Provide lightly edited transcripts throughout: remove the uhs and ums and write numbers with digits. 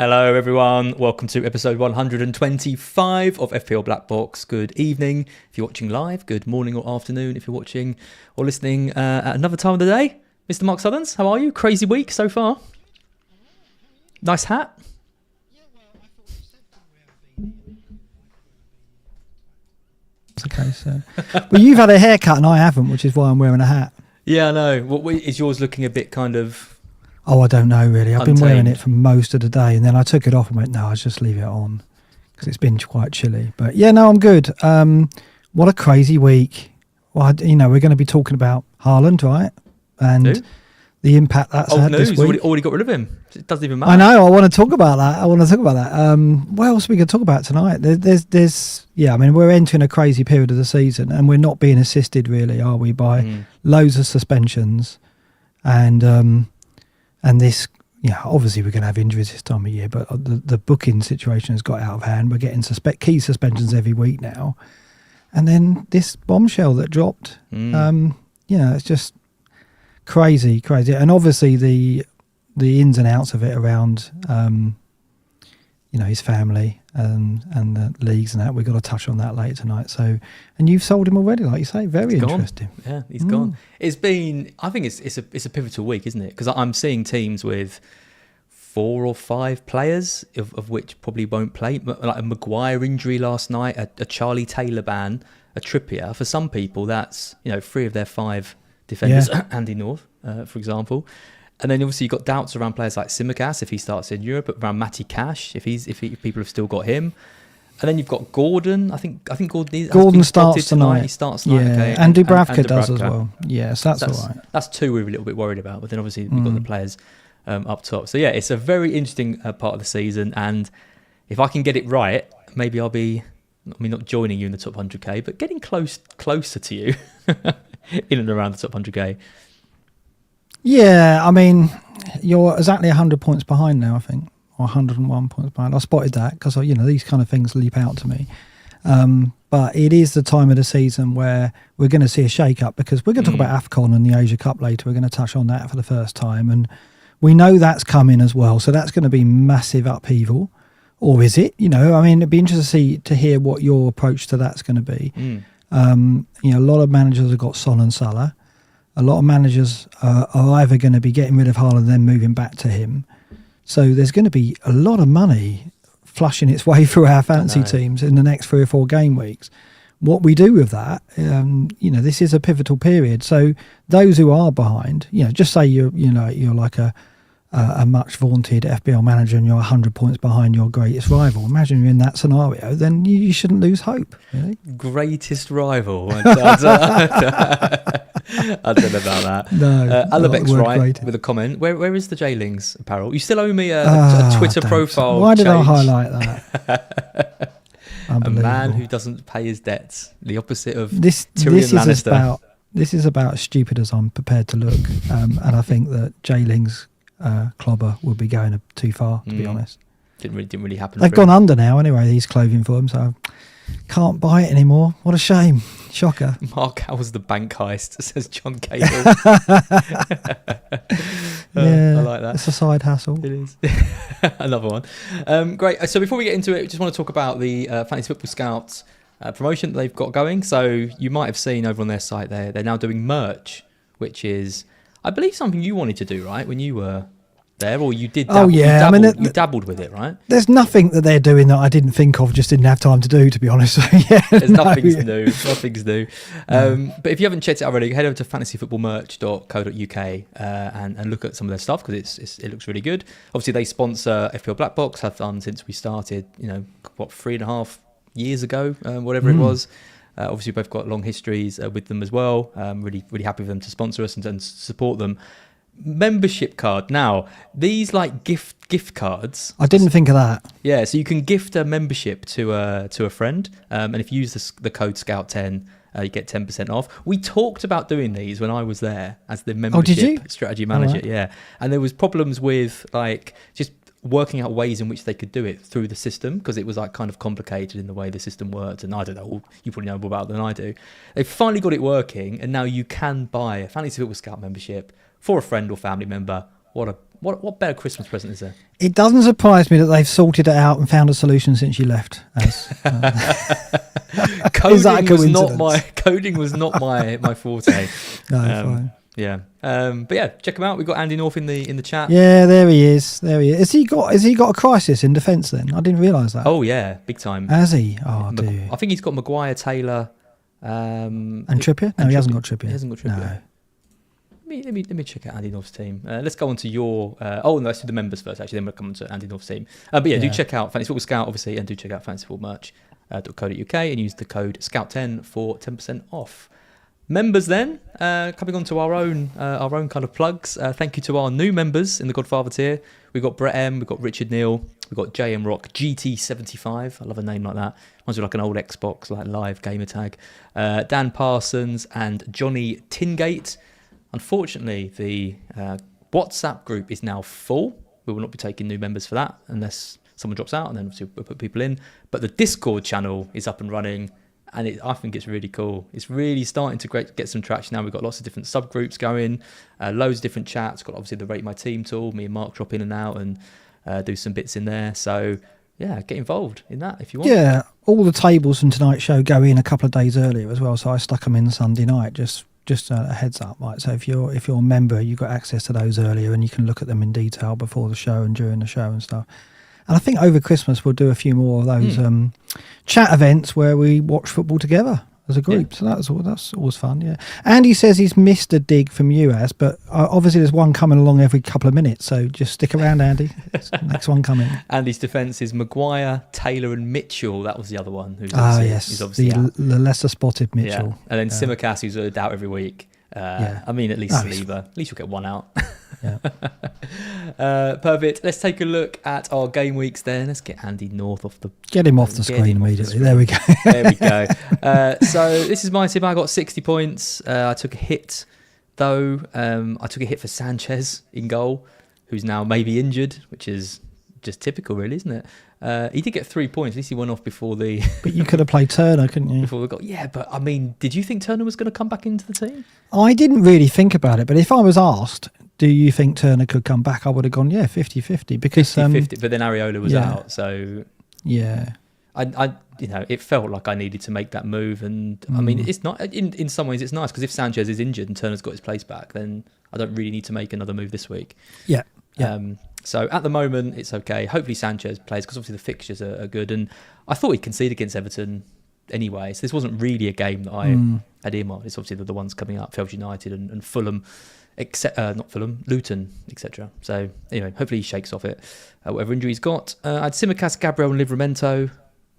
Hello everyone, welcome to episode 125 of FPL BlackBox. Good evening if you're watching live, good morning or afternoon if you're watching or listening at another time of the day. Mr. Mark Southerns, how are you? Crazy week so far. Nice hat. Okay, so well, you've had a haircut and I haven't, which is why I'm wearing a hat. Yeah, I know. What is yours looking a bit kind of... Oh, I don't know really. I've untamed. been wearing it for most of the day, and then I took it off and went, no, I'll just leave it on because it's been quite chilly. But yeah, no, I'm good. What a crazy week. Well, we're going to be talking about Haaland, right? And the impact that's had news. this week. Already got rid of him. It doesn't even matter. I know. I want to talk about that. What else are we going to talk about tonight? We're entering a crazy period of the season, and we're not being assisted really, are we, by loads of suspensions and this, obviously we're going to have injuries this time of year, but the booking situation has got out of hand. We're getting key suspensions every week now. And then this bombshell that dropped, it's just crazy. And obviously the ins and outs of it around, his family and the leagues and that, we've got to touch on that later tonight. So, and you've sold him already, like you say, very interesting. Yeah, he's gone. It's been, I think it's a pivotal week, isn't it? Because I'm seeing teams with 4 or 5 players, of which probably won't play. Like a Maguire injury last night, a Charlie Taylor ban, a Trippier. For some people, that's 3 of their 5 defenders. Yeah. Andy North, for example. And then obviously you've got doubts around players like SuperChats if he starts in Europe, around Matty Cash if people have still got him. And then you've got Gordon. I think Gordon starts tonight. He starts tonight. Yeah, okay. and Dubravka does as well. Yes, that's all right. That's 2 we're a little bit worried about. But then obviously we've got the players up top. So yeah, it's a very interesting part of the season. And if I can get it right, maybe I'll be, not joining you in the top 100k, but getting closer to you in and around the top 100k. Yeah, you're exactly 100 points behind now, I think, or 101 points behind. I spotted that because, these kind of things leap out to me. But it is the time of the season where we're going to see a shake-up because we're going to talk about AFCON and the Asia Cup later. We're going to touch on that for the first time. And we know that's coming as well. So that's going to be massive upheaval. Or is it? It'd be interesting to hear what your approach to that's going to be. A lot of managers have got Son and Salah. A lot of managers are either going to be getting rid of Haaland and then moving back to him. So there's going to be a lot of money flushing its way through our fantasy teams in the next 3 or 4 game weeks. What we do with that, this is a pivotal period. So those who are behind, just say you're like a much vaunted FPL manager and you're 100 points behind your greatest rival. Imagine you're in that scenario, then you shouldn't lose hope. Really. Greatest rival. I don't know about that. No, Alabek's right great. with a comment. Where is the J-Lings apparel? You still owe me a Twitter profile. Why did change. I highlight that? A man who doesn't pay his debts. The opposite of Tyrion Lannister. This is about as stupid as I'm prepared to look. And I think that J-Lings clobber will be going too far, to be honest. Didn't really happen. They've gone under now anyway, these clothing firms, so can't buy it anymore. What a shame. Shocker. Mark, how was the bank heist? Says John Cable. Yeah, I like that. It's a side hustle. It is. Another one. Great. So before we get into it, just want to talk about the Fantasy Football Scouts promotion that they've got going. So you might have seen over on their site they're now doing merch, which is, I believe, something you wanted to do, right, when you were there, or you did dabble, you dabbled with it, right? There's nothing that they're doing that I didn't think of, just didn't have time to do, to be honest. Nothing's new. But if you haven't checked it out already, head over to fantasyfootballmerch.co.uk and look at some of their stuff, because it looks really good. Obviously they sponsor FPL BlackBox, have done since we started 3.5 years ago, whatever it was. Obviously we've both got long histories with them as well. Really happy for them to sponsor us and support them. Membership card. Now, these like gift cards. I didn't think of that. Yeah, so you can gift a membership to a friend, and if you use the code Scout10, you get 10% off. We talked about doing these when I was there as the membership strategy manager. Right. Yeah, and there was problems with like just working out ways in which they could do it through the system, because it was like kind of complicated in the way the system worked, and I don't know, you probably know more about it than I do. They've finally got it working, and now you can buy a Fantasy Football Scout membership for a friend or family member. What What better Christmas present is there? It doesn't surprise me that they've sorted it out and found a solution since you left. Coding was not my forte. No, fine. Yeah, but yeah, check him out. We've got Andy North in the chat. Yeah, there he is. Has he got a crisis in defence then? I didn't realise that. Oh yeah, big time. Has he? Oh, dear. I think he's got Maguire, Taylor, and Trippier. No, he hasn't got Trippier. He hasn't got Trippier. No. Let me check out Andy North's team. Let's go on to your. Let's do the members first. Actually, then we'll come on to Andy North's team. But yeah, do check out Fantasy Football Scout, obviously, and do check out fantasyfootballmerch.co.uk and use the code Scout10 for 10% off. Members then, coming on to our own kind of plugs. Thank you to our new members in the Godfather tier. We've got Brett M, we've got Richard Neal, we've got JM Rock GT75. I love a name like that. Reminds me of like an old Xbox, like live gamer tag. Dan Parsons and Johnny Tingate. Unfortunately, the WhatsApp group is now full. We will not be taking new members for that unless someone drops out, and then obviously we'll put people in. But the Discord channel is up and running, and I think it's really cool. It's really starting to get some traction now. We've got lots of different subgroups going, loads of different chats. Got obviously the Rate My Team tool. Me and Mark drop in and out and do some bits in there. So yeah, get involved in that if you want. Yeah, all the tables from tonight's show go in a couple of days earlier as well. So I stuck them in Sunday night just a heads up, right? So if you're a member, you've got access to those earlier, and you can look at them in detail before the show and during the show and stuff. And I think over Christmas we'll do a few more of those chat events where we watch football together as a group. Yeah. So that's always fun. Yeah. Andy says he's missed a dig from you, but obviously there's one coming along every couple of minutes. So just stick around, Andy. Next one coming. Andy's defence is Maguire, Taylor, and Mitchell. That was the other one. Who's obviously the lesser spotted Mitchell. Yeah. And then Simicast, who's a doubt every week. I mean, at least Saliba. At least you'll get one out. Yeah. Perfect. Let's take a look at our game weeks then. Let's get Andy North off the screen immediately. There we go. There we go. So this is my team. I got 60 points. I took a hit though. I took a hit for Sanchez in goal, who's now maybe injured, which is just typical, really, isn't it? He did get 3 points. At least he went off before the. But you could have played Turner, couldn't you? Before the goal. Yeah, but I mean, did you think Turner was going to come back into the team? I didn't really think about it, but if I was asked, do you think Turner could come back? I would have gone, 50-50 because 50-50, but then Areola was out, so yeah. I it felt like I needed to make that move, and I mean, it's not in some ways it's nice because if Sanchez is injured and Turner's got his place back, then I don't really need to make another move this week. Yeah. So at the moment it's okay. Hopefully Sanchez plays because obviously the fixtures are good, and I thought he'd concede against Everton anyway, so this wasn't really a game that I had earmarked. It's obviously the ones coming up, Fells United and Fulham, not Fulham, Luton, etc. So anyway, hopefully he shakes off it, whatever injury he's got. I had Simicast, Gabriel and Livramento,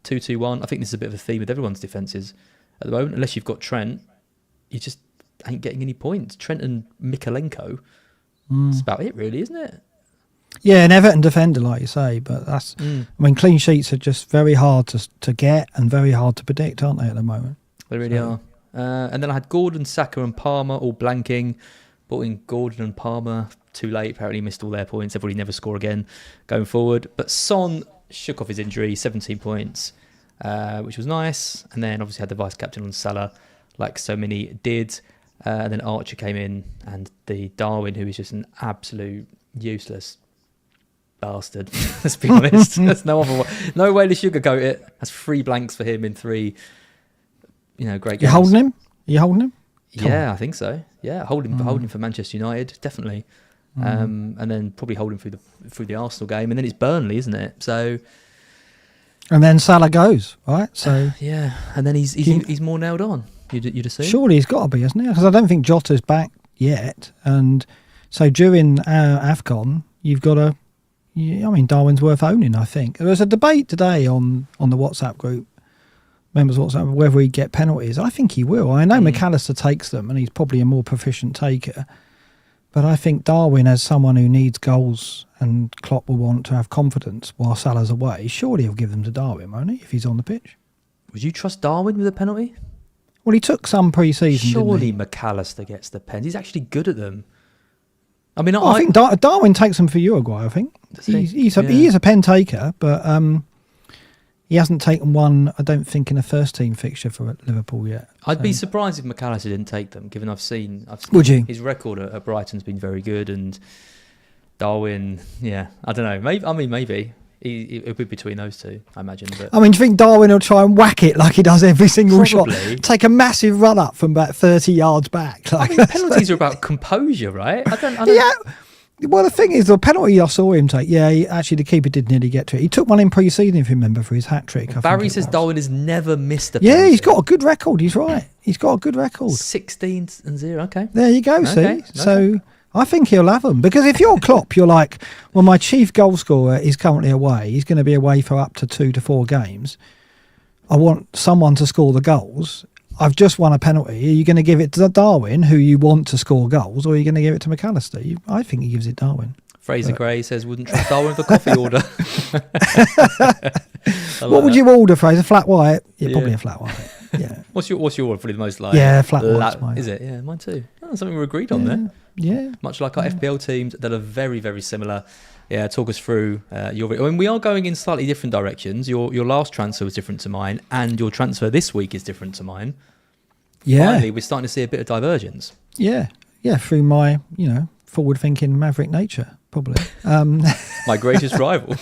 2-2-1. I think this is a bit of a theme with everyone's defences at the moment. Unless you've got Trent, you just ain't getting any points. Trent and Mikalenko, that's about it really, isn't it? Yeah, an Everton defender, like you say, but that's. I mean, clean sheets are just very hard to get and very hard to predict, aren't they, at the moment? They really are. And then I had Gordon, Saka, and Palmer all blanking. Brought in Gordon and Palmer too late. Apparently missed all their points. Everybody never score again going forward. But Son shook off his injury, 17 points, which was nice. And then obviously had the vice captain on Salah, like so many did. And then Archer came in, and the Darwin, who is just an absolute useless bastard. Let's be honest. There's no other way. No way to sugarcoat it. That's 3 blanks for him in 3. Great games. You holding him? Yeah, I think so. Yeah, holding for Manchester United, definitely. And then probably holding through the Arsenal game, and then it's Burnley, isn't it? So. And then Salah goes, right? So yeah, and then he's more nailed on. You'd assume. Surely he's got to be, hasn't he? Because I don't think Jota's back yet, and so during AFCON, you've got to. I mean, Darwin's worth owning, I think. There was a debate today on the WhatsApp group, members WhatsApp, whether he'd get penalties. I think he will. I know McAllister takes them, and he's probably a more proficient taker. But I think Darwin, as someone who needs goals, and Klopp will want to have confidence while Salah's away, surely he'll give them to Darwin, won't he, if he's on the pitch? Would you trust Darwin with a penalty? Well, he took some pre-season, surely didn't he? McAllister gets the pen. He's actually good at them. I mean, I think Darwin takes them for Uruguay, I think. He is a pen taker, but he hasn't taken one, I don't think, in a first-team fixture for Liverpool yet. I'd be surprised if McAllister didn't take them, given I've seen Would you? His record at Brighton's been very good, and Darwin, yeah, I don't know. Maybe it would be between those two, I imagine. But I mean, do you think Darwin will try and whack it like he does every single Probably. shot? Take a massive run up from about 30 yards back. I mean, penalties are about composure, right? I don't. Yeah. Well, the thing is, the penalty I saw him take, actually the keeper did nearly get to it. He took one in pre-season, if you remember, for his hat-trick. Barry says Darwin has never missed a penalty. Yeah, he's got a good record. He's right. He's got a good record. 16-0, okay. There you go, see? Okay. So I think he'll have them. Because if you're Klopp, you're like, well, my chief goal scorer is currently away. He's going to be away for up to 2 to 4 games. I want someone to score the goals. I've just won a penalty. Are you going to give it to Darwin, who you want to score goals, or are you going to give it to McAllister? I think he gives it Darwin. Fraser Gray says, wouldn't trust Darwin with a coffee order. What would you order, Fraser? Flat white? Yeah, probably a flat white. Yeah. What's your order for the most like? Yeah, flat white. Mine. Is it? Yeah, mine too. Oh, something we agreed on there. Yeah. Much like our FPL teams that are very, very similar. Yeah, talk us through your. I mean, we are going in slightly different directions. Your last transfer was different to mine, and your transfer this week is different to mine. Yeah. Finally, we're starting to see a bit of divergence. Yeah. Through my, forward-thinking maverick nature, probably. My greatest rival.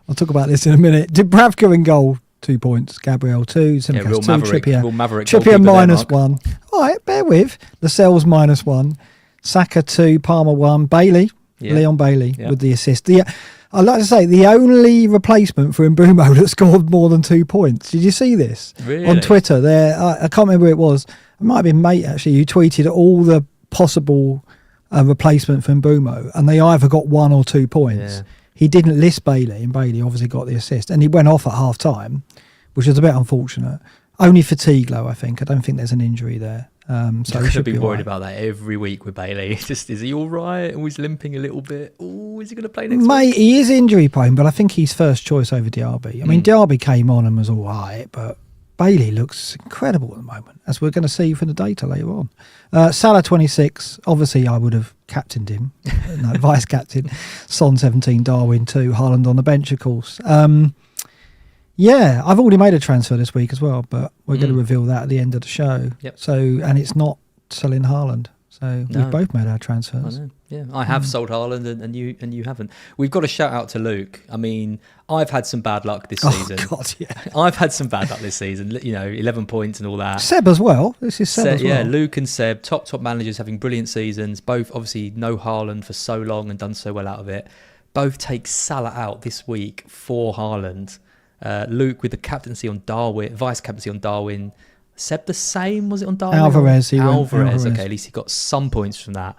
I'll talk about this in a minute. Dubravka in goal, 2 points. Gabriel 2. Simicast real 2. maverick. Trippier. Real maverick. Trippier -1. All right, bear with. Lascelles -1. Saka 2. Palmer 1. Bailey. Yeah. Leon Bailey with the assist. I'd like to say the only replacement for Mbeumo that scored more than 2 points. Did you see this? Really? On Twitter? I can't remember who it was. It might have been Mate, actually, who tweeted all the possible replacement for Mbeumo, and they either got 1 or 2 points. Yeah. He didn't list Bailey, and Bailey obviously got the assist, and he went off at half-time, which was a bit unfortunate. Only fatigue, though, I think. I don't think there's an injury there. So I should be worried about that every week with Bailey. It's just, is he all right? Always limping a little bit. Oh, is he going to play next week? He is injury prone, but I think he's first choice over Diaby. I mean, Diaby came on and was all right, but Bailey looks incredible at the moment, as we're going to see from the data later on. Salah 26. Obviously, I would have captained him. No, vice captain. Son 17. Darwin 2. Haaland on the bench, of course. Yeah, I've already made a transfer this week as well, but we're going to reveal that at the end of the show. Yep. So, and it's not selling Haaland. So we've both made our transfers. I know. Yeah, I have sold Haaland and you haven't. We've got a shout out to Luke. I mean, I've had some bad luck this season. Oh God, yeah. I've had some bad luck this season. 11 points and all that. Seb as well. This is Seb as well. Yeah, Luke and Seb, top managers having brilliant seasons. Both obviously know Haaland for so long and done so well out of it. Both take Salah out this week for Haaland. Luke with the captaincy on Darwin, vice captaincy on Darwin. Seb the same, was it on Darwin? Alvarez. Alvarez. Okay, at least he got some points from that.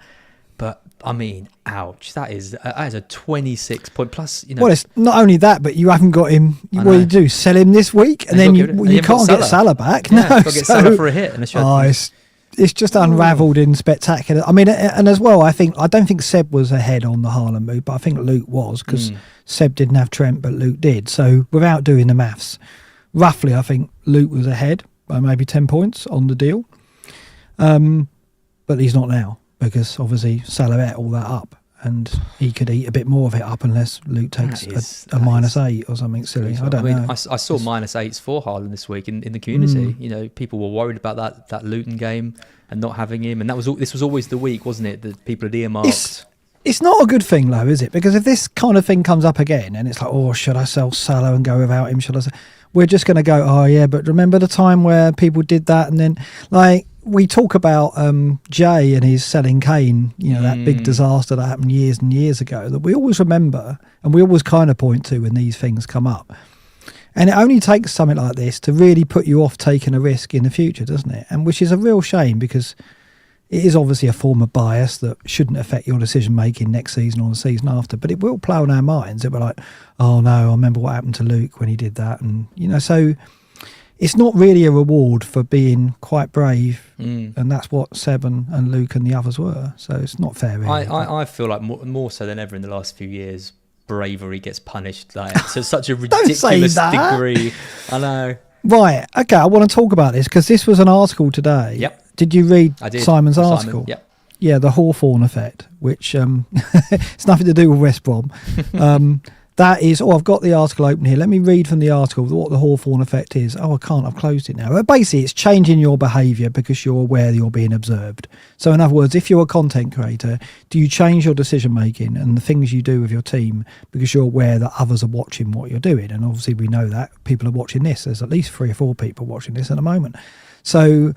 But I mean, ouch! That is a 26 point plus. Well, it's not only that, but you haven't got him. What do you do? Sell him this week, and then you can't get Salah back. Yeah, got to get Salah for a hit and a shot. It's just unravelled in spectacular. I mean, and as well, I don't think Seb was ahead on the Haaland move, but I think Luke was, because Seb didn't have Trent, but Luke did. So without doing the maths, roughly, I think Luke was ahead by maybe 10 points on the deal. But he's not now, because obviously Salah ate all that up, and he could eat a bit more of it up unless Luke takes a -8 or something silly. I don't know. I saw -8s for Haaland this week in the community. People were worried about that Luton game and not having him, and this was always the week, wasn't it, that people had earmarked. It's not a good thing, though, is it? Because if this kind of thing comes up again, and it's like, oh, should I sell Salah and go without him? We're just going to go, oh yeah, but remember the time where people did that, and then we talk about Jay and his selling Kane, that big disaster that happened years and years ago, that we always remember and we always kind of point to when these things come up. And it only takes something like this to really put you off taking a risk in the future, doesn't it? And which is a real shame, because it is obviously a form of bias that shouldn't affect your decision making next season or the season after, but it will play on our minds. It'll be like, oh no, I remember what happened to Luke when he did that. And, so it's not really a reward for being quite brave, and that's what Seb and Luke and the others were. So it's not fair, really. I feel like more so than ever in the last few years, bravery gets punished to such a ridiculous degree. I know. Right. Okay, I want to talk about this, because this was an article today. Yep. Did you read Simon's Simon, article? Yep. Yeah, the Hawthorne effect, which it's nothing to do with West Brom. That is, I've got the article open here. Let me read from the article what the Hawthorne effect is. I can't, I've closed it now. But basically, it's changing your behaviour because you're aware that you're being observed. So in other words, if you're a content creator, do you change your decision making and the things you do with your team because you're aware that others are watching what you're doing? And obviously we know that people are watching this. There's at least 3 or 4 people watching this at the moment. So...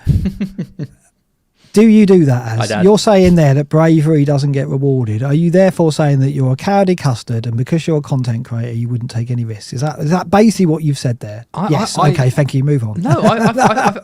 Do you do that, as you're saying there that bravery doesn't get rewarded? Are you therefore saying that you're a cowardly custard and because you're a content creator you wouldn't take any risks? Is that basically what you've said there? Yes. Okay, thank you. Move on. No,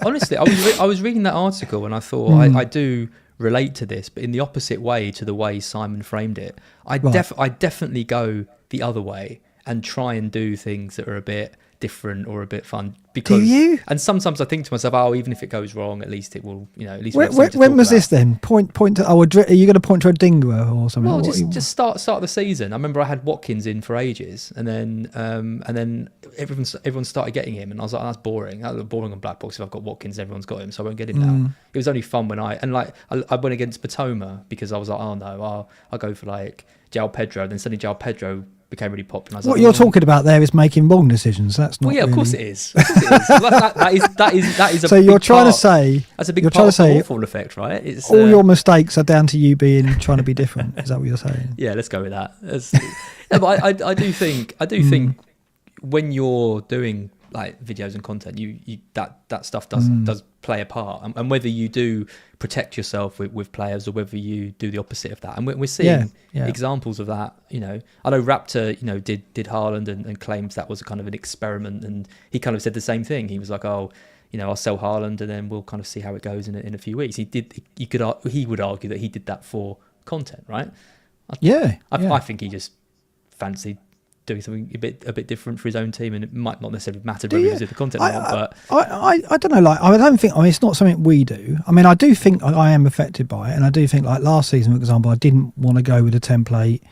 honestly, I was reading that article and I thought I do relate to this, but in the opposite way to the way Simon framed it. I definitely go the other way and try and do things that are a bit different or a bit fun. Because, do you? And sometimes I think to myself, even if it goes wrong, at least it will, at least. When was this then? Point to. Are you going to point to a dingo or something? Well, just start the season. I remember I had Watkins in for ages, and then everyone started getting him, and I was like, that's boring. That's boring on BlackBox if I've got Watkins, everyone's got him, so I won't get him now. It was only fun when I went against Batoma because I was like, oh no, I'll go for like João Pedro. Then suddenly João Pedro became really popular. What you're talking about there is making wrong decisions. That's not. Well, yeah, really... of course it is. That is. So you're trying to say that's a big part of the Hawthorne effect, right? It's all your mistakes are down to you trying to be different. Is that what you're saying? Yeah, let's go with that. No, but I do think when you're doing like videos and content, you that stuff does play a part, and whether you do protect yourself with players or whether you do the opposite of that, and we're seeing examples of that. I know Raptor did Haaland and claims that was a kind of an experiment, and he kind of said the same thing. He was like, I'll sell Haaland and then we'll kind of see how it goes in a few weeks. He would argue that he did that for content, right? I think he just fancied doing something a bit different for his own team, and it might not necessarily matter whether he did the content or not. But I don't know. Like, I don't think. It's not something we do. I mean, I do think I am affected by it, and I do think, like last season, for example, I didn't want to go with a template,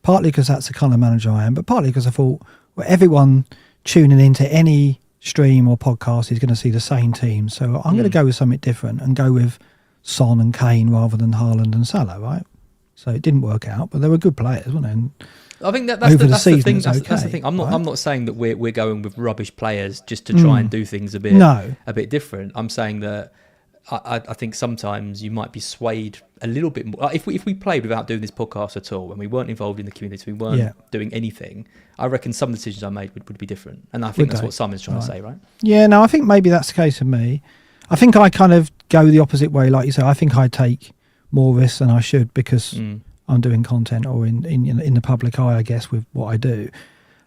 partly because that's the kind of manager I am, but partly because I thought, well, everyone tuning into any stream or podcast is going to see the same team, so I'm going to go with something different and go with Son and Kane rather than Haaland and Salah, right? So it didn't work out, but they were good players, weren't they? And I think that's the thing. That's the thing. I'm not saying that we're going with rubbish players just to try and do things a bit different. I'm saying that I think sometimes you might be swayed a little bit more. If we played without doing this podcast at all, and we weren't involved in the community, we weren't doing anything, I reckon some decisions I made would be different. And I think that's what Simon's trying to say, right? Yeah, no, I think maybe that's the case with me. I think I kind of go the opposite way, like you say. I think I take more risks than I should because I'm doing content or in the public eye, I guess, with what I do.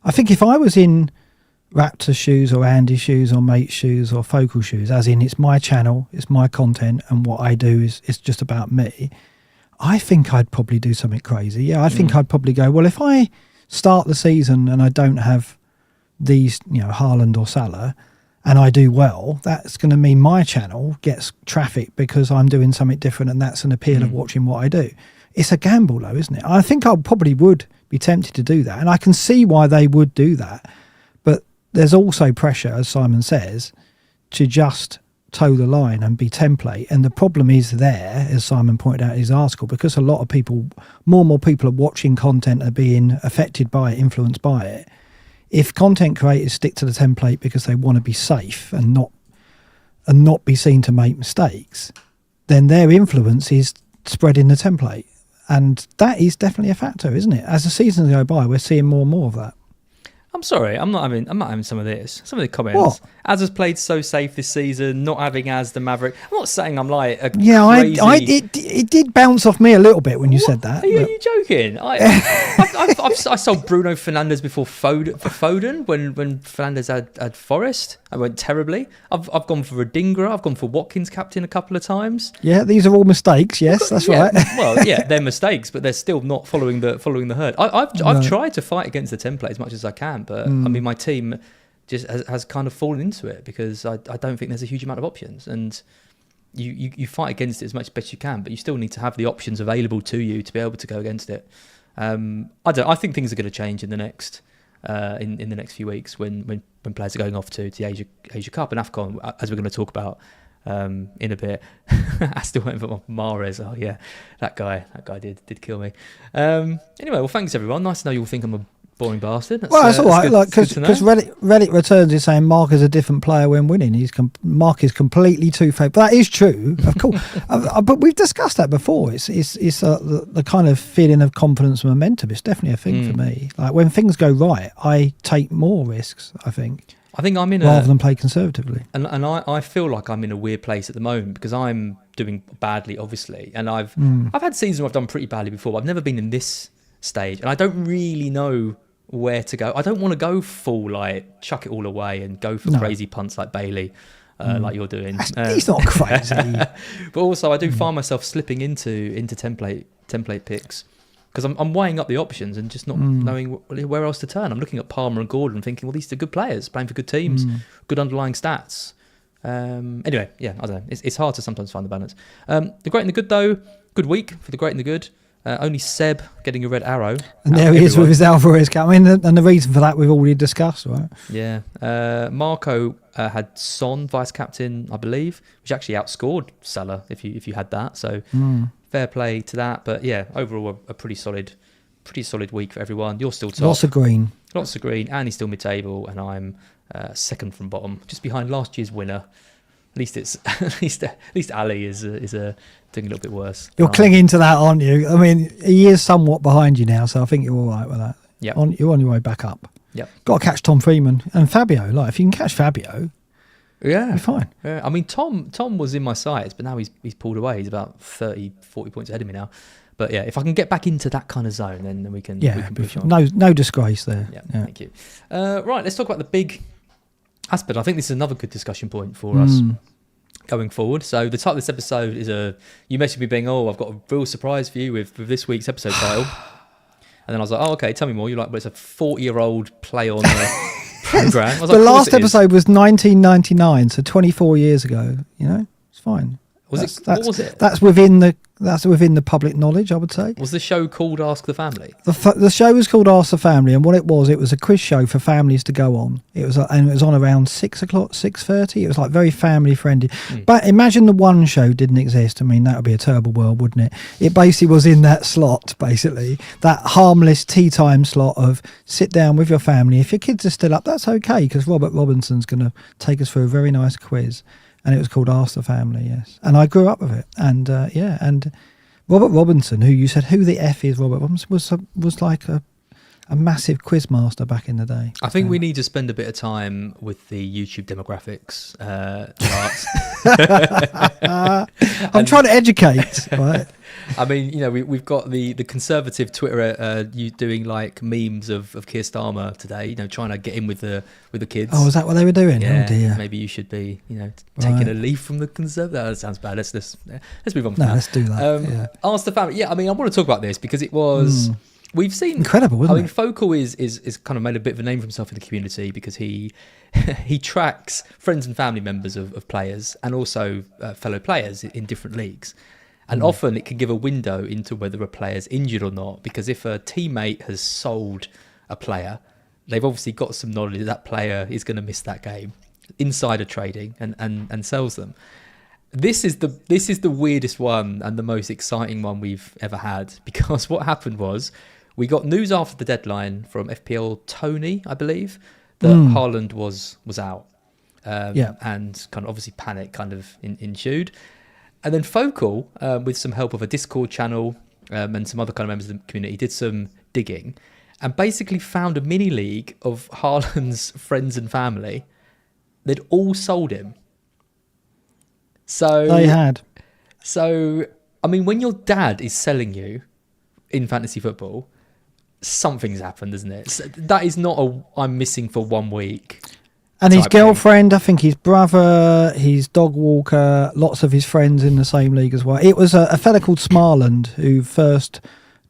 I think if I was in Raptor's shoes or Andy's shoes or Mate's shoes or Focal shoes, as in it's my channel, it's my content, and what I do is it's just about me, I think I'd probably do something crazy. Yeah, I think I'd probably go, well, if I start the season and I don't have these, Haaland or Salah, and I do well, that's going to mean my channel gets traffic because I'm doing something different, and that's an appeal of watching what I do. It's a gamble, though, isn't it? I think I probably would be tempted to do that, and I can see why they would do that. But there's also pressure, as Simon says, to just toe the line and be template. And the problem is there, as Simon pointed out in his article, because a lot of people, more and more people are watching content, are being affected by it, influenced by it. If content creators stick to the template because they want to be safe and not be seen to make mistakes, then their influence is spreading the template. And that is definitely a factor, isn't it? As the seasons go by, we're seeing more and more of that. I'm sorry, I'm not having some of this. Some of the comments. What? Az has played so safe this season, not having Az the Maverick. I'm not saying I'm like a crazy... it did bounce off me a little bit when you what? said that. Are you joking? I sold Bruno Fernandes before Foden when Fernandes had Forest. I went terribly. I've gone for Radingra. I've gone for Watkins captain a couple of times. Yeah, these are all mistakes. Yes, that's right. Well, yeah, they're mistakes, but they're still not following the herd. I've tried to fight against the template as much as I can, but I mean, my team just has kind of fallen into it because I don't think there's a huge amount of options, and you fight against it as much as best you can, but you still need to have the options available to you to be able to go against it. I think things are going to change in the next in the next few weeks when players are going off to the Asia Cup and AFCON, as we're going to talk about in a bit. I still went for Mahrez. Oh yeah, that guy did kill me. Anyway, well, thanks everyone. Nice to know you all think I'm Boring bastard. That's all right. Because Reddit Reddit returns is saying Mark is a different player when winning. Mark is completely two-faced. But that is true, of course. But we've discussed that before. It's the kind of feeling of confidence and momentum. It's definitely a thing for me. Like when things go right, I take more risks. I think I'm in rather than play conservatively. And I feel like I'm in a weird place at the moment because I'm doing badly, obviously, and I've had seasons where I've done pretty badly before. But I've never been in this stage, and I don't really know where to go. I don't want to go full like chuck it all away and go for crazy punts like Bailey, like you're doing. He's not crazy. But also I do find myself slipping into template picks because I'm weighing up the options and just not knowing where else to turn. I'm looking at Palmer and Gordon thinking, well, these are good players playing for good teams, good underlying stats. Anyway, yeah, I don't know. It's hard to sometimes find the balance. The great and the good though, good week for the great and the good. Only Seb getting a red arrow. And there he is with his Alvarez cap. I mean, and the reason for that we've already discussed, right? Yeah. Marco had Son vice-captain, I believe, which actually outscored Salah if you had that. So fair play to that. But yeah, overall a pretty solid week for everyone. You're still top. Lots of green. And he's still mid-table, and I'm second from bottom, just behind last year's winner. At least Ali is doing a little bit worse. You're clinging to that, aren't you? I mean, he is somewhat behind you now, so I think you're all right with that. Yeah, you're on your way back up. Yep. Got to catch Tom Freeman and Fabio. Like, if you can catch Fabio, you're fine. Yeah. I mean, Tom was in my sights, but now he's pulled away. He's about 30, 40 points ahead of me now. But yeah, if I can get back into that kind of zone, then we can push on. No disgrace there. Yeah. Thank you. Right, let's talk about the big aspect. I think this is another good discussion point for us going forward. So the title of this episode is you messaged me being, I've got a real surprise for you with this week's episode title. And then I was like, okay, tell me more. You're like, well, it's a 40-year-old play on the program. The last episode was 1999, so 24 years ago. You know, it's fine. What was it? That's within the public knowledge, I would say. Was the show called Ask the Family? The show was called Ask the Family, and what it was a quiz show for families to go on. It was on around 6:30. It was like very family friendly. But imagine the one show didn't exist. I mean, that would be a terrible world, wouldn't it? It basically was in that slot, basically that harmless tea time slot of sit down with your family. If your kids are still up, that's okay, because Robert Robinson's going to take us through a very nice quiz. And it was called Ask the Family, yes. And I grew up with it. And and Robert Robinson, who you said, who the F is Robert Robinson, was like a massive quiz master back in the day. I think we need to spend a bit of time with the YouTube demographics charts. I'm trying to educate, right? I mean, you know, we've got the conservative Twitter you doing like memes of Keir Starmer today, you know, trying to get in with the kids. Oh, is that what they were doing? Yeah, oh dear. Maybe you should be, you know, taking a leaf from the conservative. That sounds bad. Let's move on from that. Let's do that. Ask the Family. Yeah, I mean, I want to talk about this because it was we've seen incredible, wasn't it? I mean, Focal is kind of made a bit of a name for himself in the community because he tracks friends and family members of players and also fellow players in different leagues. And often it can give a window into whether a player's injured or not, because if a teammate has sold a player, they've obviously got some knowledge that player is going to miss that game. Insider trading and sells them. This is the weirdest one and the most exciting one we've ever had, because what happened was we got news after the deadline from FPL Tony, I believe, that Haaland was out. And kind of obviously panic kind of ensued. And then Focal, with some help of a Discord channel and some other kind of members of the community, did some digging and basically found a mini league of Haaland's friends and family. They'd all sold him. So they had. So, I mean, when your dad is selling you in fantasy football, something's happened, isn't it? So that is not I'm missing for 1 week. And his girlfriend, I think his brother, his dog walker, lots of his friends in the same league as well. It was a fella called Smarland who first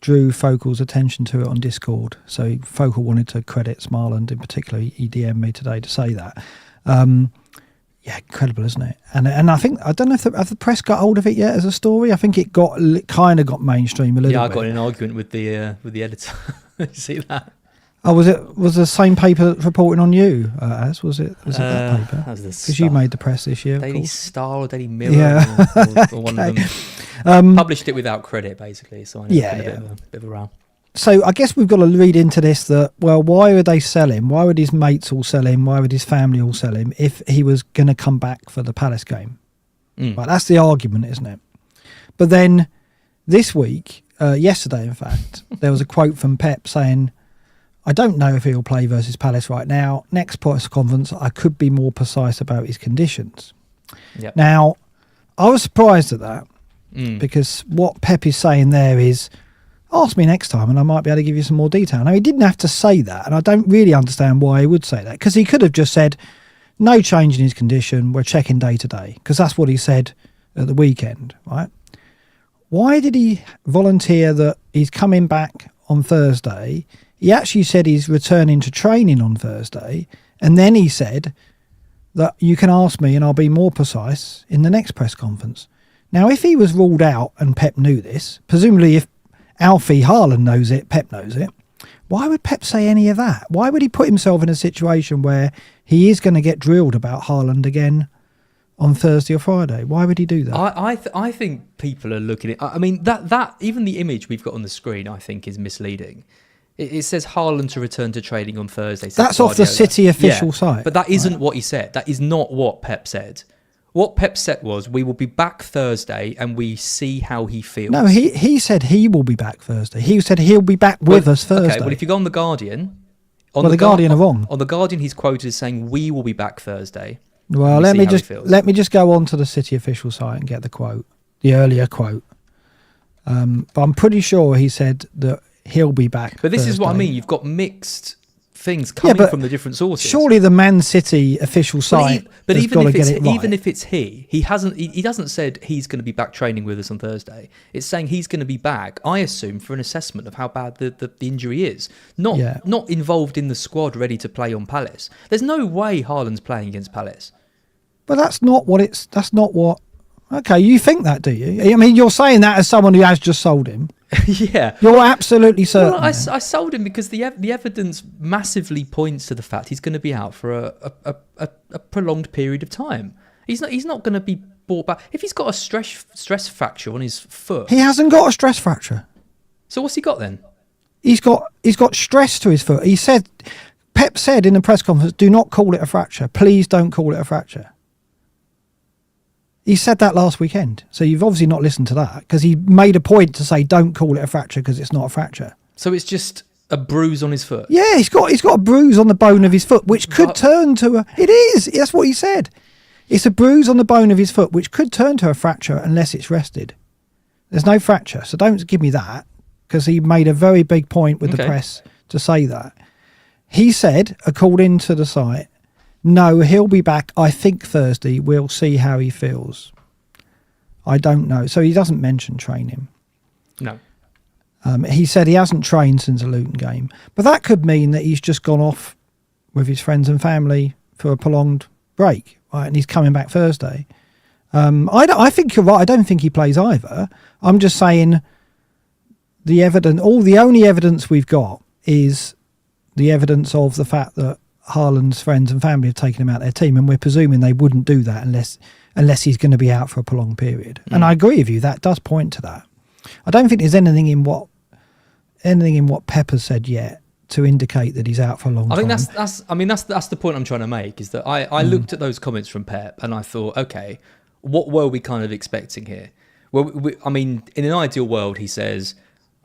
drew Focal's attention to it on Discord. So Focal wanted to credit Smarland in particular. He DM'd me today to say that. Yeah, incredible, isn't it? And I think, I don't know if the press got hold of it yet as a story. I think it kind of got mainstream a little bit. Yeah, I got in an argument with the editor. You see that? Oh, was the same paper reporting on you? Was it that paper? Because you made the press this year. Daily Star or Daily Mirror, or one of them. Published it without credit, basically. So I know it's been a bit of a row. So I guess we've got to read into this that, well, why would they sell him? Why would his mates all sell him? Why would his family all sell him if he was going to come back for the Palace game? Right, that's the argument, isn't it? But then this week, yesterday, in fact, there was a quote from Pep saying, I don't know if he'll play versus Palace right now. Next press conference, I could be more precise about his conditions. Yep. Now, I was surprised at that because what Pep is saying there is, ask me next time and I might be able to give you some more detail. Now, he didn't have to say that, and I don't really understand why he would say that, because he could have just said, no change in his condition, we're checking day to day, because that's what he said at the weekend, right? Why did he volunteer that he's coming back on Thursday? He actually said he's returning to training on Thursday, and then he said that you can ask me and I'll be more precise in the next press conference. Now, if he was ruled out and Pep knew this, presumably if Alfie Haaland knows it, Pep knows it, why would Pep say any of that? Why would he put himself in a situation where he is going to get drilled about Haaland again on Thursday or Friday? Why would he do that? I think people are looking at... I mean, that even the image we've got on the screen, I think, is misleading. It says Haaland to return to training on Thursday. That's off the City official site. But that isn't what he said. That is not what Pep said. What Pep said was, we will be back Thursday and we see how he feels. No, he said he will be back Thursday. He said he'll be back with us Thursday. Okay, well, if you go on The Guardian... the Guardian are wrong. On The Guardian, he's quoted as saying, we will be back Thursday. Well, let me just go on to the City official site and get the quote, the earlier quote. But I'm pretty sure he said that he'll be back. But this Thursday. is what I mean. You've got mixed things coming from the different sources. Surely the Man City official site but has got to get it right. Even if it's he doesn't said he's going to be back training with us on Thursday. It's saying he's going to be back, I assume, for an assessment of how bad the injury is. Not involved in the squad ready to play on Palace. There's no way Haaland's playing against Palace. But that's not what... Okay, you think that, do you? I mean, you're saying that as someone who has just sold him. Yeah. You're absolutely certain. Well, I sold him because the evidence massively points to the fact he's going to be out for a prolonged period of time. He's not going to be brought back. If he's got a stress fracture on his foot... He hasn't got a stress fracture. So what's he got then? He's got stress to his foot. Pep said in the press conference, do not call it a fracture. Please don't call it a fracture. He said that last weekend. So you've obviously not listened to that, because he made a point to say don't call it a fracture because it's not a fracture. So it's just a bruise on his foot? Yeah, he's got a bruise on the bone of his foot, which could turn to a... It is. That's what he said. It's a bruise on the bone of his foot, which could turn to a fracture unless it's rested. There's no fracture. So don't give me that, because he made a very big point with the press to say that. He said, according to the site, no, he'll be back, I think, Thursday. We'll see how he feels. I don't know. So he doesn't mention training. No. He said he hasn't trained since the Luton game. But that could mean that he's just gone off with his friends and family for a prolonged break, right? And he's coming back Thursday. I think you're right. I don't think he plays either. I'm just saying the only evidence we've got is the evidence of the fact that Haaland's friends and family have taken him out of their team, and we're presuming they wouldn't do that unless he's going to be out for a prolonged period. And I agree with you, that does point to that. I don't think there's anything in what Pepper said yet to indicate that he's out for a long time. I think that's the point I'm trying to make, is that I looked at those comments from Pep and I thought, okay, what were we kind of expecting here? Well, in an ideal world, he says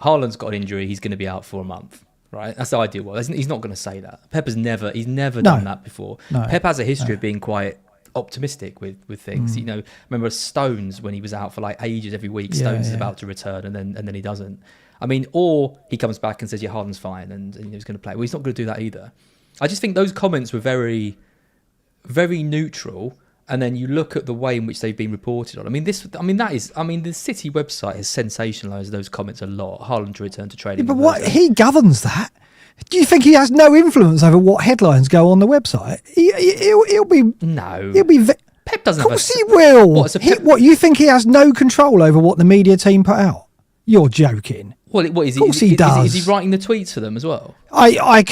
Haaland's got an injury, he's going to be out for a month. Right, that's the ideal world. He's not going to say that. Pep has never done that before. No, Pep has a history of being quite optimistic with things. You know, remember Stones when he was out for like ages every week. Stones is about to return and then he doesn't. I mean, or he comes back and says, "Yeah, Haaland's fine," and he's going to play. Well, he's not going to do that either. I just think those comments were very, very neutral. And then you look at the way in which they've been reported on. The City website has sensationalised those comments a lot. Haaland to return to training. Yeah, but he governs that. Do you think he has no influence over what headlines go on the website? He'll be... No. He'll be... Pep doesn't have a... Of course he will. What, you think he has no control over what the media team put out? You're joking. Well, what is he? Of course he does. Is he writing the tweets for them as well? I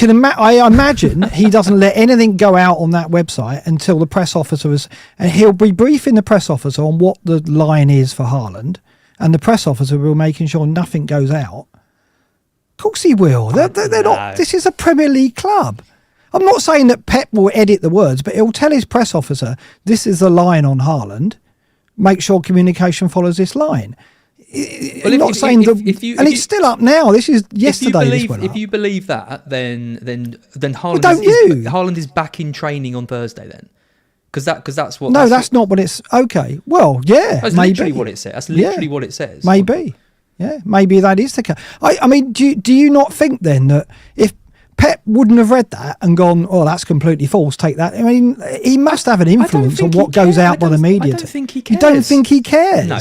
imagine he doesn't let anything go out on that website until the press officer and he'll be briefing the press officer on what the line is for Haaland, and the press officer will be making sure nothing goes out course he will. They're not. This is a Premier League club. I'm not saying that Pep will edit the words, but he'll tell his press officer, this is the line on Haaland. Make sure communication follows this line. Well, I'm not saying it's still up now. This is yesterday. If you believe that, then Haaland, Haaland is back in training on Thursday then. Because that's what. No, that's not what it's. Okay, well, yeah, that's maybe. Literally what it says. That's literally what it says. Maybe, yeah, maybe that is the case. I mean, do you not think then that if Pep wouldn't have read that and gone, oh, that's completely false, take that? I mean, he must have an influence on what goes out by the media. I don't think he cares. You don't think he cares? No.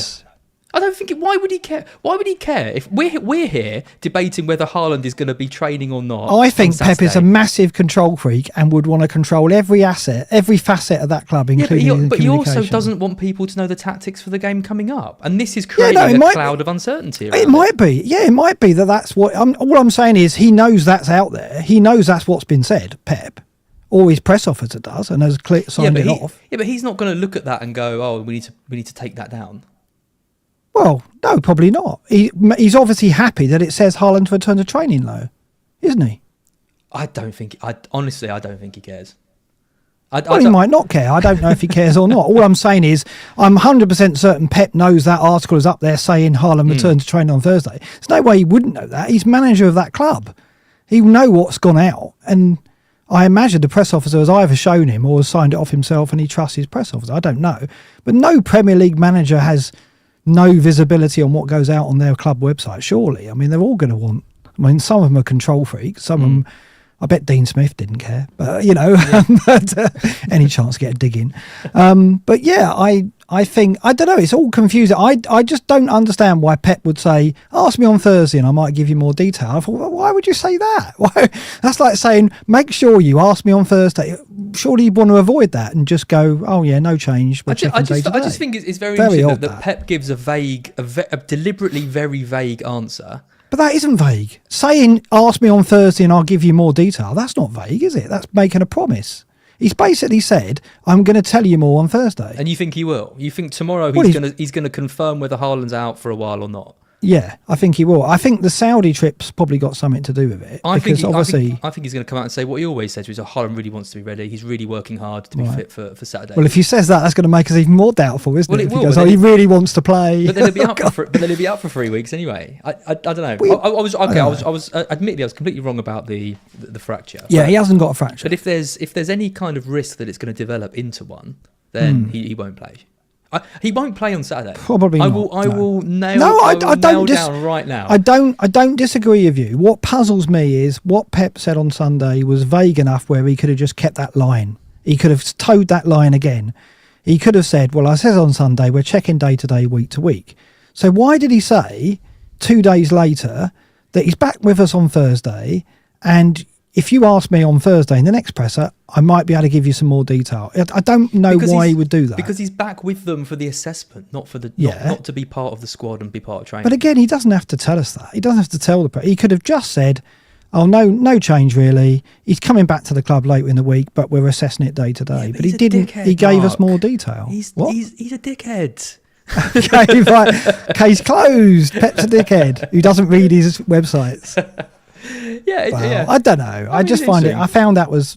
I don't think. Why would he care? Why would he care if we're here debating whether Haaland is going to be training or not? I think Pep is a massive control freak and would want to control every facet of that club, including. But he also doesn't want people to know the tactics for the game coming up, and this is creating a cloud of uncertainty. It might be. Yeah, it might be that's what. All I'm saying is he knows that's out there. He knows that's what's been said. Pep. Or his press officer does, and has signed it off. Yeah, but he's not going to look at that and go, "Oh, we need to take that down." Well, no, probably not. He's obviously happy that it says Haaland to return to training, though, isn't he? Honestly, I don't think he cares. He might not care. I don't know if he cares or not. All I'm saying is I'm 100% certain Pep knows that article is up there saying Haaland returned to training on Thursday. There's no way he wouldn't know that. He's manager of that club. He'll know what's gone out. And I imagine the press officer has either shown him or has signed it off himself and he trusts his press officer. I don't know. But no Premier League manager has no visibility on what goes out on their club website, surely. I mean, they're all going to want. I mean, some of them are control freaks. Some of them, I bet Dean Smith didn't care, but any chance to get a dig in. But yeah, I think, I don't know, it's all confusing. I just don't understand why Pep would say, ask me on Thursday and I might give you more detail. I thought, well, why would you say that? Why? That's like saying, make sure you ask me on Thursday. Surely you'd want to avoid that and just go, oh yeah, no change. I just think it's very interesting that Pep gives a deliberately very vague answer. But that isn't vague. Saying, ask me on Thursday and I'll give you more detail, that's not vague, is it? That's making a promise. He's basically said, I'm going to tell you more on Thursday. And you think he will? You think tomorrow he's going to confirm whether Haaland's out for a while or not? Yeah, I think he will. I think the Saudi trip's probably got something to do with it. I think he's going to come out and say what he always says, which is Haaland really wants to be ready. He's really working hard to be fit for Saturday. Well, if he says that, that's going to make us even more doubtful, isn't it? It will. Because he really wants to play. But then he'll be out for 3 weeks anyway. I don't know. Admittedly, I was completely wrong about the fracture. Yeah, he hasn't got a fracture. But if there's any kind of risk that it's going to develop into one, then he won't play. He won't play on Saturday. Probably not. I will nail down right now. I don't disagree with you. What puzzles me is what Pep said on Sunday was vague enough where he could have just kept that line. He could have towed that line again. He could have said, well, I said on Sunday, we're checking day to day, week to week. So why did he say 2 days later that he's back with us on Thursday and if you ask me on Thursday in the next presser, I might be able to give you some more detail. I don't know why he would do that. Because he's back with them for the assessment, not for not to be part of the squad and be part of training. But again, he doesn't have to tell us that. He doesn't have to tell the He could have just said, oh, no change really. He's coming back to the club later in the week, but we're assessing it day to day. But he didn't. He gave us more detail. He's a dickhead. Okay, right. Case closed. Pep's a dickhead who doesn't read his websites. Yeah. I don't know. I just find it. I found that was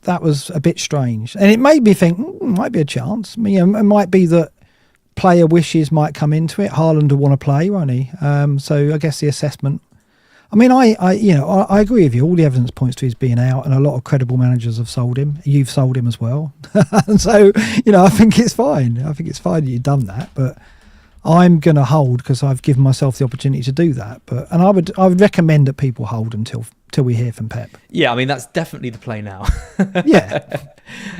a bit strange, and it made me think might be a chance. It might be that player wishes might come into it. Haaland will want to play, won't he? So I guess the assessment. I mean, I agree with you. All the evidence points to his being out, and a lot of credible managers have sold him. You've sold him as well, and so I think it's fine. I think it's fine that you've done that, but I'm going to hold because I've given myself the opportunity to do that. And I would recommend that people hold until we hear from Pep. Yeah, I mean that's definitely the play now. Yeah,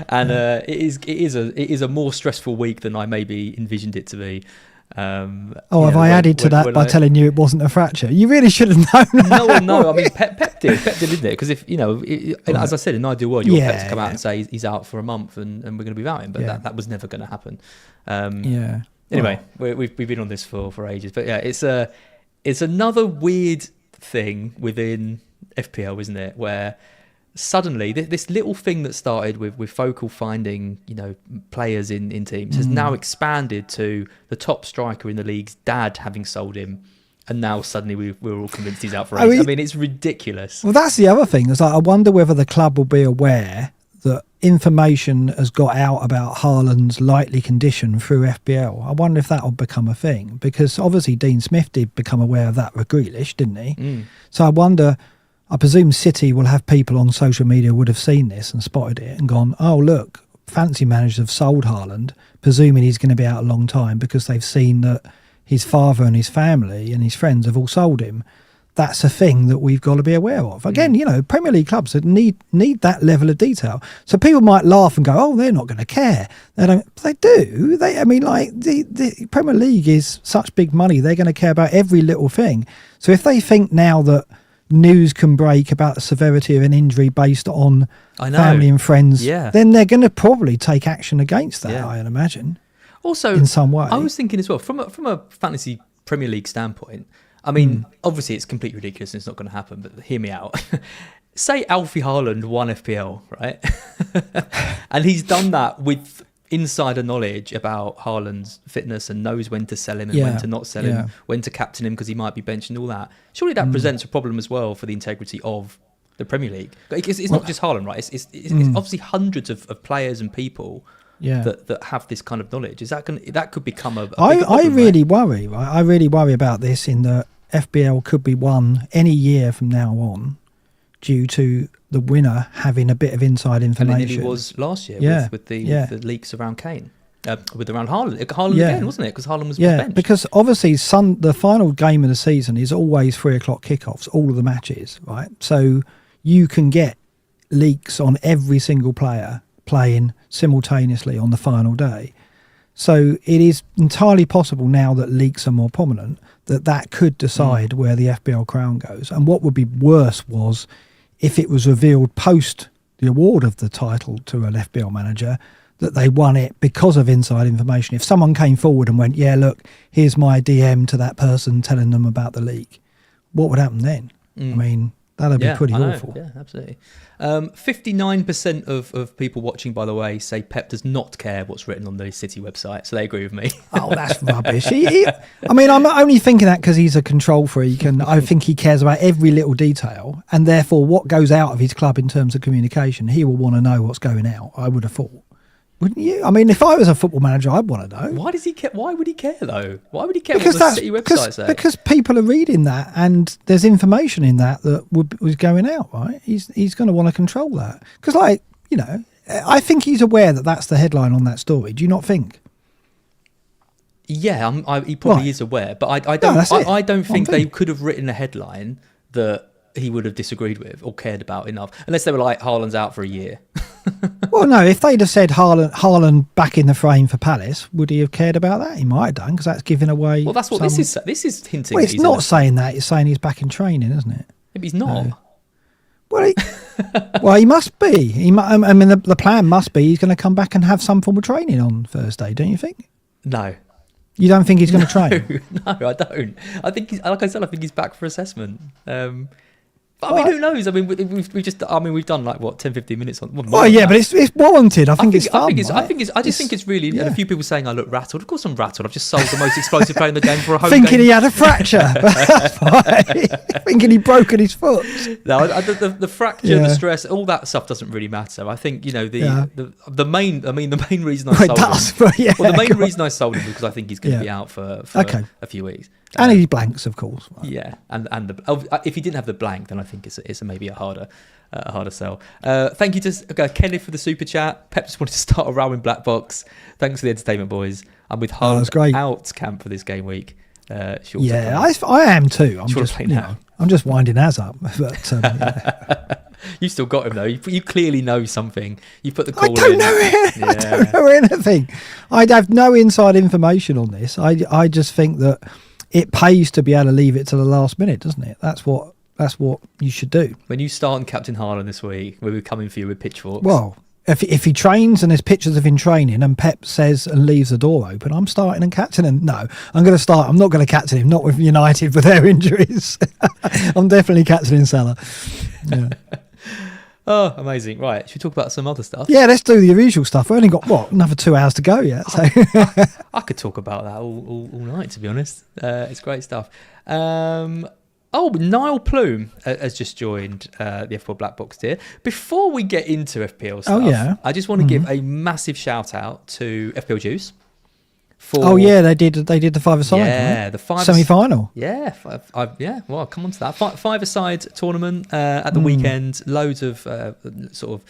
and it is a more stressful week than I maybe envisioned it to be. Have I added to that by telling you it wasn't a fracture? You really should have known. No. I mean, Pep did, didn't it? Because if as I said, in an ideal world, you want Pep to come out and say he's out for a month and we're going to be without him, but that was never going to happen. Anyway, we've been on this for ages, but yeah, it's another weird thing within FPL, isn't it? Where suddenly this little thing that started with Focal finding players in teams has now expanded to the top striker in the league's dad having sold him, and now suddenly we're all convinced he's out for ages. I mean, it's ridiculous. Well, that's the other thing. It's like, I wonder whether the club will be aware that information has got out about Haaland's likely condition through FPL. I wonder if that will become a thing, because obviously Dean Smith did become aware of that with Grealish, didn't he? So I wonder, I presume City will have people on social media would have seen this and spotted it and gone, oh, look, fancy managers have sold Haaland, presuming he's going to be out a long time, because they've seen that his father and his family and his friends have all sold him. That's a thing that we've got to be aware of. Again, you know, Premier League clubs need that level of detail. So people might laugh and go, "Oh, they're not going to care." They don't. They do. I mean, like the Premier League is such big money; they're going to care about every little thing. So if they think now that news can break about the severity of an injury based on family and friends, then they're going to probably take action against that. I'd imagine. Also, in some way, I was thinking as well from a fantasy Premier League standpoint. I mean, obviously it's completely ridiculous and it's not going to happen, but hear me out. Say Alfie Haaland won FPL, right? And he's done that with insider knowledge about Haaland's fitness and knows when to sell him and when to not sell him, when to captain him because he might be benched and all that. Surely that presents a problem as well for the integrity of the Premier League. It's not just Haaland, right? It's obviously hundreds of players and people that have this kind of knowledge. Is that that could become a big problem, I really worry. Right? I really worry about this, in that FPL could be won any year from now on due to the winner having a bit of inside information. And it was last year with the leaks around Kane. Around Haaland again, wasn't it? Because Haaland was benched. Because obviously the final game of the season is always 3:00 kickoffs, all of the matches, right? So you can get leaks on every single player playing simultaneously on the final day. So it is entirely possible now that leaks are more prominent that could decide where the FPL crown goes. And what would be worse was if it was revealed post the award of the title to an FPL manager that they won it because of inside information. If someone came forward and went, yeah, look, here's my DM to that person telling them about the leak, what would happen then? I mean, that'd be pretty awful. Yeah, absolutely. 59% of people watching, by the way, say Pep does not care what's written on the City website, so they agree with me. Oh, that's rubbish. I mean, I'm not only thinking that because he's a control freak, and I think he cares about every little detail, and therefore what goes out of his club in terms of communication, he will want to know what's going out, I would have thought. Wouldn't you? I mean, if I was a football manager, I'd want to know. Why does he care? Why would he care, though? Why would he care what the City website says? Because people are reading that, and there's information in that was going out, right? He's going to want to control that. Because, like, you know, I think he's aware that that's the headline on that story. Do you not think? Yeah, he probably is aware, but I don't think they could have written a headline that he would have disagreed with or cared about enough, unless they were like, Haaland's out for a year. Well, no, if they'd have said Haaland back in the frame for Palace, would he have cared about that? He might have done, because that's giving away. Well, that's what this is. This is hinting. Well, it's not saying that. It's saying he's back in training, isn't it? Maybe he's not. No. Well, he must be. I mean, the plan must be he's going to come back and have some form of training on Thursday, don't you think? No. You don't think he's going to train? No, I don't. I think, like I said, I think he's back for assessment. But I mean, who knows? I mean, we've done like what 10-15 minutes on. Well, yeah, but it's warranted. I think it's fun. I just think it's really. And a few people saying I look rattled. Of course, I'm rattled. I've just sold the most explosive player in the game for a home thinking game. He had a fracture. That's why. Thinking he'd broken his foot. No, the fracture, the stress, all that stuff doesn't really matter. I think the main reason I sold him. Well, the main reason I sold him was because I think he's going to be out for a few weeks. And he blanks, of course. Right. Yeah, and if he didn't have the blank, then I think it's maybe a harder sell. Thank you to Kenneth for the super chat. Pep just wanted to start a row in BlackBox. Thanks for the entertainment, boys. I'm with Haaland out camp for this game week. I am too. I'm just winding Az up. But, You've still got him though. You clearly know something. You put the call in. I don't know anything. I have no inside information on this. I just think that it pays to be able to leave it to the last minute, doesn't it? That's what you should do. When you start on Captain Haaland this week, we'll be coming for you with pitchforks. Well, if he trains and there's pictures of him training and Pep says and leaves the door open, I'm starting and captaining. No, I'm going to start. I'm not going to captain him, not with United with their injuries. I'm definitely captaining Salah. Yeah. Oh, amazing. Right. Should we talk about some other stuff? Yeah, let's do the usual stuff. We've only got, another 2 hours to go yet. So I could talk about that all night, to be honest. It's great stuff. Niall Plume has just joined the FPL BlackBox tier. Before we get into FPL stuff, I just want to give a massive shout out to FPL Juice. They did the five-a-side. Yeah, right? The semi-final. Yeah, well, I'll come on to that. Five-a-side tournament at the weekend. Loads of sort of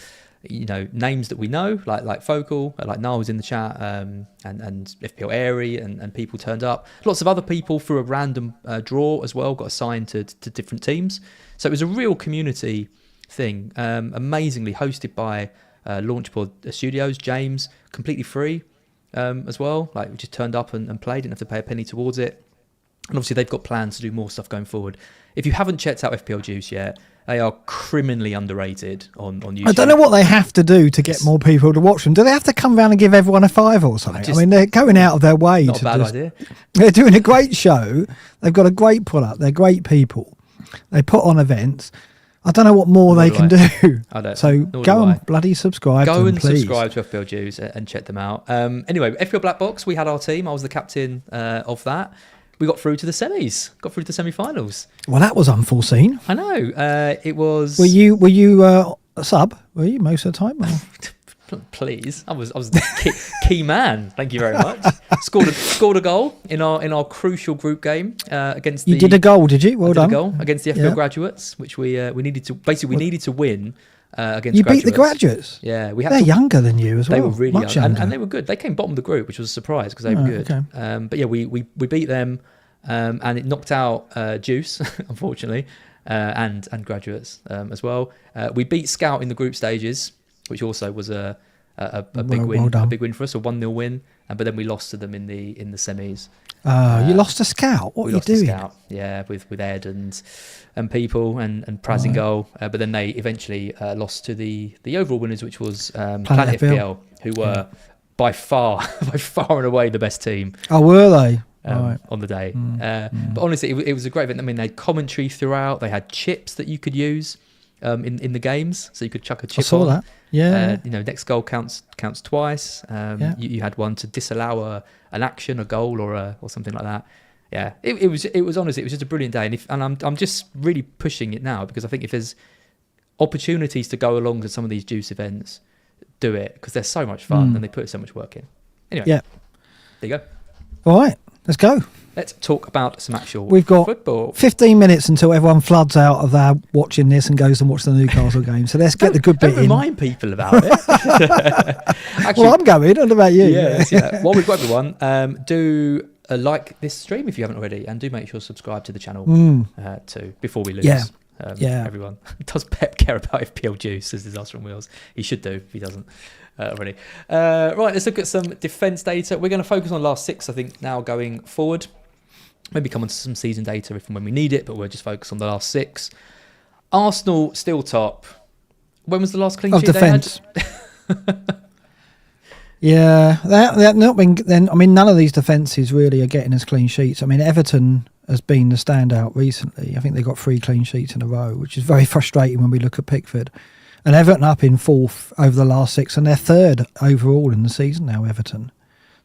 names that we know, like Focal, like Niall was in the chat, and FPL Airy and people turned up. Lots of other people through a random draw as well got assigned to different teams. So it was a real community thing. Amazingly hosted by Launchpod Studios, James, completely free. As well, we just turned up and played, didn't have to pay a penny towards it. And obviously they've got plans to do more stuff going forward. If you haven't checked out FPL Juice yet, they are criminally underrated on YouTube. I don't know what they have to do to get more people to watch them. Do they have to come around and give everyone a 5 or something? I mean, they're going out of their way. Not a bad idea. They're doing a great show. They've got a great pull-up. They're great people. They put on events. I don't know what more they can do. I don't. So go and bloody subscribe to them, please. Subscribe to FPL Juice and check them out. Anyway, FPL BlackBox, we had our team. I was the captain of that. We got through to the semis. Got through to the semi-finals. Well, that was unforeseen. I know. It was. Were you a sub? Were you most of the time? Please, I was the key man. Thank you very much. Scored a goal in our crucial group game against. You did a goal, did you? Well done. A goal against the FPL graduates, which we needed to we needed to win against. You graduates. Beat the graduates. Yeah, They're younger than you as well. They were really much young, and they were good. They came bottom of the group, which was a surprise because they were good. Okay. But yeah, we beat them, and it knocked out Juice, unfortunately, and graduates as well. We beat Scout in the group stages, which also was a big win, a big win for us, a 1-0 win. But then we lost to them in the semis. You lost to Scout. What are you doing? Scout, yeah, with Ed and people and Praz in goal. But then they eventually lost to the overall winners, which was Planet FPL, who were by far and away the best team. Oh, were they? On the day. But honestly, it was a great event. I mean, they had commentary throughout. They had chips that you could use in the games, so you could chuck a chip on. I saw that. Yeah. Next goal counts twice. You had one to disallow an action, a goal, or something like that. Yeah, it was honestly, it was just a brilliant day, and I'm just really pushing it now because I think if there's opportunities to go along to some of these Juice events, do it because they're so much fun and they put so much work in. Anyway, there you go. All right, let's go. Let's talk about some actual We've got football. 15 minutes until everyone floods out of there watching this and goes and watch the Newcastle game. So let's get the good bit in. Remind people about it. Actually, well, I'm going. What about you? Yeah. Well, we've got everyone. Do like this stream if you haven't already, and do make sure to subscribe to the channel too before we lose. Yeah. Everyone. Does Pep care about FPL Juice, says Disaster on Wheels? He should do if he doesn't already. Right, let's look at some defence data. We're going to focus on last 6, I think, now going forward. Maybe come on to some season data if and when we need it, but we'll just focus on the last 6. Arsenal still top. When was the last clean sheet defense. they had? Yeah, they're not been. Then I mean, none of these defences really are getting us clean sheets. I mean, Everton has been the standout recently. I think they got 3 clean sheets in a row, which is very frustrating when we look at Pickford. And Everton up in 4th over the last 6, and they're 3rd overall in the season now. Everton,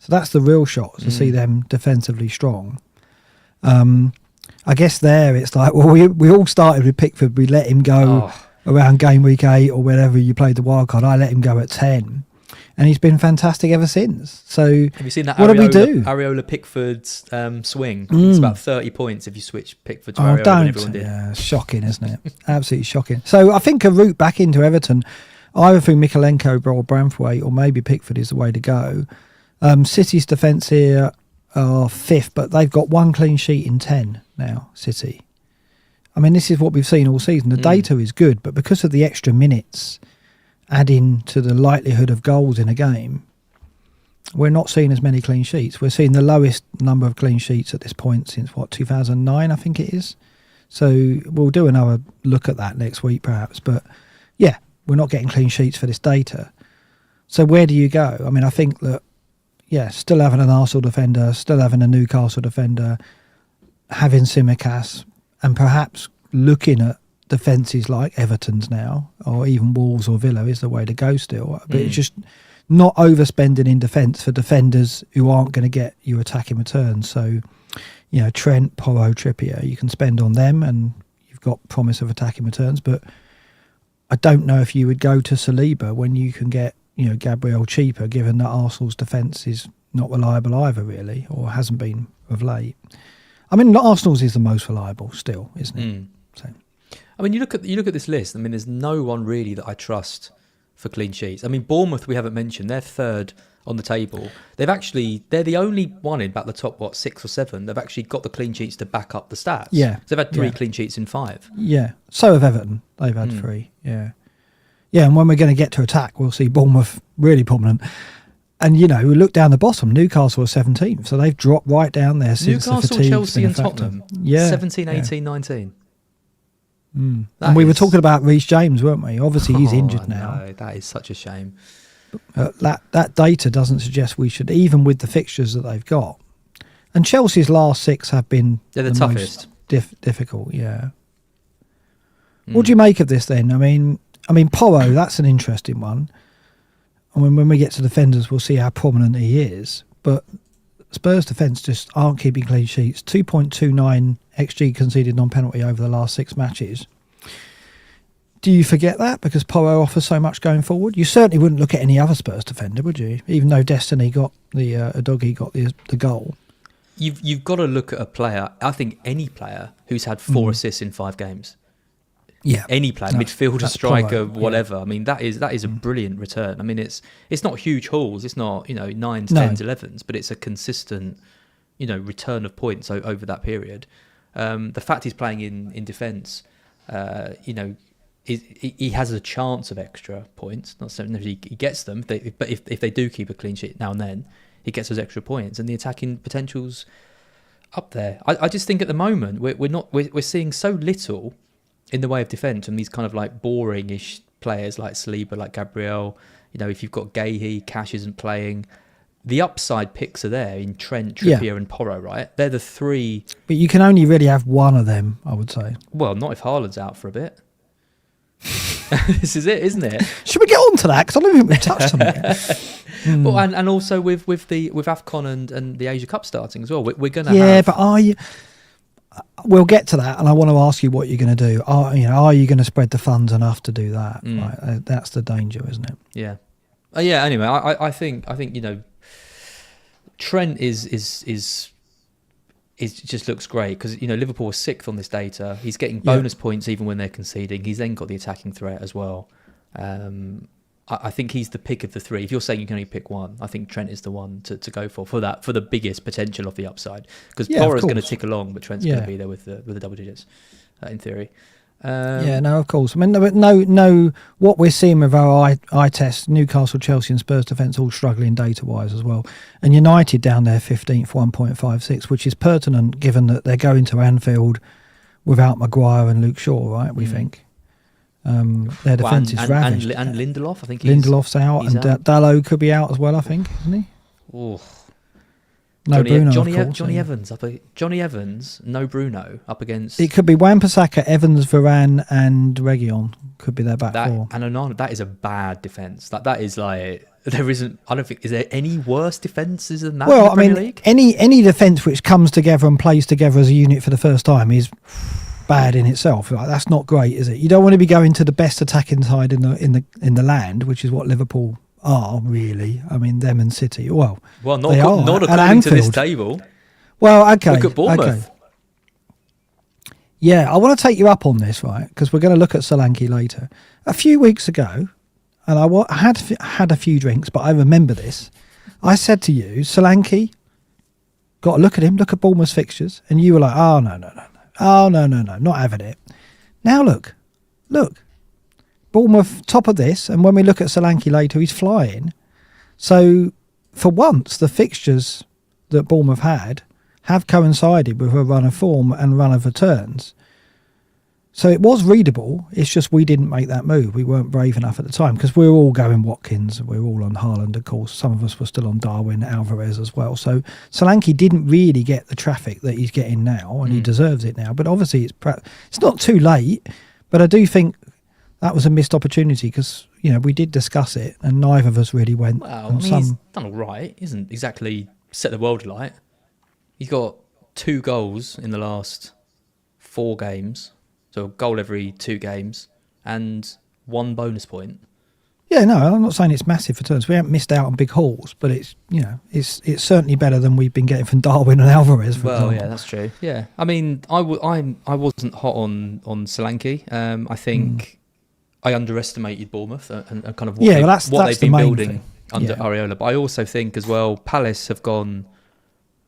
so that's the real shot to see them defensively strong. I guess it's like, well, we all started with Pickford. We let him go around game week 8 or whenever you played the wild card. I let him go at 10, and he's been fantastic ever since. So have you seen that? What did we do? Areola Pickford's swing. It's about 30 points if you switch Pickford to Areola. Don't. Everyone did. Yeah, shocking, isn't it? Absolutely shocking. So I think a route back into Everton, either through Mikalenko or Branthwaite or maybe Pickford is the way to go. City's defence here are 5th, but they've got 1 clean sheet in 10 now, City. I mean, this is what we've seen all season. The data is good, but because of the extra minutes adding to the likelihood of goals in a game, we're not seeing as many clean sheets. We're seeing the lowest number of clean sheets at this point since, 2009, I think it is. So we'll do another look at that next week, perhaps. But, yeah, we're not getting clean sheets for this data. So where do you go? I mean, I think that, still having an Arsenal defender, still having a Newcastle defender, having Tsimikas, and perhaps looking at defences like Everton's now, or even Wolves or Villa, is the way to go still. But it's just not overspending in defence for defenders who aren't going to get you attacking returns. So, you know, Trent, Porro, Trippier, you can spend on them and you've got promise of attacking returns. But I don't know if you would go to Saliba when you can get, you know, Gabriel cheaper, given that Arsenal's defence is not reliable either, really, or hasn't been of late. I mean, Arsenal's is the most reliable still, isn't it? So, I mean, you look at this list. I mean, there's no one really that I trust for clean sheets. I mean, Bournemouth we haven't mentioned. They're third on the table. They're the only one in about the top 6 or 7. They've actually got the clean sheets to back up the stats. Yeah, so they've had 3 clean sheets in 5. Yeah, so have Everton. They've had 3. Yeah. And when we're going to get to attack, we'll see Bournemouth really prominent. And, you know, we look down the bottom, Newcastle are 17th, so they've dropped right down there since Newcastle, the fatigue's Chelsea been a and factor. Tottenham, 17, 18, 19. And we were talking about Reece James, weren't we? Obviously, he's injured now. No, that is such a shame. That data doesn't suggest we should, even with the fixtures that they've got. And Chelsea's last 6 have been They're the toughest. Difficult, yeah. What do you make of this then? I mean, Porro, that's an interesting one. I mean, when we get to defenders, we'll see how prominent he is. But Spurs defence just aren't keeping clean sheets. 2.29 XG conceded non-penalty over the last 6 matches. Do you forget that because Porro offers so much going forward? You certainly wouldn't look at any other Spurs defender, would you? Even though Destiny got Udogie got the goal. You've got to look at a player. I think any player who's had 4 assists in 5 games. Yeah, any player, midfielder, striker, Porro, whatever. I mean, that is a brilliant return. I mean, it's not huge hauls. It's not 9s, 10s, 11s, but it's a consistent, return of points over that period. The fact he's playing in defence, he has a chance of extra points. Not necessarily he gets them, but if they do keep a clean sheet now and then, he gets those extra points, and the attacking potential's up there. I just think at the moment we're seeing so little in the way of defence and these kind of like boring-ish players like Saliba, like Gabriel. If you've got Gahey, Cash isn't playing. The upside picks are there in Trent, Trippier and Porro, right? They're the 3. But you can only really have one of them, I would say. Well, not if Haaland's out for a bit. This is it, isn't it? Should we get on to that? Because I don't think we've touched on it. Well, and also with AFCON and the Asia Cup starting as well, we're going to have... but are you... We'll get to that, and I want to ask you what you're going to do. Are you going to spread the funds enough to do that? Right? That's the danger, isn't it? Yeah. Anyway, I think Trent is just looks great because Liverpool was 6th on this data. He's getting bonus points even when they're conceding. He's then got the attacking threat as well. I think he's the pick of the 3. If you're saying you can only pick one, I think Trent is the one to go for the biggest potential of the upside. Because Porro's going to tick along, but Trent's going to be there with the double digits, in theory. Of course. I mean, no. What we're seeing with our eye test, Newcastle, Chelsea, and Spurs defence all struggling data-wise as well, and United down there 15th, 1.56, which is pertinent given that they're going to Anfield without Maguire and Luke Shaw, right? We think. Their defence is ravaged. And Lindelof, I think Lindelof's out, and Dalot could be out as well, I think, isn't he? Oh. No Bruno, of course. Johnny Evans, no Bruno up against... It could be Wan-Bissaka, Evans, Varane and Reguilon could be their back 4. And Onana, that is a bad defence. That is like... There isn't... I don't think... Is there any worse defences than that in the Premier League? Any defence which comes together and plays together as a unit for the first time is... bad in itself. Like, that's not great, is it? You don't want to be going to the best attacking side in the land, which is what Liverpool are, really. I mean, them and City. Well, not according to this table. Well, okay. Look at Bournemouth. Okay. Yeah, I want to take you up on this, right? Because we're going to look at Solanke later. A few weeks ago, and I had a few drinks, but I remember this. I said to you, Solanke, got to look at him, look at Bournemouth's fixtures, and you were like, oh, no. Oh, no, not having it. Now look. Bournemouth top of this, and when we look at Solanke later, he's flying. So, for once, the fixtures that Bournemouth had have coincided with a run of form and run of returns. So it was readable, it's just we didn't make that move. We weren't brave enough at the time, because we were all going Watkins, we were all on Haaland, of course. Some of us were still on Darwin, Alvarez as well. So Solanke didn't really get the traffic that he's getting now, and he deserves it now. But obviously it's not too late, But I do think that was a missed opportunity because, we did discuss it and neither of us really went. Well, he's done all right. He isn't exactly set the world alight. He's got 2 goals in the last 4 games. So a goal every 2 games and 1 bonus point. Yeah, no, I'm not saying it's massive for turns. We haven't missed out on big hauls, but it's it's certainly better than we've been getting from Darwin and Alvarez. For example. Yeah, that's true. Yeah, I mean, I wasn't hot on Solanke. I think I underestimated Bournemouth and kind of what they've been building under Areola. But I also think as well, Palace have gone.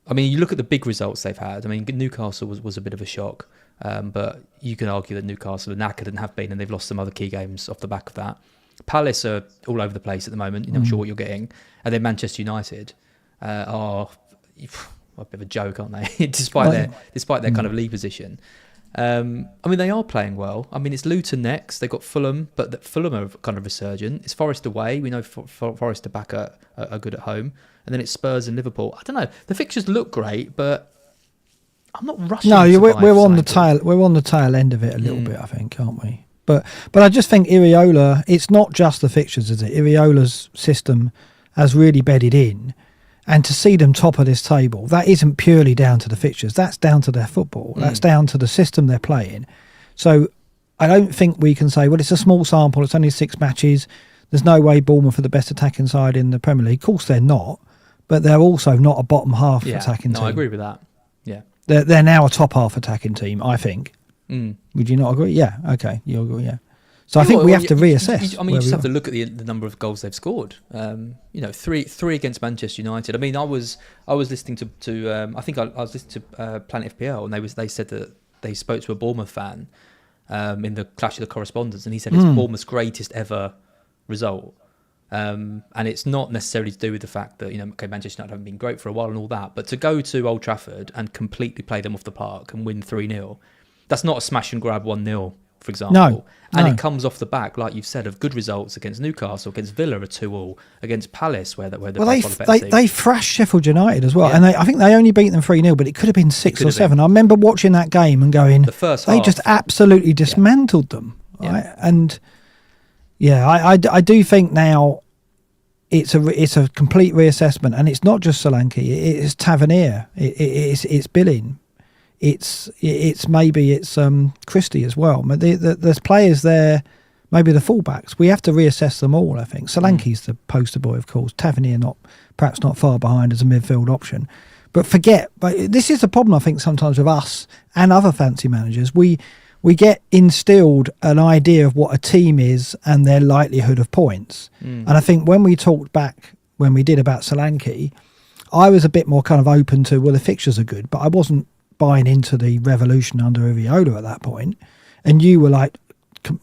I mean, you look at the big results they've had. I mean, Newcastle was a bit of a shock, but you can argue that Newcastle are knackered and have been, and they've lost some other key games off the back of that. Palace are all over the place at the moment. You're not sure what you're getting. And then Manchester United are a bit of a joke, aren't they? despite their kind of lead position. I mean, they are playing well. I mean, it's Luton next. They've got Fulham, but Fulham are kind of resurgent. It's Forest away. We know Forest are back are good at home. And then it's Spurs and Liverpool. I don't know. The fixtures look great, but I'm not rushing. No, we're on the tail. We're on the tail end of it a little bit, I think, aren't we? But I just think Iraola, it's not just the fixtures, is it? Iraola's system has really bedded in. And to see them top of this table, that isn't purely down to the fixtures. That's down to their football. That's down to the system they're playing. So I don't think we can say, well, it's a small sample. It's only 6 matches. There's no way Bournemouth are the best attacking side in the Premier League. Of course they're not. But they're also not a bottom half attacking team. I agree with that. Yeah. They're now a top half attacking team, I think. Would you not agree? Yeah. Okay. You agree? Yeah. So I think we have to reassess. You just have to look at the number of goals they've scored. 3 against Manchester United. I mean, I was listening to I think I was listening to Planet FPL, and they said that they spoke to a Bournemouth fan in the Clash of the Correspondents, and he said it's Bournemouth's greatest ever result. And it's not necessarily to do with the fact that Manchester United haven't been great for a while and all that, but to go to Old Trafford and completely play them off the park and win 3-0, that's not a smash and grab 1-0. For example, it comes off the back, like you've said, of good results against Newcastle, against Villa, a 2-2, against Palace, where they thrashed Sheffield United as well, and I think they only beat them 3-0, but it could have been 6 or 7. I remember watching that game and going, the first half, they just absolutely dismantled them, right? And I do think now it's a complete reassessment, and it's not just Solanke, it's Tavernier, it's Billing. It's Christie as well. There's players there, maybe the fullbacks. We have to reassess them all, I think. Solanke's the poster boy, of course. Tavernier perhaps not far behind as a midfield option. But this is the problem, I think, sometimes with us and other fancy managers. We get instilled an idea of what a team is and their likelihood of points. And I think when we talked back, when we did about Solanke, I was a bit more kind of open to, well, the fixtures are good, but I wasn't buying into the revolution under Iraola at that point, and you were like,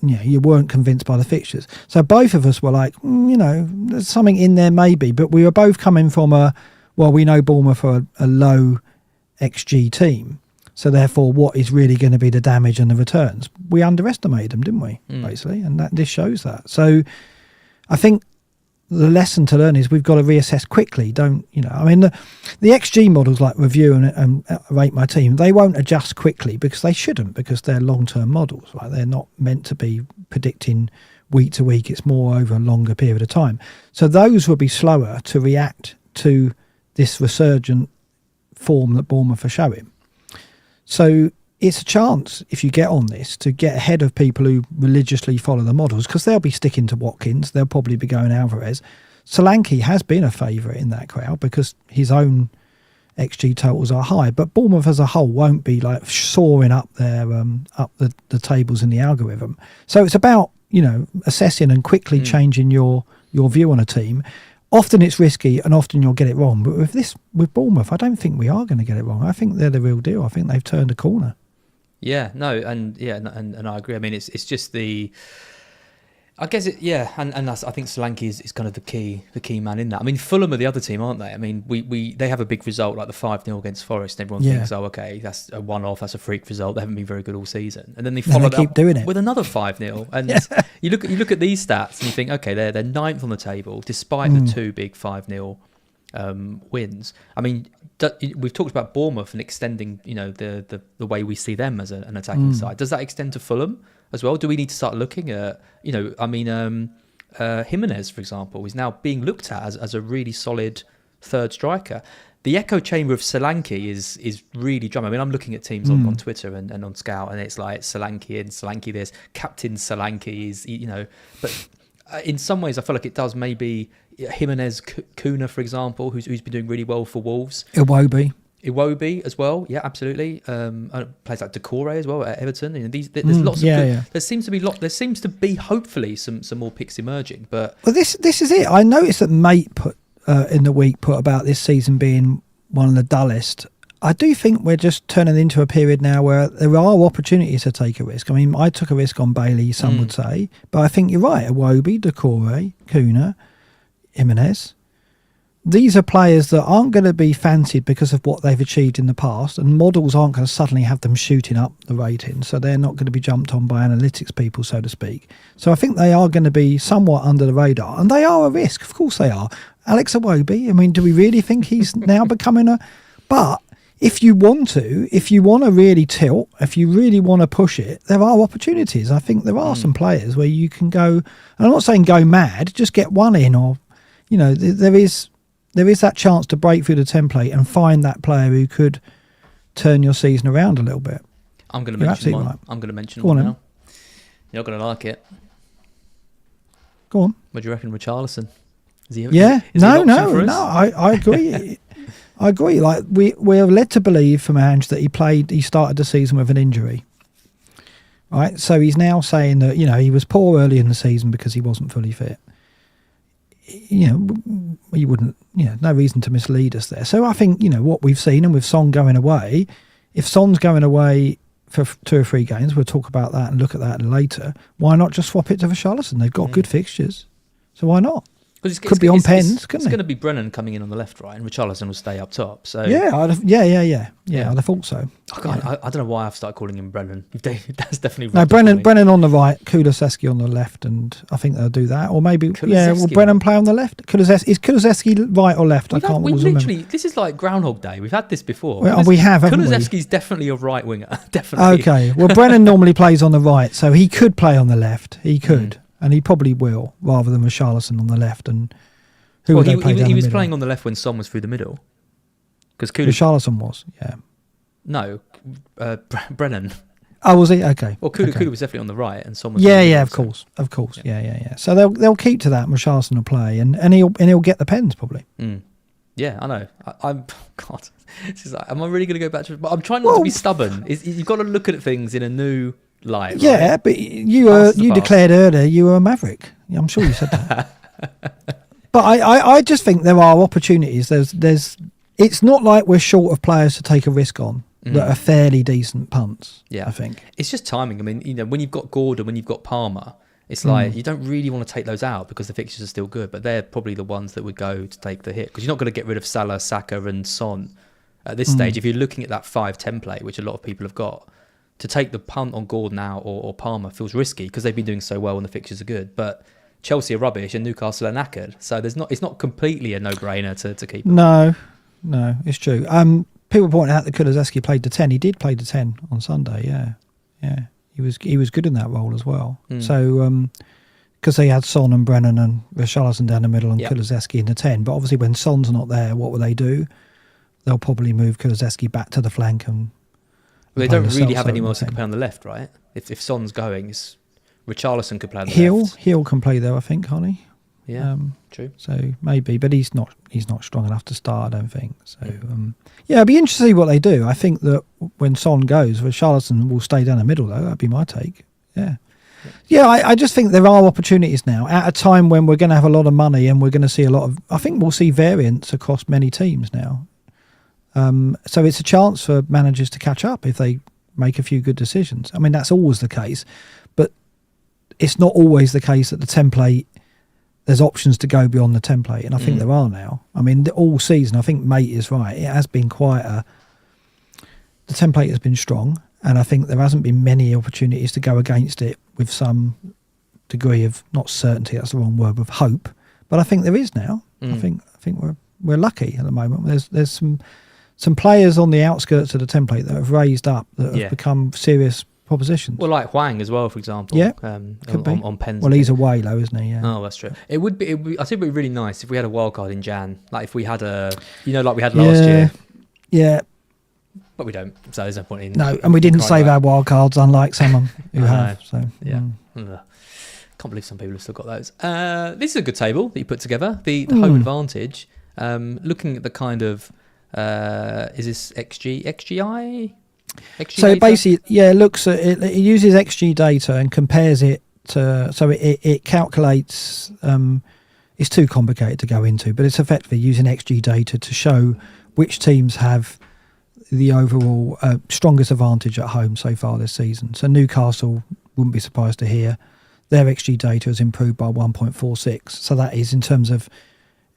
you weren't convinced by the fixtures. So both of us were like, there's something in there maybe, but we were both coming from we know Bournemouth are a low XG team, so therefore what is really going to be the damage and the returns? We underestimated them, didn't we, basically, and this shows that. So I think the lesson to learn is we've got to reassess quickly. The XG models like Review and Rate My Team, they won't adjust quickly because they shouldn't, because they're long-term models, right? They're not meant to be predicting week to week. It's more over a longer period of time. So those will be slower to react to this resurgent form that Bournemouth are showing. So it's a chance, if you get on this, to get ahead of people who religiously follow the models, because they'll be sticking to Watkins. They'll probably be going Alvarez. Solanke has been a favourite in that crowd because his own XG totals are high, but Bournemouth as a whole won't be like soaring up there, up the tables in the algorithm. So it's about assessing and quickly changing your view on a team. Often it's risky and often you'll get it wrong, but with Bournemouth, I don't think we are going to get it wrong. I think they're the real deal. I think they've turned a corner. Yeah, no, and I agree. I mean, it's just the, I guess and that's, I think Solanke is kind of the key man in that. I mean, Fulham are the other team, aren't they? I mean, they have a big result like the 5-0 against Forest, and everyone thinks, oh, okay, that's a one-off, that's a freak result. They haven't been very good all season, and then they follow keep doing it with another 5-0. And you look at these stats and you think, okay, they're 9th on the table despite the 2 big 5-0 wins. I mean, we've talked about Bournemouth and extending, the way we see them as an attacking side. Does that extend to Fulham as well? Do we need to start looking at, Jimenez, for example, is now being looked at as a really solid third striker. The echo chamber of Solanke is really drumming. I mean, I'm looking at teams on Twitter and on Scout, and it's like Solanke and Solanke this, Captain Solanke is, but in some ways I feel like it does maybe Jimenez, Kuna, for example, who's been doing really well for Wolves. Iwobi as well, yeah, absolutely. Plays like Decore as well at Everton. There's lots of good. Yeah. There seems to be hopefully some more picks emerging. But this is it. I noticed that Mate put in the week about this season being one of the dullest. I do think we're just turning into a period now where there are opportunities to take a risk. I mean, I took a risk on Bailey, some would say, but I think you're right. Iwobi, Decore, Kuna, Jimenez. These are players that aren't going to be fancied because of what they've achieved in the past, and models aren't going to suddenly have them shooting up the rating, so they're not going to be jumped on by analytics people, so to speak. So I think they are going to be somewhat under the radar, and they are a risk. Of course they are. Alex Iwobi, I mean, do we really think he's now becoming a... But if you want to really tilt, if you really want to push it, there are opportunities. I think there are some players where you can go... I'm not saying go mad, just get one in, or, there is that chance to break through the template and find that player who could turn your season around a little bit. I'm going to mention one. Right. I'm going to mention one now. You're not going to like it. Go on. What do you reckon, Richarlison? I agree. I agree. Like we're led to believe from Ange that he started the season with an injury. Right? So he's now saying that, he was poor early in the season because he wasn't fully fit. You wouldn't, no reason to mislead us there. So I think, what we've seen, and with Son going away, if Son's going away for 2 or 3 games, we'll talk about that and look at that later, why not just swap it to Richarlison? They've got good fixtures. So why not? Could be on pens, couldn't it? It's going to be Brennan coming in on the left, right, and Richarlison will stay up top. So I'd have thought so. Oh God, I don't know why I've started calling him Brennan. That's definitely Brennan on the right, Kulusevski on the left, and I think they'll do that. Or maybe will Brennan play on the left? Is Kulusevski right or left? Literally, this is like Groundhog Day. We've had this before. We have, haven't we? Kulusevski's definitely a right winger. Definitely. Okay. Well, Brennan normally plays on the right, so he could play on the left. He could. And he probably will, rather than Richarlison on the left. And who would they play down the middle? He was playing on the left when Son was through the middle. Because Richarlison was, yeah. No, Brennan. Oh, was he? Okay. Well, Kudu was definitely on the right, and Son was. Of course. Yeah. So they'll keep to that. And Richarlison will play, and he'll get the pens probably. Yeah, I know. I'm God. This is like, am I really going to go back to? But I'm trying not to be stubborn. You've got to look at things in a new light. Yeah, right? But you declared earlier you were a maverick. I'm sure you said that. But I just think there are opportunities. There's. It's not like we're short of players to take a risk on that are fairly decent punts. Yeah, I think it's just timing. I mean, when you've got Gordon, when you've got Palmer, it's like you don't really want to take those out because the fixtures are still good. But they're probably the ones that would go to take the hit because you're not going to get rid of Salah, Saka, and Son at this stage. If you're looking at that 5 template, which a lot of people have got, to take the punt on Gordon out or Palmer feels risky because they've been doing so well and the fixtures are good. But Chelsea are rubbish and Newcastle are knackered, so it's not completely a no-brainer to keep them. No, it's true. People point out that Kulusevski played the 10. He did play the 10 on Sunday. Yeah. He was good in that role as well. So because they had Son and Brennan and Richarlison down the middle and Kulusevski in the 10. But obviously when Son's not there, what will they do? They'll probably move Kulusevski back to the flank and. Well, they don't really have anyone else who can play on the left, right? If Son's going, Richarlison could play on the left. Hill can play there, I think, can't he? Yeah, true. So maybe, but he's not strong enough to start, I don't think. So it'd be interesting to see what they do. I think that when Son goes, Richarlison will stay down the middle, though. That'd be my take. Yeah. I just think there are opportunities now at a time when we're going to have a lot of money and we're going to see a lot of. I think we'll see variance across many teams now. So it's a chance for managers to catch up if they make a few good decisions. I mean, that's always the case, but it's not always the case that the template. There's options to go beyond the template, and I think there are now. I mean, all season, I think Mate is right. It has been the template has been strong, and I think there hasn't been many opportunities to go against it with some degree of, not certainty, that's the wrong word, with hope. But I think there is now. I think we're lucky at the moment. There's some players on the outskirts of the template that have raised up, that have become serious propositions. Well, like Hwang as well, for example. Yeah, could be. On pens. Well, he's away though, isn't he? Yeah. Oh, that's true. It would be. I think it'd be really nice if we had a wild card in Jan. Like if we had like we had last year. Yeah. But we don't. So there's no point in. No, and we didn't save our wild cards, unlike someone who have. So yeah. Can't believe some people have still got those. This is a good table that you put together. The home advantage. Looking at the kind of is this XGI? So it basically, it looks at it. It uses XG data and compares it to. So it calculates. It's too complicated to go into, but it's effectively using XG data to show which teams have the overall strongest advantage at home so far this season. So Newcastle, wouldn't be surprised to hear, their XG data has improved by 1.46. So that is in terms of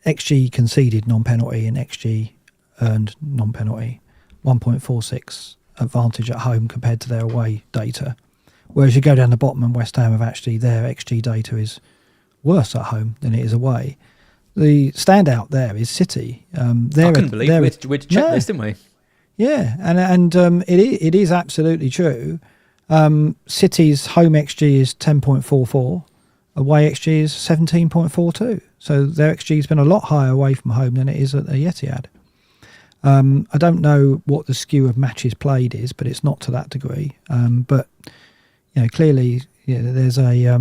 XG conceded non-penalty and XG earned non-penalty, 1.46 advantage at home compared to their away data. Whereas you go down the bottom and West Ham have actually, their XG data is worse at home than it is away. The standout there is City. I couldn't believe we'd checked this, didn't we? Yeah, and it is absolutely true. City's home XG is 10.44, away XG is 17.42. So their XG has been a lot higher away from home than it is at the Etihad. I don't know what the skew of matches played is, but it's not to that degree. But clearly, they're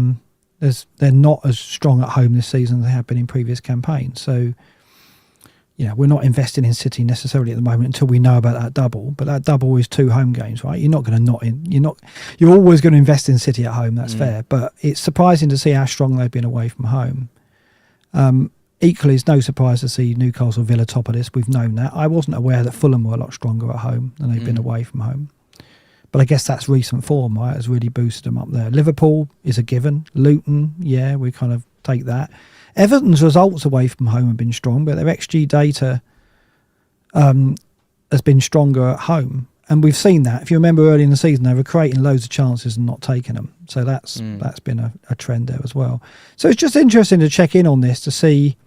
not as strong at home this season as they have been in previous campaigns. So. We're not investing in City necessarily at the moment until we know about that double. But that double is 2 home games, right? You're not going to You're always going to invest in City at home. That's fair. But it's surprising to see how strong they've been away from home. Equally, it's no surprise to see Newcastle Villa top of this. We've known that. I wasn't aware that Fulham were a lot stronger at home than they've been away from home. But I guess that's recent form, right? Has really boosted them up there. Liverpool is a given. Luton, we kind of take that. Everton's results away from home have been strong, but their XG data has been stronger at home. And we've seen that. If you remember early in the season, they were creating loads of chances and not taking them. So that's been a trend there as well. So it's just interesting to check in on this to see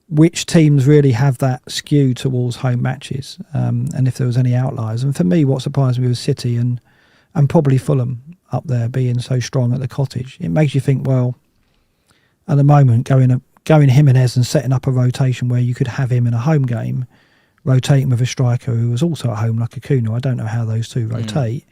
which teams really have that skew towards home matches and if there was any outliers. And for me, what surprised me was City and probably Fulham up there being so strong at the Cottage. It makes you think, well, at the moment, going Jimenez and setting up a rotation where you could have him in a home game, rotating with a striker who was also at home like Acuna. I don't know how those two rotate.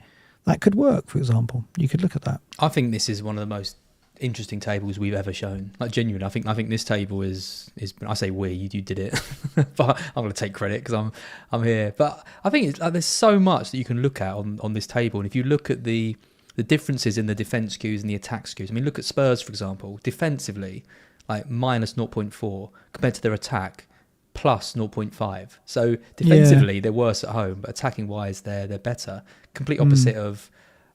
That could work, for example. You could look at that. I think this is one of the most interesting tables we've ever shown. Like genuinely, I think this table is. I say we, you did it, but I'm going to take credit because I'm here. But I think it's, there's so much that you can look at on this table, and if you look at the differences in the defence skews and the attack skews. I mean, look at Spurs, for example. Defensively, like minus 0.4 compared to their attack, plus 0.5. So defensively, they're worse at home, but attacking-wise, they're better. Complete opposite of,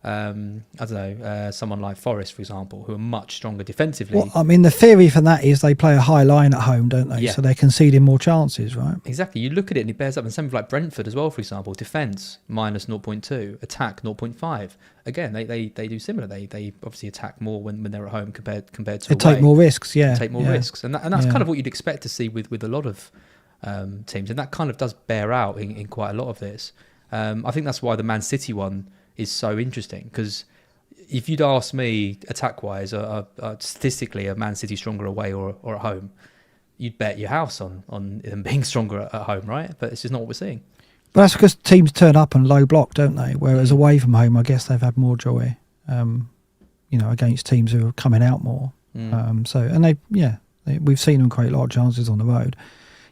someone like Forest, for example, who are much stronger defensively. Well, I mean, the theory for that is they play a high line at home, don't they? Yeah. So they're conceding more chances, right? Exactly. You look at it and it bears up. And something like Brentford as well, for example. Defence, minus 0.2. Attack, 0.5. Again, they do similar. They obviously attack more when they're at home compared to away. They take more risks, They take more risks. And that's kind of what you'd expect to see with a lot of teams. And that kind of does bear out in quite a lot of this. I think that's why the Man City one is so interesting, because if you'd ask me attack-wise, statistically, are Man City stronger away or at home, you'd bet your house on them being stronger at home, right? But it's just not what we're seeing. But that's because teams turn up and low block, don't they? Whereas away from home, I guess they've had more joy, against teams who are coming out more. We've seen them create a lot of chances on the road.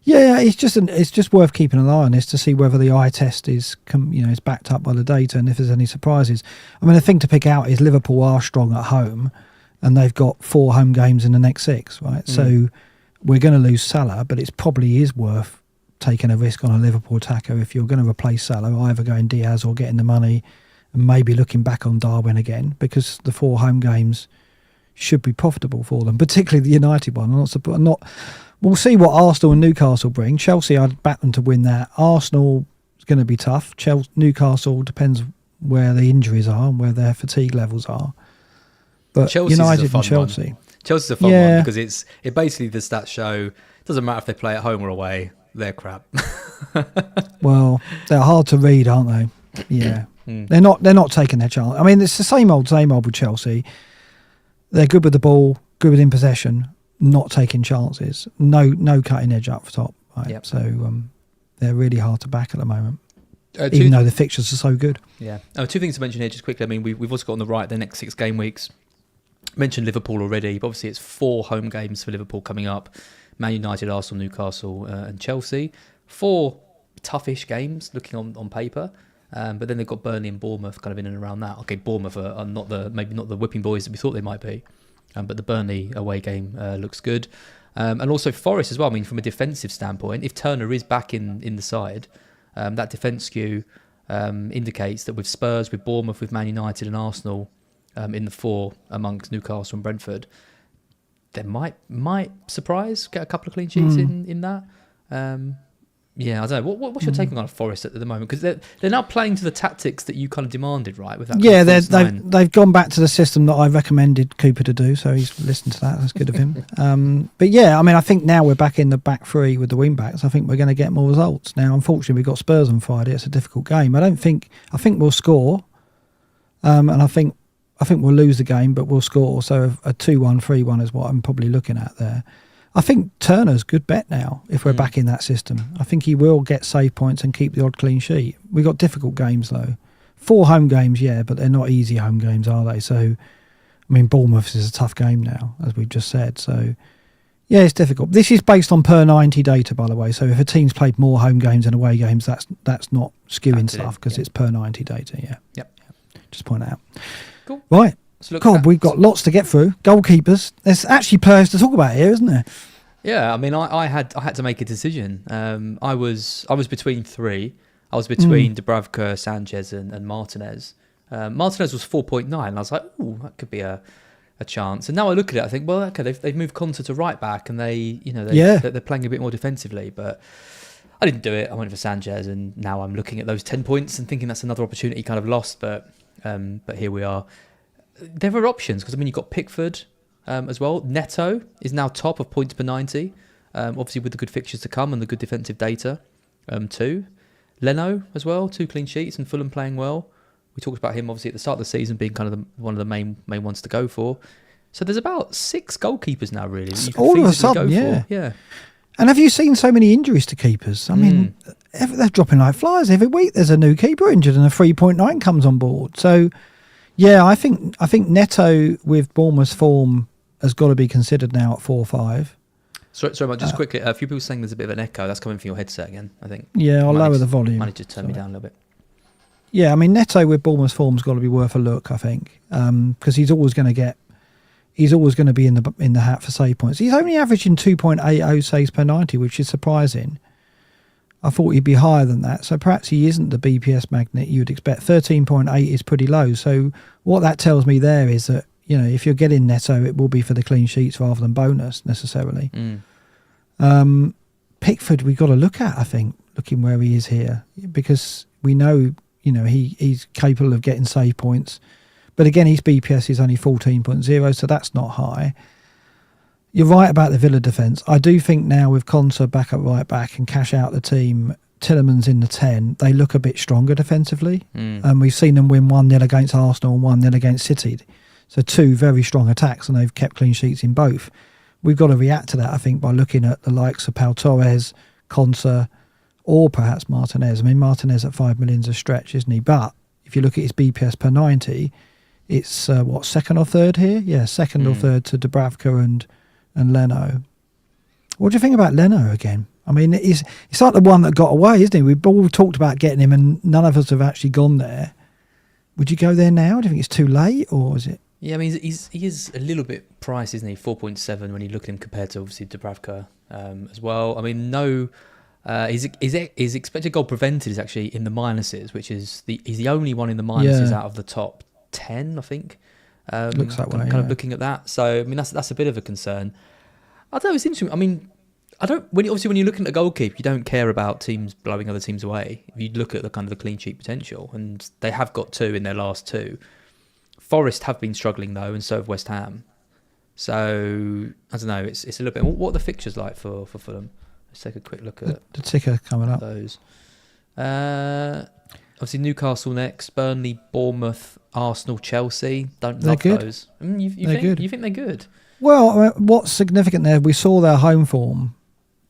Yeah, it's just worth keeping an eye on this to see whether the eye test is backed up by the data and if there's any surprises. I mean, the thing to pick out is Liverpool are strong at home, and they've got 4 home games in the next 6, right? So we're going to lose Salah, but it probably is worth taking a risk on a Liverpool attacker if you're going to replace Salah, either going Diaz or getting the money and maybe looking back on Darwin again, because the 4 home games should be profitable for them, particularly the United one. We'll see what Arsenal and Newcastle bring. Chelsea, I'd back them to win that. Arsenal is going to be tough. Newcastle depends where the injuries are and where their fatigue levels are. But Chelsea's United and Chelsea. One. Chelsea's a fun one because it basically, the stats show, it doesn't matter if they play at home or away, they're crap. Well, they're hard to read, aren't they? Yeah, they're not taking their chance. I mean, it's the same old with Chelsea. They're good with the ball, good with in possession, not taking chances. No cutting edge up top. Right? Yep. So they're really hard to back at the moment, even though the fixtures are so good. Yeah. Two things to mention here, just quickly. I mean, we've also got on the right the next 6 game weeks. Mentioned Liverpool already, but obviously it's 4 home games for Liverpool coming up. Man United, Arsenal, Newcastle and Chelsea. 4 toughish games looking on paper. But then they've got Burnley and Bournemouth kind of in and around that. Okay, Bournemouth are maybe not the whipping boys that we thought they might be. But the Burnley away game looks good. And also Forest as well. I mean, from a defensive standpoint, if Turner is back in the side, that defence skew indicates that with Spurs, with Bournemouth, with Man United and Arsenal in the 4 amongst Newcastle and Brentford, they might surprise, get a couple of clean sheets in that. Yeah, I don't know. What's your take on Forest at the moment? Because they're now playing to the tactics that you kind of demanded, right? With that they've gone back to the system that I recommended Cooper to do, so he's listened to that. That's good of him. But yeah, I mean, I think now we're back in the back 3 with the wing backs. I think we're going to get more results. Now, unfortunately, we've got Spurs on Friday. It's a difficult game. I think we'll score, and I think we'll lose the game, but we'll score. So a 2-1, 3-1 is what I'm probably looking at there. I think Turner's a good bet now if we're back in that system. I think he will get save points and keep the odd clean sheet. We've got difficult games though. 4 home games, yeah, but they're not easy home games, are they? So, I mean, Bournemouth is a tough game now, as we've just said. So, yeah, it's difficult. This is based on per 90 data, by the way. So if a team's played more home games than away games, that's not skewing stuff because it's per 90 data, yeah. Yep. Just point it out. Cool. Right. God, we've got lots to get through. Goalkeepers. There's actually players to talk about here, isn't there? Yeah, I mean, I had to make a decision. I was between 3. I was between Dubravka, Sanchez, and Martinez. Martinez was 4.9. And I was like, ooh, that could be a chance. And now I look at it, I think, well, okay, they've moved Konsa to right back, and they're playing a bit more defensively. But I didn't do it. I went for Sanchez, and now I'm looking at those 10 points and thinking that's another opportunity kind of lost. But here we are. There are options because, I mean, you've got Pickford as well. Neto is now top of points per 90, obviously with the good fixtures to come and the good defensive data too. Leno as well, 2 clean sheets and Fulham playing well. We talked about him obviously at the start of the season being kind of one of the main ones to go for. So there's about 6 goalkeepers now really that you can all of a sudden, go for. Yeah. And have you seen so many injuries to keepers? I mean, they're dropping like flies every week. There's a new keeper injured and a 3.9 comes on board. So. Yeah, I think Neto with Bournemouth's form has got to be considered now at 4-5. Sorry, Mike, just quickly, a few people saying there's a bit of an echo. That's coming from your headset again, I think. Yeah, I'll lower the volume. Manage to turn me down a little bit. Yeah, I mean, Neto with Bournemouth's form's got to be worth a look, I think, because he's always going to be in the hat for save points. He's only averaging 2.80 saves per 90, which is surprising. I thought he'd be higher than that. So perhaps he isn't the BPS magnet you'd expect. 13.8 is pretty low. So what that tells me there is that, if you're getting Neto, it will be for the clean sheets rather than bonus necessarily. Pickford we've got to look at, I think, looking where he is here, because we know, he's capable of getting save points. But again, his BPS is only 14.0, so that's not high. You're right about the Villa defence. I do think now with Konsa back at right back and cash out the team, Tillerman's in the 10, they look a bit stronger defensively. And we've seen them win 1-0 against Arsenal and 1-0 against City. So 2 very strong attacks, and they've kept clean sheets in both. We've got to react to that, I think, by looking at the likes of Pau Torres, Konsa, or perhaps Martinez. I mean, Martinez at 5 million is a stretch, isn't he? But if you look at his BPS per 90, it's, second or third here? Yeah, second or third to Dubravka and Leno. What do you think about Leno again? I mean, it's like the one that got away, isn't he? We've all talked about getting him and none of us have actually gone there. Would you go there now? Do you think it's too late, or is it? Yeah, I mean, he is a little bit priced, isn't he? 4.7 when you look at him compared to obviously Dubravka as well. I mean, his expected goal prevented is actually in the minuses, which is he's the only one in the minuses out of the top 10, I think. Looks that way. Kind of looking at that, so I mean that's a bit of a concern. I don't know. It's interesting. I mean, when you're looking at a goalkeeper, you don't care about teams blowing other teams away. If you look at the kind of the clean sheet potential, and they have got 2 in their last 2. Forest have been struggling though, and so have West Ham. So I don't know. It's a little bit. What are the fixtures like for Fulham? Let's take a quick look at the ticker coming up. Those. obviously Newcastle next, Burnley, Bournemouth, Arsenal, Chelsea. Don't They're love good. those. They're good. You think they're good? Well, what's significant there? We saw their home form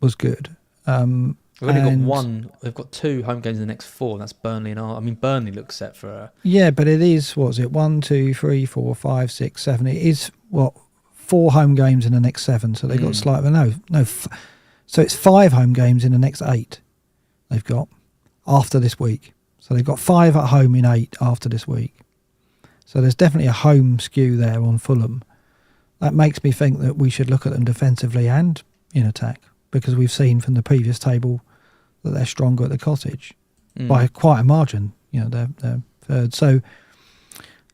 was good. We've only got one. They've got 2 home games in the next 4. That's Burnley and Arsenal. I mean, Burnley looks set for. Yeah, but it is. What is it? 1, 2, 3, 4, 5, 6, 7. It is 4 home games in the next 7. So they got slightly no. So it's 5 home games in the next 8. They've got after this week. So they've got 5 at home in 8 after this week. So there's definitely a home skew there on Fulham. That makes me think that we should look at them defensively and in attack, because we've seen from the previous table that they're stronger at the Cottage by quite a margin. They're third. So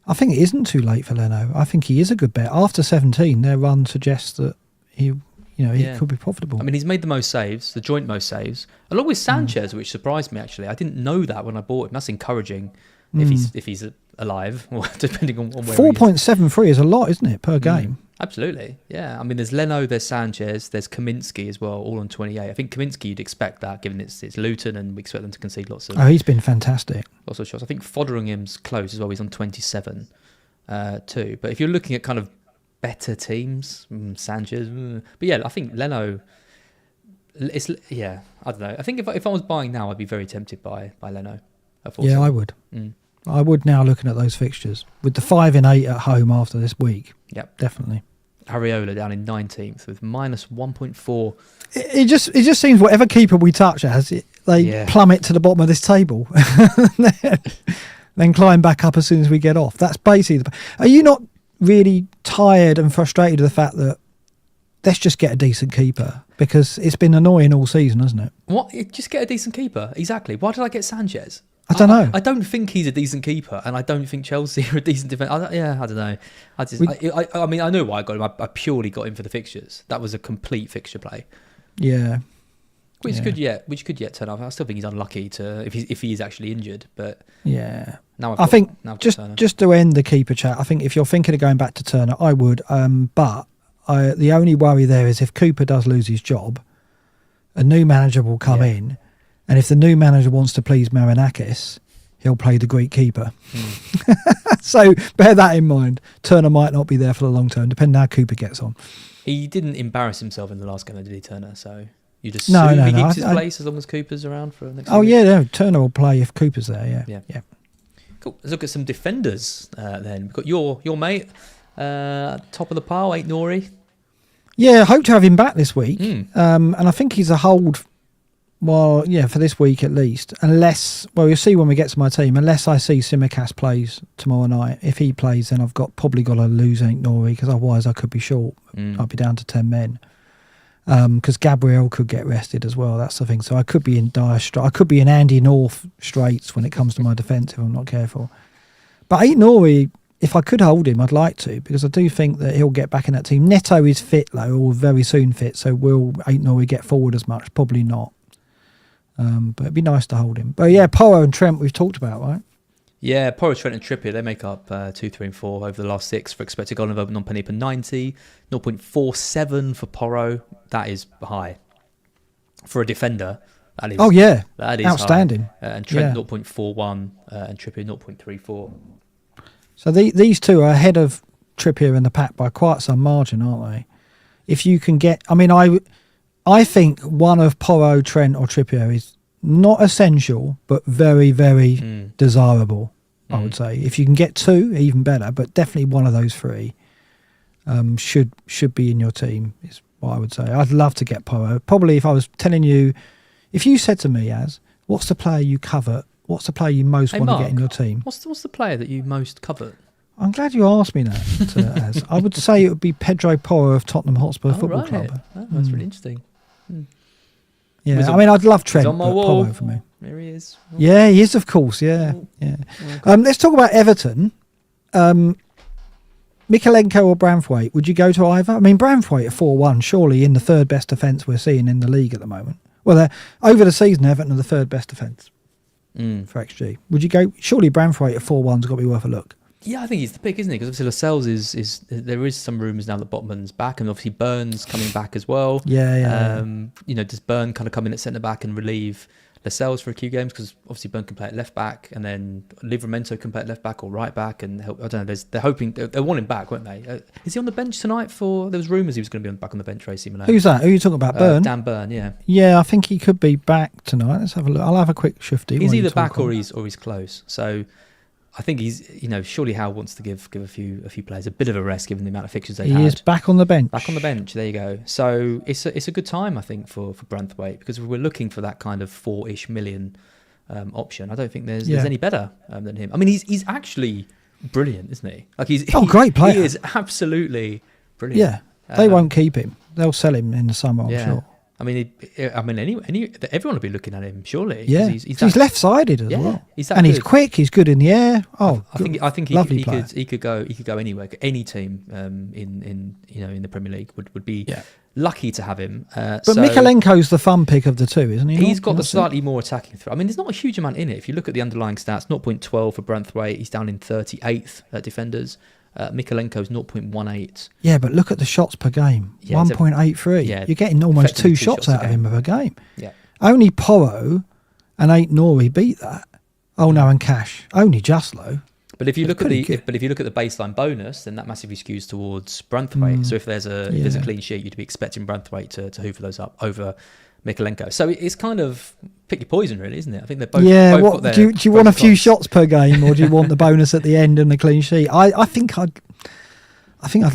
I think it isn't too late for Leno. I think he is a good bet. After 17, their run suggests that he could be profitable. I mean, he's made the most saves, the joint most saves, along with Sanchez, which surprised me actually. I didn't know that when I bought him. That's encouraging if he's alive, or depending on where 4.73 is a lot, isn't it, per game? Absolutely, yeah. I mean, there's Leno, there's Sanchez, there's Kaminsky as well, all on 28. I think Kaminsky, you'd expect that, given it's Luton, and we expect them to concede lots of. Oh, he's been fantastic. Lots of shots. I think Fotheringham's close as well. He's on 27 too. But if you're looking at kind of better teams, Sanchez. But yeah, I think Leno. I don't know. I think if I was buying now, I'd be very tempted by Leno. Yeah, I would. I would now, looking at those fixtures with the 5 and 8 at home after this week. Yep, definitely. Areola down in 19th with minus 1.4. It just seems whatever keeper we touch they plummet to the bottom of this table, then climb back up as soon as we get off. That's basically. Are you not really tired and frustrated with the fact that let's just get a decent keeper, because it's been annoying all season, hasn't it? What? Just get a decent keeper? Exactly. Why did I get Sanchez? I don't know. I don't think he's a decent keeper, and I don't think Chelsea are a decent defence. I don't know. I mean, I know why I got him. I purely got him for the fixtures. That was a complete fixture play. Yeah. Which could yet turn up. I still think he's unlucky if he is actually injured. But yeah, I think just to end the keeper chat, I think if you're thinking of going back to Turner, I would. But the only worry there is if Cooper does lose his job, a new manager will come in. And if the new manager wants to please Marinakis, he'll play the Greek keeper. So bear that in mind. Turner might not be there for the long term, depending on how Cooper gets on. He didn't embarrass himself in the last game, did he, Turner? So you just assume he keeps his place as long as Cooper's around for the next week? Yeah, Turner will play if Cooper's there, yeah. Cool. Let's look at some defenders then. We've got your mate, top of the pile, 8 Nori. Yeah, I hope to have him back this week. And I think he's a hold... Well, yeah, for this week at least. Unless, you'll see when we get to my team. Unless I see SuperChats plays tomorrow night. If he plays, then I've probably got to lose Ain't Nori, because otherwise I could be short. I'd be down to 10 men. Because Gabriel could get rested as well. That's the thing. So I could be in dire straits. I could be in Andy North straits when it comes to my defence if I'm not careful. But Ain't Nori, if I could hold him, I'd like to, because I do think that he'll get back in that team. Neto is fit though, or very soon fit. So will Ain't Nori get forward as much? Probably not. But it'd be nice to hold him. But yeah, Porro and Trent we've talked about, right? Yeah, Porro, Trent and Trippier, they make up 2, 3 and 4 over the last 6 for expected goal involvement non-penny per 90. 0.47 for Porro. That is high. For a defender, that is that is outstanding. And Trent 0.41 and Trippier 0.34. So these two are ahead of Trippier in the pack by quite some margin, aren't they? If you can get... I mean, I think one of Porro, Trent or Trippier is not essential, but very, very desirable, I would say. If you can get 2, even better, but definitely one of those 3 should be in your team, is what I would say. I'd love to get Porro. Probably if I was telling you, if you said to me, what's the player you covet? What's the player you most want to get in your team? What's the player that you most covet? I'm glad you asked me that, Az. I would say it would be Pedro Porro of Tottenham Hotspur Football Club. Oh, that's really interesting. Yeah, I mean, I'd love Trent, but Porro for me. There he is. Yeah, he is, of course, yeah. Let's talk about Everton. Mikalenko or Branthwaite, would you go to either? I mean, Branthwaite at 4-1, surely in the third best defence we're seeing in the league at the moment. Well, over the season, Everton are the third best defence for XG. Would you go? Surely Branthwaite at 4-1's got to be worth a look. Yeah, I think he's the pick, isn't he? Because obviously Lascelles is there is some rumours now that Botman's back, and obviously Burns coming back as well. Yeah. Does Burn kind of come in at centre back and relieve Lascelles for a few games, because obviously Burn can play at left back, and then Livramento can play at left back or right back, and I don't know. They're hoping they want him back, weren't they? Is he on the bench tonight? There was rumours he was going to be back on the bench. Tracy Malone. Who's that? Who are you talking about? Burn. Dan Burn. Yeah. Yeah, I think he could be back tonight. Let's have a look. I'll have a quick shifty. He's either back or he's close. So I think he's, surely Howe wants to give a few players a bit of a rest given the amount of fixtures they had. He is back on the bench. Back on the bench. There you go. So it's a good time, I think, for Branthwaite, because we're looking for that kind of 4-ish million option. I don't think there's any better than him. I mean, he's actually brilliant, isn't he? Like he's great player. He is absolutely brilliant. Yeah, they won't keep him. They'll sell him in the summer, I'm sure. I mean, everyone will be looking at him, surely. Yeah, he's left-sided as well. He's that and good. He's quick. He's good in the air. Oh, I think he could go anywhere. Any team in the Premier League would be lucky to have him. But Mikalenko's the fun pick of the two, isn't he? He's got the slightly more attacking threat. I mean, there's not a huge amount in it. If you look at the underlying stats, 0.12 for Branthwaite. He's down in 38th at defenders. Mikalenko's 0.18. Yeah, but look at the shots per game. 1.83. You're getting almost two shots out of him per game. Yeah. Only Porro and 8 Nori beat that. Oh no, and Cash. Only just low. But if you look at the baseline bonus, then that massively skews towards Branthwaite. So if there's a clean sheet, you'd be expecting Branthwaite to hoover those up over Mikalenko. So it's kind of pick your poison, really, isn't it? I think they're both. Yeah. Both got their do you want a few shots per game, or do you want the bonus at the end and the clean sheet? I think I'd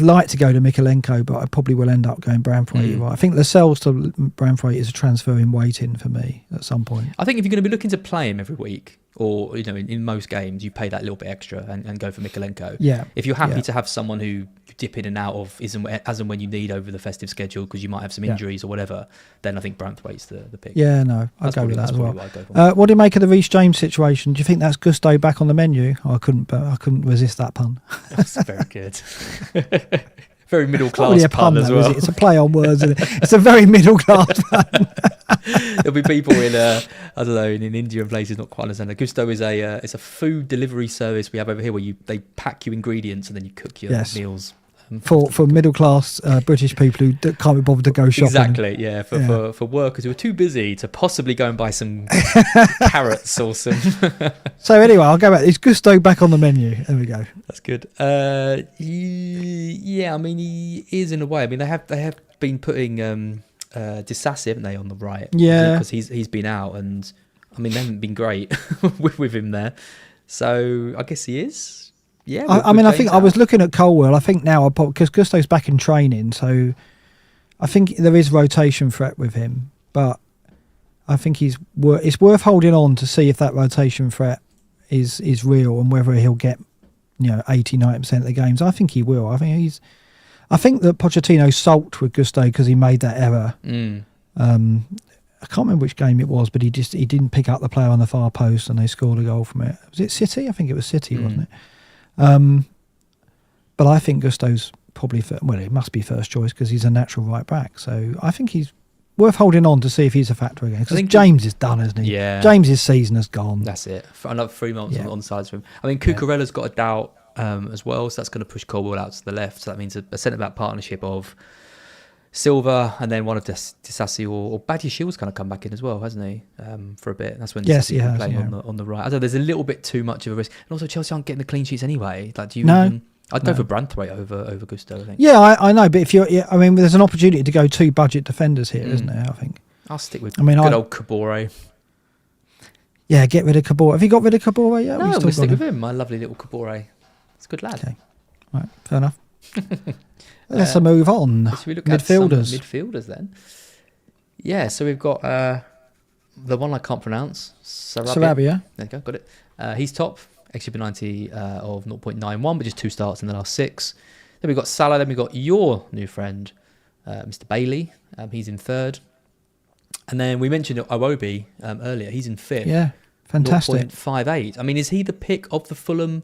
like to go to Mikalenko, but I probably will end up going Branthwaite. Right. I think Lascelles to Branthwaite is a transfer in waiting for me at some point. I think if you're going to be looking to play him every week, or in most games, you pay that little bit extra and go for Mikalenko. Yeah. If you're happy to have someone who you dip in and out of as and when you need over the festive schedule because you might have some injuries or whatever, then I think Branthwaite's the pick. Yeah, no, I'd go with that as well. What do you make of the Reece James situation? Do you think that's Gusto back on the menu? I couldn't resist that pun. That's very good. Very middle class really pun as well. It's a play on words. Isn't it? It's a very middle class pun. There'll be people in in India and places not quite understand. Gusto is it's a food delivery service we have over here where they pack you ingredients and then you cook your meals. For middle class British people who can't be bothered to go shopping. Exactly, yeah. For workers who are too busy to possibly go and buy some carrots or some. So anyway, I'll go back. Is Gusto back on the menu? There we go. That's good. Yeah, I mean he is in a way. I mean they have been putting Disassi, haven't they, on the right? Yeah, because he's been out, and I mean they haven't been great with him there. So I guess he is. Yeah, I think I was looking at Colwell. I think now because Gusto's back in training, so I think there is rotation threat with him. But I think it's worth holding on to see if that rotation threat is real and whether he'll get 80-90% of the games. I think he will. I think that Pochettino sulked with Gusto because he made that error. I can't remember which game it was, but he didn't pick up the player on the far post and they scored a goal from it. Was it City? I think it was City, wasn't it? But I think Gusto's probably it must be first choice because he's a natural right back. So I think he's worth holding on to see if he's a factor again. Because James is done, isn't he? Yeah, James's season has gone. That's it. For another 3 months on the sides for him. I mean, Cucurella's got a doubt as well, so that's going to push Colwell out to the left. So that means a centre-back partnership of Silva and then one of Disassi or Badiashiel's kind of come back in as well, hasn't he? For a bit. That's when Disassi can play on the right. I don't know, there's a little bit too much of a risk. And also Chelsea aren't getting the clean sheets anyway. Like, I'd go for Branthwaite over Gusto, I think. Yeah, I know, but there's an opportunity to go 2 budget defenders here, isn't there? I think. I'll stick with good old Kabore. Yeah, get rid of Kabore. Have you got rid of Kabore yet? No, we'll stick with him. My lovely little Kabore. It's a good lad. Okay, right, fair enough. Let's move on. Should we look at midfielders then? Yeah, so we've got the one I can't pronounce, Sarabia. There you go, got it. He's top, XGP 90 of 0.91, but just 2 starts in the last 6. Then we've got Salah. Then we've got your new friend, Mr. Bailey. He's in 3rd. And then we mentioned Iwobi earlier. He's in 5th. Yeah, fantastic. 0.58. I mean, is he the pick of the Fulham?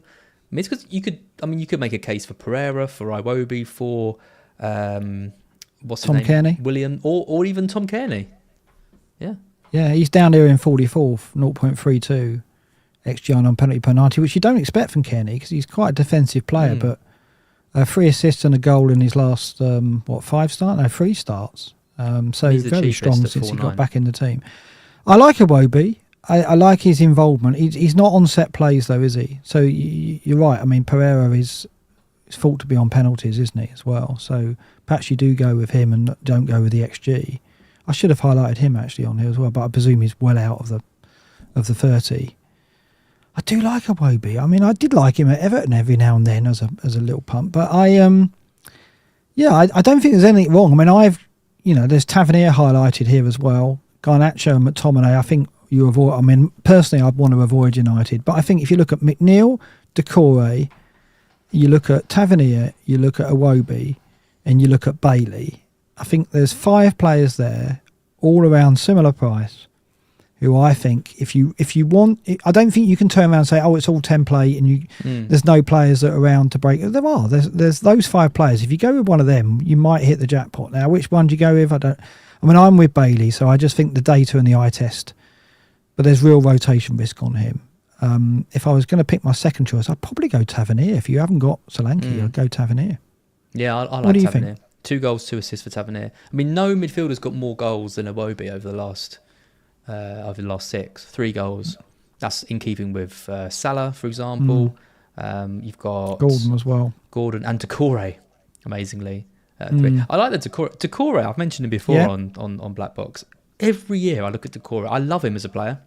I mean, it's because you could make a case for Pereira, for Iwobi, for what's his name? Kearney, William, or even Tom Kearney. Yeah, he's down here in 44th, 0.32 XG on penalty per 90, which you don't expect from Kearney because he's quite a defensive player. But 3 assists and a goal in his last 3 starts. So very strong since he got back in the team. I like Iwobi. I like his involvement. He's not on set plays though, is he? So you're right. I mean, Pereira is thought to be on penalties, isn't he, as well? So perhaps you do go with him and don't go with the XG. I should have highlighted him actually on here as well, but I presume he's well out of the 30. I do like Iwobi. I mean, I did like him at Everton every now and then as a little punt, but I don't think there's anything wrong. I mean, there's Tavernier highlighted here as well. Garnacho and McTominay, I think you avoid. I mean, personally, I'd want to avoid United, but I think if you look at McNeil, Decore, you look at Tavernier, you look at Iwobi, and you look at Bailey, I think there's 5 players there, all around similar price, who I think if you want, I don't think you can turn around and say, oh, it's all template and there's no players that are around to break. There are. There's those 5 players. If you go with one of them, you might hit the jackpot. Now, which one do you go with? I'm with Bailey, so I just think the data and the eye test, but there's real rotation risk on him. If I was going to pick my second choice, I'd probably go Tavernier. If you haven't got Solanke, I'd go Tavernier. Yeah, I like what do you Tavernier. think? 2 goals, 2 assists for Tavernier. I mean, no midfielder's got more goals than Iwobi over the last 6. 3 goals. That's in keeping with Salah, for example. You've got Gordon as well. Gordon and Decore, amazingly. 3. I like the Decore. Decore, I've mentioned him before on BlackBox. Every year I look at Decore. I love him as a player.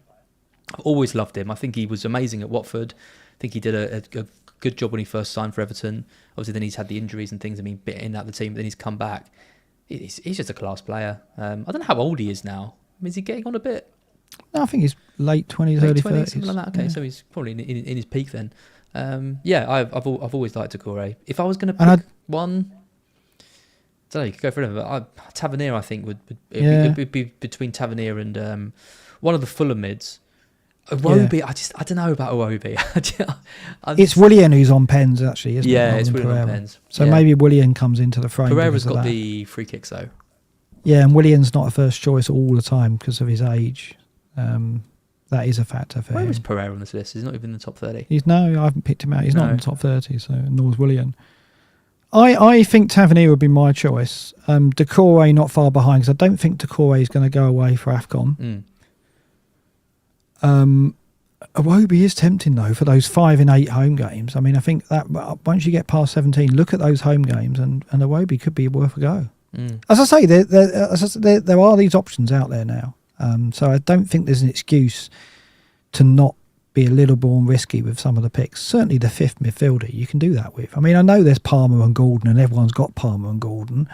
I've always loved him. I think he was amazing at Watford. I think he did a good job when he first signed for Everton. Obviously, then he's had the injuries and things. I mean, bit in out the team, but then he's come back. He's just a class player. I don't know how old he is now. I mean, is he getting on a bit? No, I think he's late 20s, early 30s. Something like that. Okay, so he's probably in his peak then. I've always liked Decore. If I was going to pick one, I don't know, you could go for him. But Tavernier, I think, would be between Tavernier and one of the Fulham mids. Iwobi, I don't know about Iwobi. It's Willian who's on pens, actually, isn't it? Yeah, it's Willian on pens. So maybe Willian comes into the frame. Pereira's got the free kicks, though. Yeah, and Willian's not a first choice all the time because of his age. That is a factor for him. Where is Pereira on this list? He's not even in the top 30. I haven't picked him out. He's not in the top 30, so nor's Willian. I think Tavernier would be my choice. Decore not far behind because I don't think Decore is going to go away for AFCON. Iwobi is tempting though for those 5 in 8 home games. I mean, I think that once you get past 17, look at those home games, and Iwobi could be worth a go. As I say, there are these options out there now. So I don't think there's an excuse to not be a little more risky with some of the picks. Certainly the 5th midfielder you can do that with. I mean, I know there's Palmer and Gordon, and everyone's got Palmer and Gordon,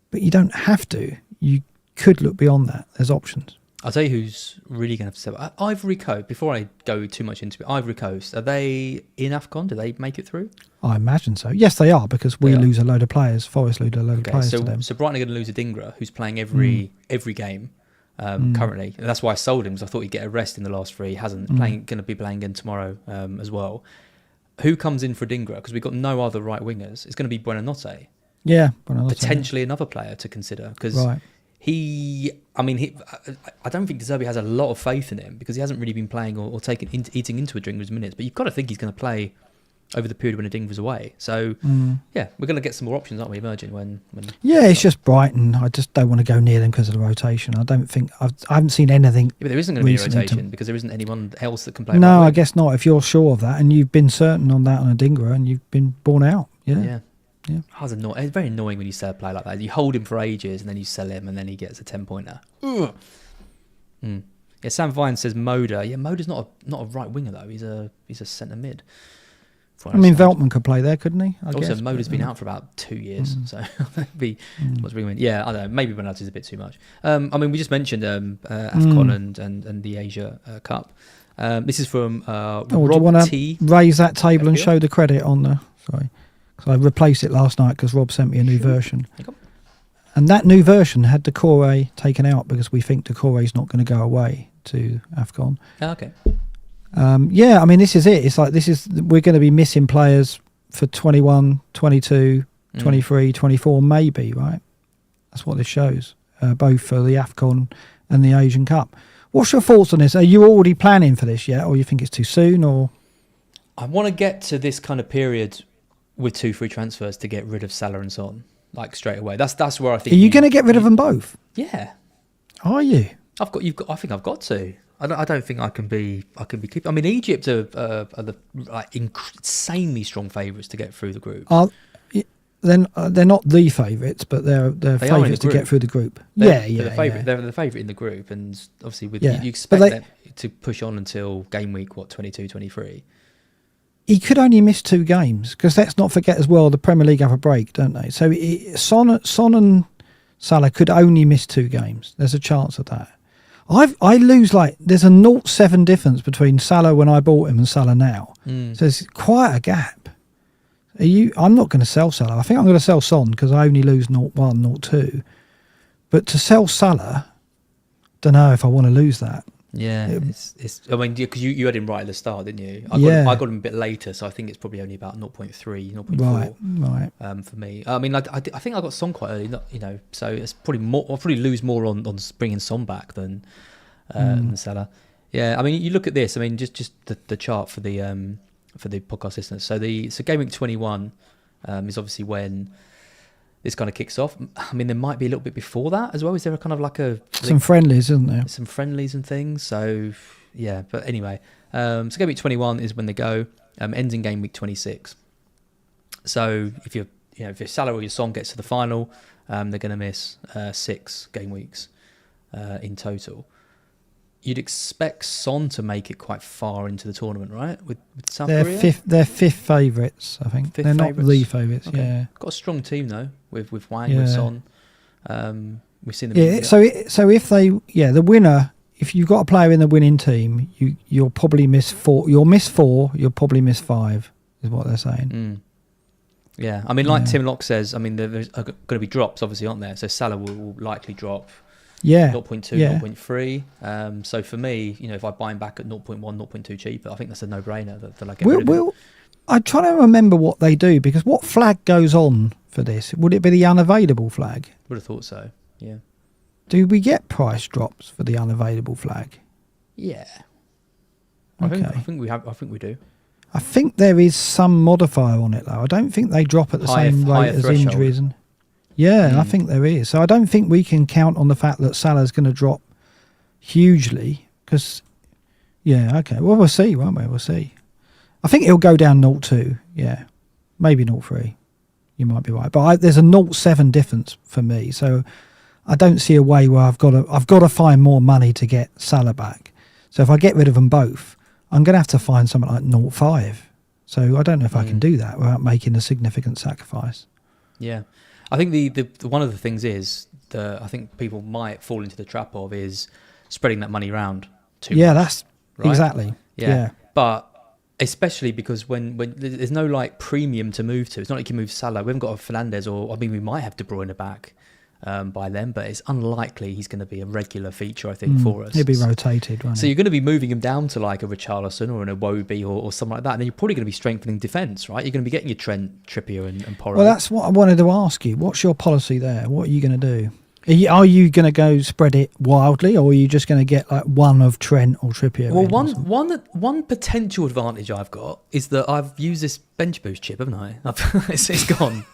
but you don't have to. You could look beyond that. There's options. I'll tell you who's really going to have to step up. Ivory Coast, before I go too much into it, Ivory Coast, are they in AFCON? Do they make it through? I imagine so. Yes, they are, because we lose a load of players. Forest lose a load of players to them. So Brighton are going to lose Adingra, who's playing every game currently. And that's why I sold him, because I thought he'd get a rest in the last 3. He hasn't. Going to be playing again tomorrow as well. Who comes in for Adingra? Because we've got no other right wingers. It's going to be Buonanotte. Yeah, Buonanotte. Potentially another player to consider, because... Right. I don't think De Zerbi has a lot of faith in him because he hasn't really been playing or eating into Adingra's minutes. But you've got to think he's going to play over the period when Adingra's away. So, we're going to get some more options, aren't we, emerging when it's just Brighton. I just don't want to go near them because of the rotation. I don't think... I haven't seen anything... Yeah, but there isn't going to be a rotation because there isn't anyone else that can play. No, I guess not. If you're sure of that and you've been certain on that on Adingra and you've been borne out. Yeah. It's very annoying when you sell a player like that. You hold him for ages and then you sell him and then he gets a 10-pointer. Yeah, Sam Vine says Moda. Yeah, Moda's not a right winger though. He's a centre mid. I mean, Veltman could play there, couldn't he? Also, Moda's been out for about 2 years, so that'd be what's bringing. Yeah, I don't know. Maybe Benati's a bit too much. I mean, we just mentioned AFCON and the Asia Cup. This is from Rob do you want to raise that table and show the credit on the? Sorry. So I replaced it last night because Rob sent me a new version. And that new version had Decore taken out because we think Decore is not going to go away to AFCON. Okay. I mean, this is it. It's like we're going to be missing players for 21, 22, 23, 24, maybe, right? That's what this shows, both for the AFCON and the Asian Cup. What's your thoughts on this? Are you already planning for this yet, or you think it's too soon? Or I want to get to this kind of period with 2 free transfers to get rid of Salah and Son, like straight away. That's where I think. Are you going to get rid of them both? Yeah. Are you? I think I've got to. I don't think I can be keep. I mean, Egypt are the like insanely strong favourites to get through the group. They're not the favourites, but they're favourites to get through the group. They're the favourite. They're the favourite in the group, and obviously you expect them to push on until game week 22, 23. He could only miss 2 games because let's not forget as well the Premier League have a break, don't they? So Son and Salah could only miss 2 games. There's a chance of that. I lose there's a 0.7 difference between Salah when I bought him and Salah now. So there's quite a gap. I'm not going to sell Salah. I think I'm going to sell Son because I only lose 0.1, 0.2. But to sell Salah, don't know if I want to lose that. Yeah, it's. I mean, because you had him right at the start, didn't you? I got him a bit later, so I think it's probably only about 0.3, 0.4. Right. For me, I mean, I think I got Son quite early. So it's probably more. I'll probably lose more on bringing Son back than Salah. Yeah, I mean, you look at this. I mean, just the chart for the podcast listeners. So game week 21 is obviously when this kind of kicks off. I mean, there might be a little bit before that as well. Is there a kind of some friendlies, isn't there? Some friendlies and things. So yeah, but anyway, so game week 21 is when they go. Ends in game week 26. So if your Salah or your Son gets to the final, they're going to miss 6 game weeks in total. You'd expect Son to make it quite far into the tournament, right? With South Korea? They're 5th favourites, I think. They're not the favourites, okay. Yeah. Got a strong team, though, with Wang, with Son. We've seen them. Yeah, so if the winner, if you've got a player in the winning team, you'll probably miss 4. You'll miss 4, you'll probably miss 5, is what they're saying. Yeah, I mean, Tim Locke says, I mean, there's going to be drops, obviously, aren't there? So Salah will likely drop. 0.2, 0.3. So for me, if I buy him back at 0.1, 0.2 cheaper, I think that's a no-brainer that I get rid of him. I'm trying to remember what they do, because what flag goes on for this? Would it be the unavailable flag? Would have thought so, yeah. Do we get price drops for the unavailable flag? Yeah. Okay. I think we do. I think there is some modifier on it, though. I don't think they drop at the same rate as threshold. Injuries. I think there is. So I don't think we can count on the fact that Salah's going to drop hugely because, okay. Well, we'll see, won't we? We'll see. I think he'll go down 0.2. Yeah, maybe 0.3. You might be right, but there's a 0.7 difference for me. So I don't see a way where I've got to find more money to get Salah back. So if I get rid of them both, I'm going to have to find something like 0.5. So I don't know if I can do that without making a significant sacrifice. Yeah. I think the one of the things is I think people might fall into the trap of is spreading that money around too much. That's right? Exactly. Yeah. But especially because when there's no premium to move to. It's not like you move Salah. We haven't got a Fernandes we might have De Bruyne back by then, but it's unlikely he's going to be a regular feature, I think, for us. He'll be rotated, won't he? So you're going to be moving him down to a Richarlison or an Iwobi or something like that, and then you're probably going to be strengthening defence, right? You're going to be getting your Trent, Trippier and Porro. Well, that's what I wanted to ask you. What's your policy there? What are you going to do? Are you going to go spread it wildly, or are you just going to get one of Trent or Trippier? Well, one potential advantage I've got is that I've used this bench boost chip, haven't I? It's gone.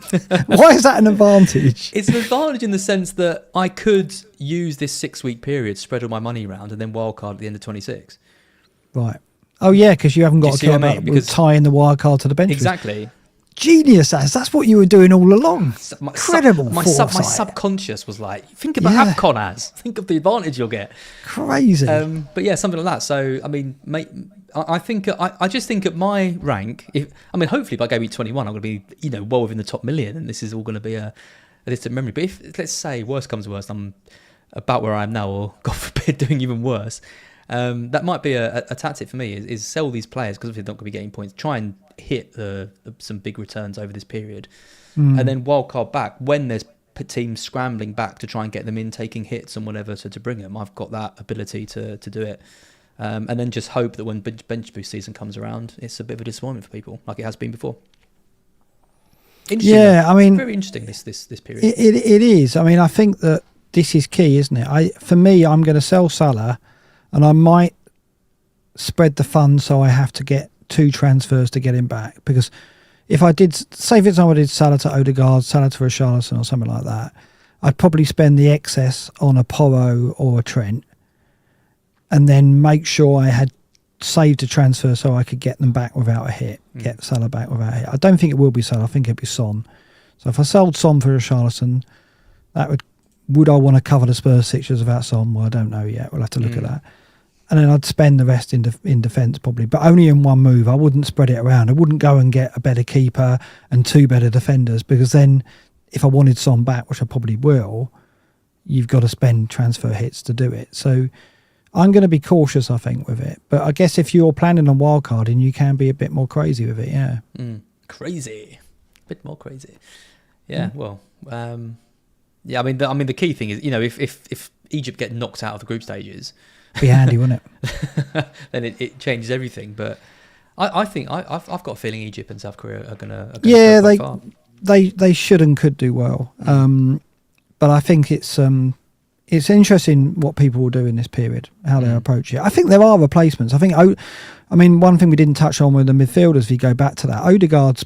Why is that an advantage? It's an advantage in the sense that I could use this 6-week period, spread all my money around, and then wildcard at the end of 26. Right. Oh yeah, because you haven't got to care about tying the wildcard to the bench. Exactly. Boost. Genius, that's what you were doing all along. Incredible. My subconscious was think about AFCON as. Think of the advantage you'll get. Crazy. But yeah, something like that. So I mean, I think I just think at my rank, hopefully by game week 21, I'm going to be well within the top million, and this is all going to be a distant memory. But if let's say worst comes to worst, I'm about where I am now, or God forbid, doing even worse. That might be a tactic for me is sell these players because they're not going to be getting points. Try and hit some big returns over this period, and then wildcard back when there's teams scrambling back to try and get them in, taking hits and whatever to bring them. I've got that ability to do it, and then just hope that when bench boost season comes around, it's a bit of a disappointment for people, like it has been before. Interesting. Yeah, it's very interesting this period. It is. I think that this is key, isn't it? For me, I'm going to sell Salah. And I might spread the funds so I have to get 2 transfers to get him back. Because if I did, say for example I did Salah to Odegaard, Salah to Richarlison or something like that, I'd probably spend the excess on a Porro or a Trent. and then make sure I had saved a transfer so I could get them back without a hit, get Salah back without a hit. I don't think it will be Salah. I think it'll be Son. So if I sold Son for a Richarlison, that would I want to cover the Spurs fixtures without Son? Well, I don't know yet. We'll have to look at that. And then I'd spend the rest in defence probably, but only in one move. I wouldn't spread it around. I wouldn't go and get a better keeper and 2 better defenders, because then if I wanted Son back, which I probably will, you've got to spend transfer hits to do it. So I'm going to be cautious, I think, with it. But I guess if you're planning on wildcarding, you can be a bit more crazy with it, yeah. Crazy. A bit more crazy. Yeah, well, yeah, I mean, the key thing is, if Egypt get knocked out of the group stages, be handy, wouldn't it? then it changes everything. But I think I've got a feeling Egypt and South Korea are gonna yeah, go quite far. They should and could do well. But I think it's interesting what people will do in this period, how they approach it. I think there are replacements. I mean, one thing we didn't touch on with the midfielders, if you go back to that, Odegaard's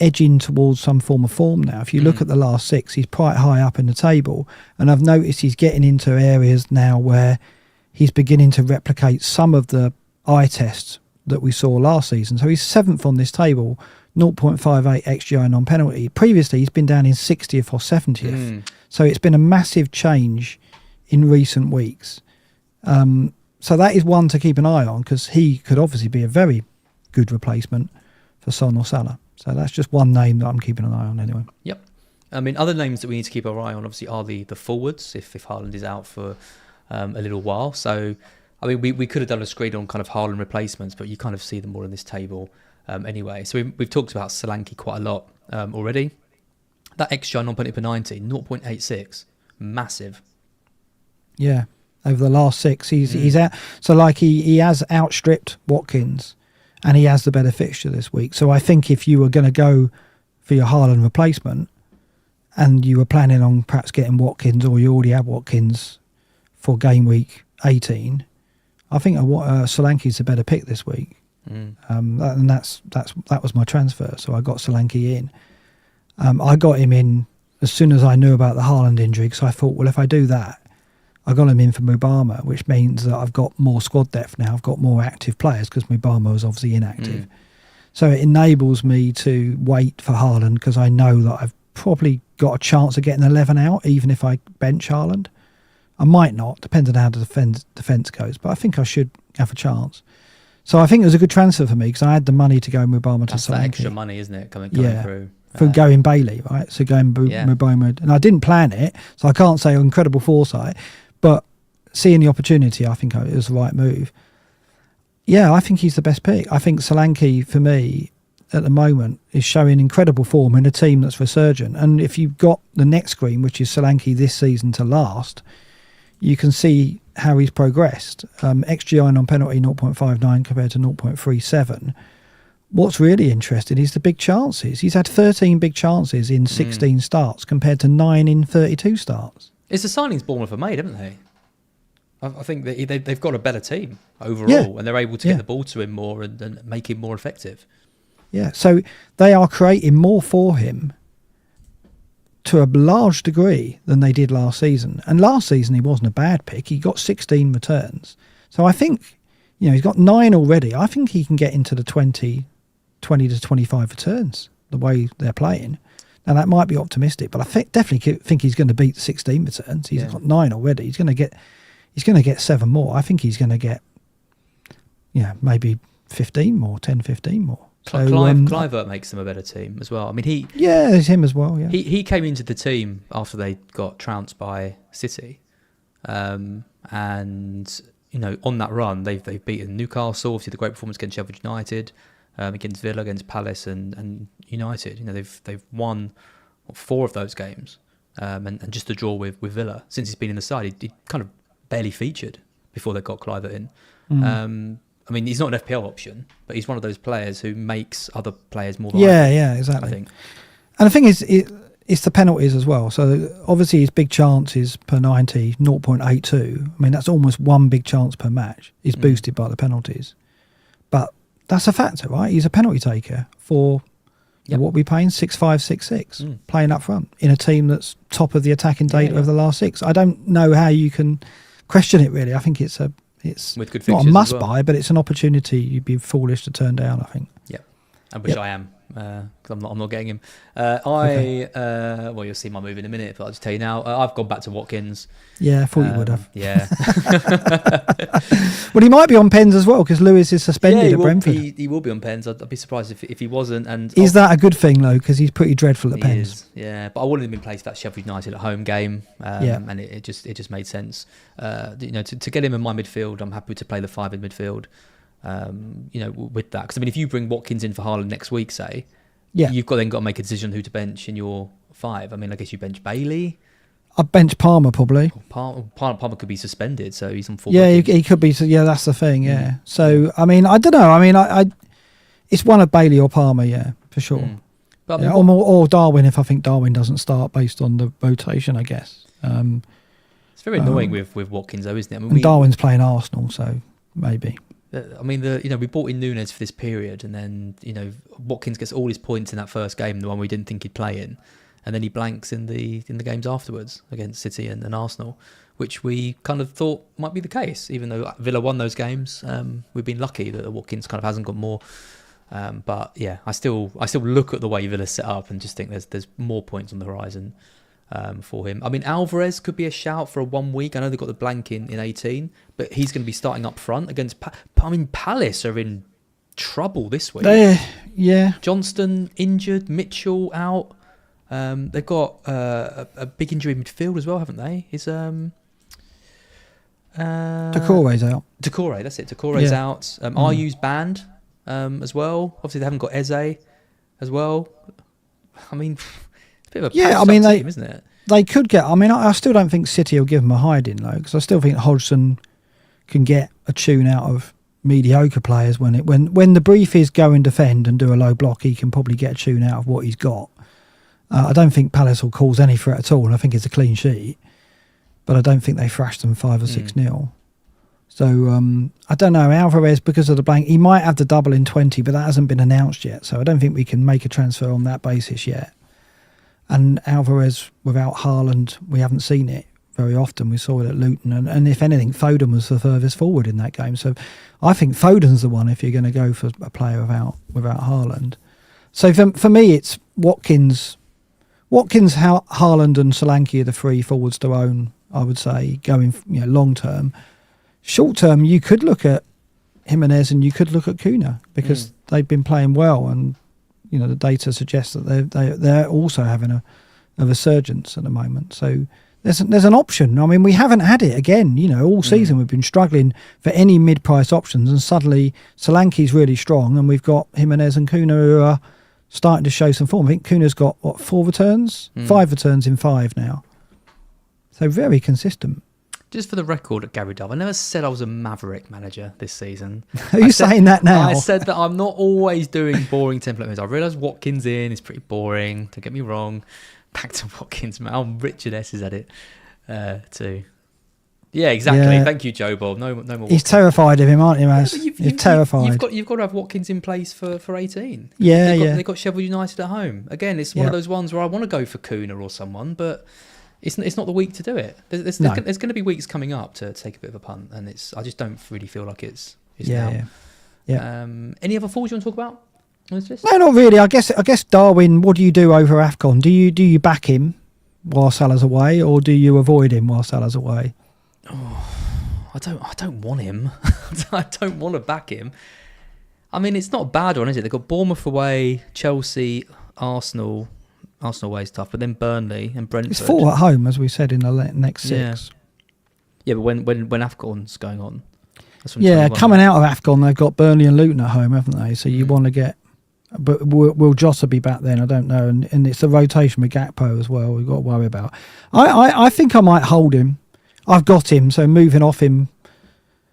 edging towards some form of form now. If you look at the last 6, he's quite high up in the table, and I've noticed he's getting into areas now where he's beginning to replicate some of the eye tests that we saw last season. So he's 7th on this table, 0.58 XGI non-penalty. Previously, he's been down in 60th or 70th. So it's been a massive change in recent weeks. So that is one to keep an eye on, because he could obviously be a very good replacement for Son or Salah. So that's just one name that I'm keeping an eye on anyway. Yep. I mean, other names that we need to keep our eye on, obviously, are the forwards, if Haaland is out for a little while. So, I mean, we could have done a screen on kind of Haaland replacements, but you kind of see them more in this table anyway. So we've talked about Solanke quite a lot already. That XGI non-penalty per 90, 0.86, massive. Yeah, over the last 6, he's out. So like he has outstripped Watkins, and he has the better fixture this week. So I think if you were going to go for your Haaland replacement, and you were planning on perhaps getting Watkins, or you already have Watkins for game week 18, I think Solanke's a better pick this week. And that was my transfer. So I got Solanke in. I got him in as soon as I knew about the Haaland injury, because I thought, well, if I do that, I got him in for Mubama, which means that I've got more squad depth now. I've got more active players, because Mubama was obviously inactive. So it enables me to wait for Haaland, because I know that I've probably got a chance of getting 11 out, even if I bench Haaland. I might not, depending on how the defence goes, but I think I should have a chance. So I think it was a good transfer for me, because I had the money to go Mubama to Solanke. That's that extra money, isn't it, coming through? For going Bailey, right? So going Mubama. And I didn't plan it, so I can't say incredible foresight, but seeing the opportunity, I think it was the right move. Yeah, I think he's the best pick. I think Solanke, for me, at the moment, is showing incredible form in a team that's resurgent. And if you've got the next screen, which is Solanke this season to last, you can see how he's progressed. XGI non-penalty 0.59 compared to 0.37. What's really interesting is the big chances. He's had 13 big chances in 16 starts compared to 9 in 32 starts. It's the signings Bournemouth have made, haven't they? I think that they've got a better team overall, and they're able to get the ball to him more and make him more effective. Yeah, so they are creating more for him to a large degree than they did last season. And last season he wasn't a bad pick. He got 16 returns. So I think, he's got 9 already. I think he can get into the 20 to 25 returns the way they're playing. Now that might be optimistic, but I definitely think he's going to beat the 16 returns. He's got 9 already. He's going to get 7 more. I think he's going to get, maybe 15 more, 10, 15 more. So, Kluivert makes them a better team as well. I mean, it's him as well. Yeah, he came into the team after they got trounced by City, and on that run they've beaten Newcastle, obviously the great performance against Sheffield United, against Villa, against Palace, and United. They've won 4 of those games, and just a draw with Villa. Since he's been in the side, he kind of barely featured before they got Kluivert in. I mean, he's not an FPL option, but he's one of those players who makes other players more viable. Yeah, exactly. I think. And the thing is, it's the penalties as well. So obviously his big chances per 90, 0.82. I mean, that's almost 1 big chance per match is boosted by the penalties. But that's a factor, right? He's a penalty taker for what we're paying, 6'5", 6'6", playing up front in a team that's top of the attacking data of the last 6. I don't know how you can question it, really. I think it's a it's with good not a fixtures must as well. buy, but it's an opportunity you'd be foolish to turn down, I think. Yeah, and which I am, because I'm not getting him. Well, you'll see my move in a minute, but I'll just tell you now. I've gone back to Watkins. Yeah, I thought you would have. Yeah. Well, he might be on pens as well because Lewis is suspended at Brentford. He will be on pens. I'd be surprised if he wasn't. And is that a good thing though? Because he's pretty dreadful at pens. Is, yeah, but I wanted him in place for that Sheffield United at home game. And it just made sense. To get him in my midfield, I'm happy to play the 5 in midfield. With that, because I mean, if you bring Watkins in for Haaland next week, say, you've got to make a decision who to bench in your 5. I mean, I guess you bench Bailey. I'd bench Palmer probably. Palmer could be suspended, so he's on full. Yeah, he could be. Yeah, that's the thing. Yeah. So I mean, I don't know. I mean, I it's one of Bailey or Palmer. Yeah, for sure. But I mean, or Darwin if I think Darwin doesn't start based on the rotation. I guess. It's very annoying with Watkins, though, isn't it? I mean, and Darwin's playing Arsenal, so maybe. I mean, we brought in Núñez for this period, and then Watkins gets all his points in that first game, the one we didn't think he'd play in, and then he blanks in the games afterwards against City and Arsenal, which we kind of thought might be the case, even though Villa won those games. We've been lucky that Watkins kind of hasn't got more. But yeah, I still look at the way Villa's set up and just think there's more points on the horizon for him. I mean, Alvarez could be a shout for a 1 week. I know they've got the blank in 18, but he's going to be starting up front against. Palace are in trouble this week. Johnston injured, Mitchell out. They've got a big injury in midfield as well, haven't they? Is Decore's out. Decore, that's it. Decore's out. Ayu's banned as well. Obviously, they haven't got Eze as well. I mean, it's a bit of a team, isn't it? They could get. I mean, I still don't think City will give them a hiding though, because I still think Hodgson can get a tune out of mediocre players when the brief is go and defend and do a low block. He can probably get a tune out of what he's got. I don't think Palace will cause any threat at all, and I think it's a clean sheet. But I don't think they thrashed them 5 or 6-0. So I don't know. Alvarez, because of the blank, he might have the double in 20, but that hasn't been announced yet. So I don't think we can make a transfer on that basis yet. And Alvarez without Haaland, we haven't seen it very often. We saw it at Luton, and if anything, Foden was the furthest forward in that game. So I think Foden's the one if you're going to go for a player without Haaland. So for me, it's Watkins, Haaland, and Solanke are the 3 forwards to own. I would say going long term. Short term, you could look at Jimenez and you could look at Kuna because they've been playing well, and the data suggests that they're also having a resurgence at the moment. So there's an option. I mean, we haven't had it again. All season we've been struggling for any mid-price options, and suddenly Solanke's really strong, and we've got Jimenez and Kuna who are starting to show some form. I think Kuna's got 4 returns, 5 returns in 5 now. So very consistent. Just for the record, Gary Dove, I never said I was a Maverick manager this season. Are you saying that now? I said that I'm not always doing boring template moves. I realise Watkins is pretty boring. Don't get me wrong. Back to Watkins, man. Oh, Richard S is at it too. Yeah, exactly. Yeah. Thank you, Joe Bob. No more. Watkins. He's terrified of him, aren't you, Maz? You're terrified. You've got to have Watkins in place for 18. Yeah, they've got Sheffield United at home. Again, it's one of those ones where I want to go for Kuna or someone, but it's not the week to do it. There's going to be weeks coming up to take a bit of a punt, and I just don't really feel like it's now. Yeah. Any other forwards you want to talk about on this list? No, not really. I guess Darwin. What do you do over AFCON? Do you back him while Salah's away, or do you avoid him while Salah's away? Oh, I don't want him. I don't want to back him. I mean, it's not a bad one, is it? They've got Bournemouth away, Chelsea, Arsenal away stuff, but then Burnley and Brentford. It's 4 at home, as we said in the next 6. Yeah, but when AFCON's going on, that's when coming out of AFCON, they've got Burnley and Luton at home, haven't they? So you want to get, but will Jota be back then? I don't know, and it's a rotation with Gakpo as well. We've got to worry about. I think I might hold him. I've got him, so moving off him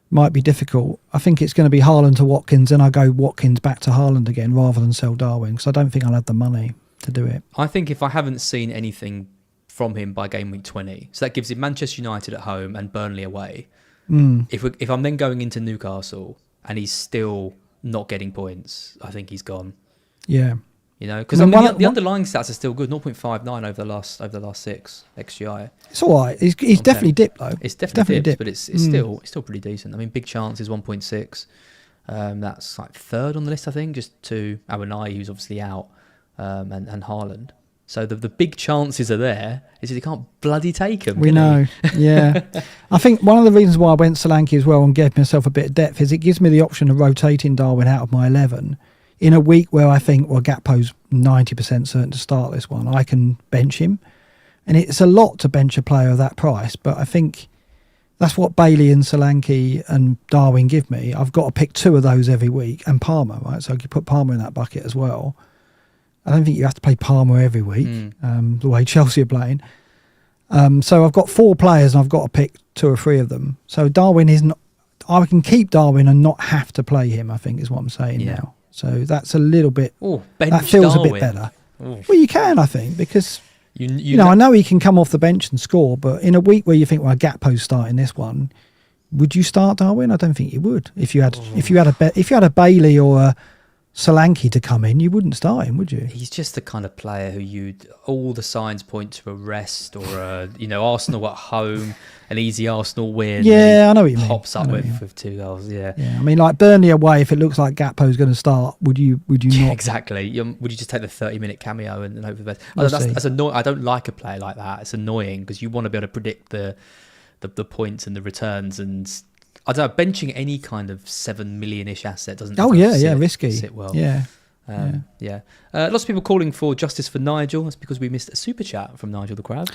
might be difficult. I think it's going to be Haaland to Watkins, and I go Watkins back to Haaland again rather than sell Darwin, because I don't think I'll have the money to do it. I think if I haven't seen anything from him by game week 20, so that gives him Manchester United at home and Burnley away. If I'm then going into Newcastle and he's still not getting points, I think he's gone. Yeah. You know, because the underlying stats are still good. 0.59 over the last 6 XGI. It's all right. He's definitely dipped though. It's definitely dipped, but it's still pretty decent. I mean, big chance is 1.6. That's like third on the list, I think, just to Awanai, who's obviously out, and Haaland. So the big chances are there. Is that you can't bloody take them. We know, yeah. I think one of the reasons why I went Solanke as well and gave myself a bit of depth is it gives me the option of rotating Darwin out of my 11 in a week where I think, well, Gakpo's 90% certain to start this one. I can bench him, and it's a lot to bench a player of that price. But I think that's what Bailey and Solanke and Darwin give me. I've got to pick 2 of those every week, and Palmer, right? So I could put Palmer in that bucket as well. I don't think you have to play Palmer every week, the way Chelsea are playing. So I've got 4 players, and I've got to pick 2 or 3 of them. So Darwin isn't. I can keep Darwin and not have to play him, I think is what I'm saying now. So that's a little bit. That feels Darwin a bit better. Ooh. Well, you can, I think, because you know I know he can come off the bench and score, but in a week where you think, well, Gakpo's starting this one, would you start Darwin? I don't think you would. If you had a Bailey or a Solanke to come in, you wouldn't start him, would you? He's just the kind of player who all the signs point to a rest or Arsenal at home, an easy Arsenal win. Yeah, I know what you mean. Pops up with 2 goals. Yeah. I mean, like Burnley away, if it looks like Gakpo's going to start, would you not? Exactly. Would you just take the 30-minute cameo and hope for the best? That's annoying. I don't like a player like that. It's annoying because you want to be able to predict the points and the returns, and I don't know, benching any kind of 7 million-ish asset doesn't. Risky. Sit well. Yeah. Lots of people calling for justice for Nigel. That's because we missed a super chat from Nigel the Crab.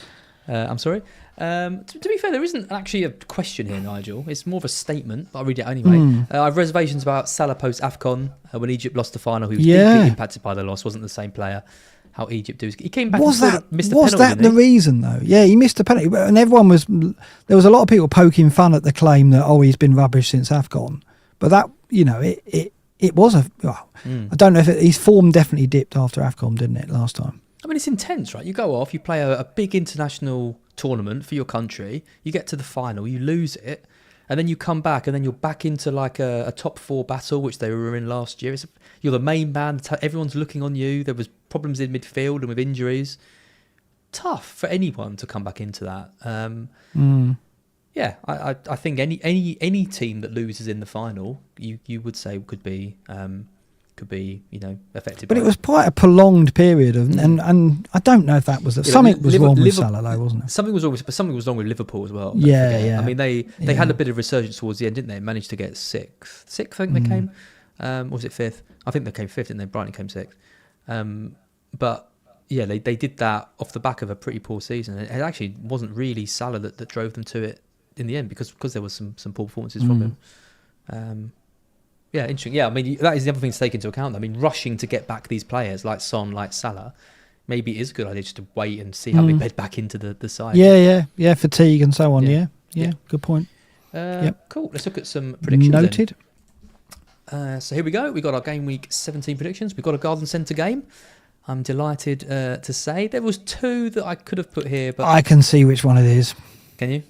I'm sorry. To be fair, there isn't actually a question here, Nigel. It's more of a statement, but I'll read it anyway. I have reservations about Salah post AFCON when Egypt lost the final. He was deeply impacted by the loss. Wasn't the same player. How Egypt do. He came back and missed a penalty. Was that the reason, though? Yeah, he missed a penalty. And everyone was... There was a lot of people poking fun at the claim that, he's been rubbish since AFCON. But that, it was a... Well, I don't know if his form definitely dipped after AFCON, didn't it, last time? I mean, it's intense, right? You go off, you play a big international tournament for your country, you get to the final, you lose it, and then you come back, and then you're back into like a top 4 battle, which they were in last year. You're the main man. Everyone's looking on you. There was problems in midfield and with injuries. Tough for anyone to come back into that. Yeah, I think any team that loses in the final, you would say could be affected. But it was quite a prolonged period, and I don't know if that was something was wrong with Salah, though, wasn't it? Something was wrong with Liverpool as well. Yeah. I mean, they had a bit of resurgence towards the end, didn't they? Managed to get sixth, I think they came. Or was it 5th? I think they came 5th, and then Brighton came 6th. But yeah, they did that off the back of a pretty poor season. It actually wasn't really Salah that drove them to it in the end because there was some poor performances from him. Yeah, interesting. Yeah, I mean, that is the other thing to take into account. I mean, rushing to get back these players like Son, like Salah, maybe it is a good idea just to wait and see how they bed back into the side. Yeah, fatigue and so on. Yeah. Good point. Cool. Let's look at some predictions. Noted. So here we go. We got our game week 17 predictions. We've got a Garden Centre game. I'm delighted to say there was 2 that I could have put here, but I can see which one it is. Can you?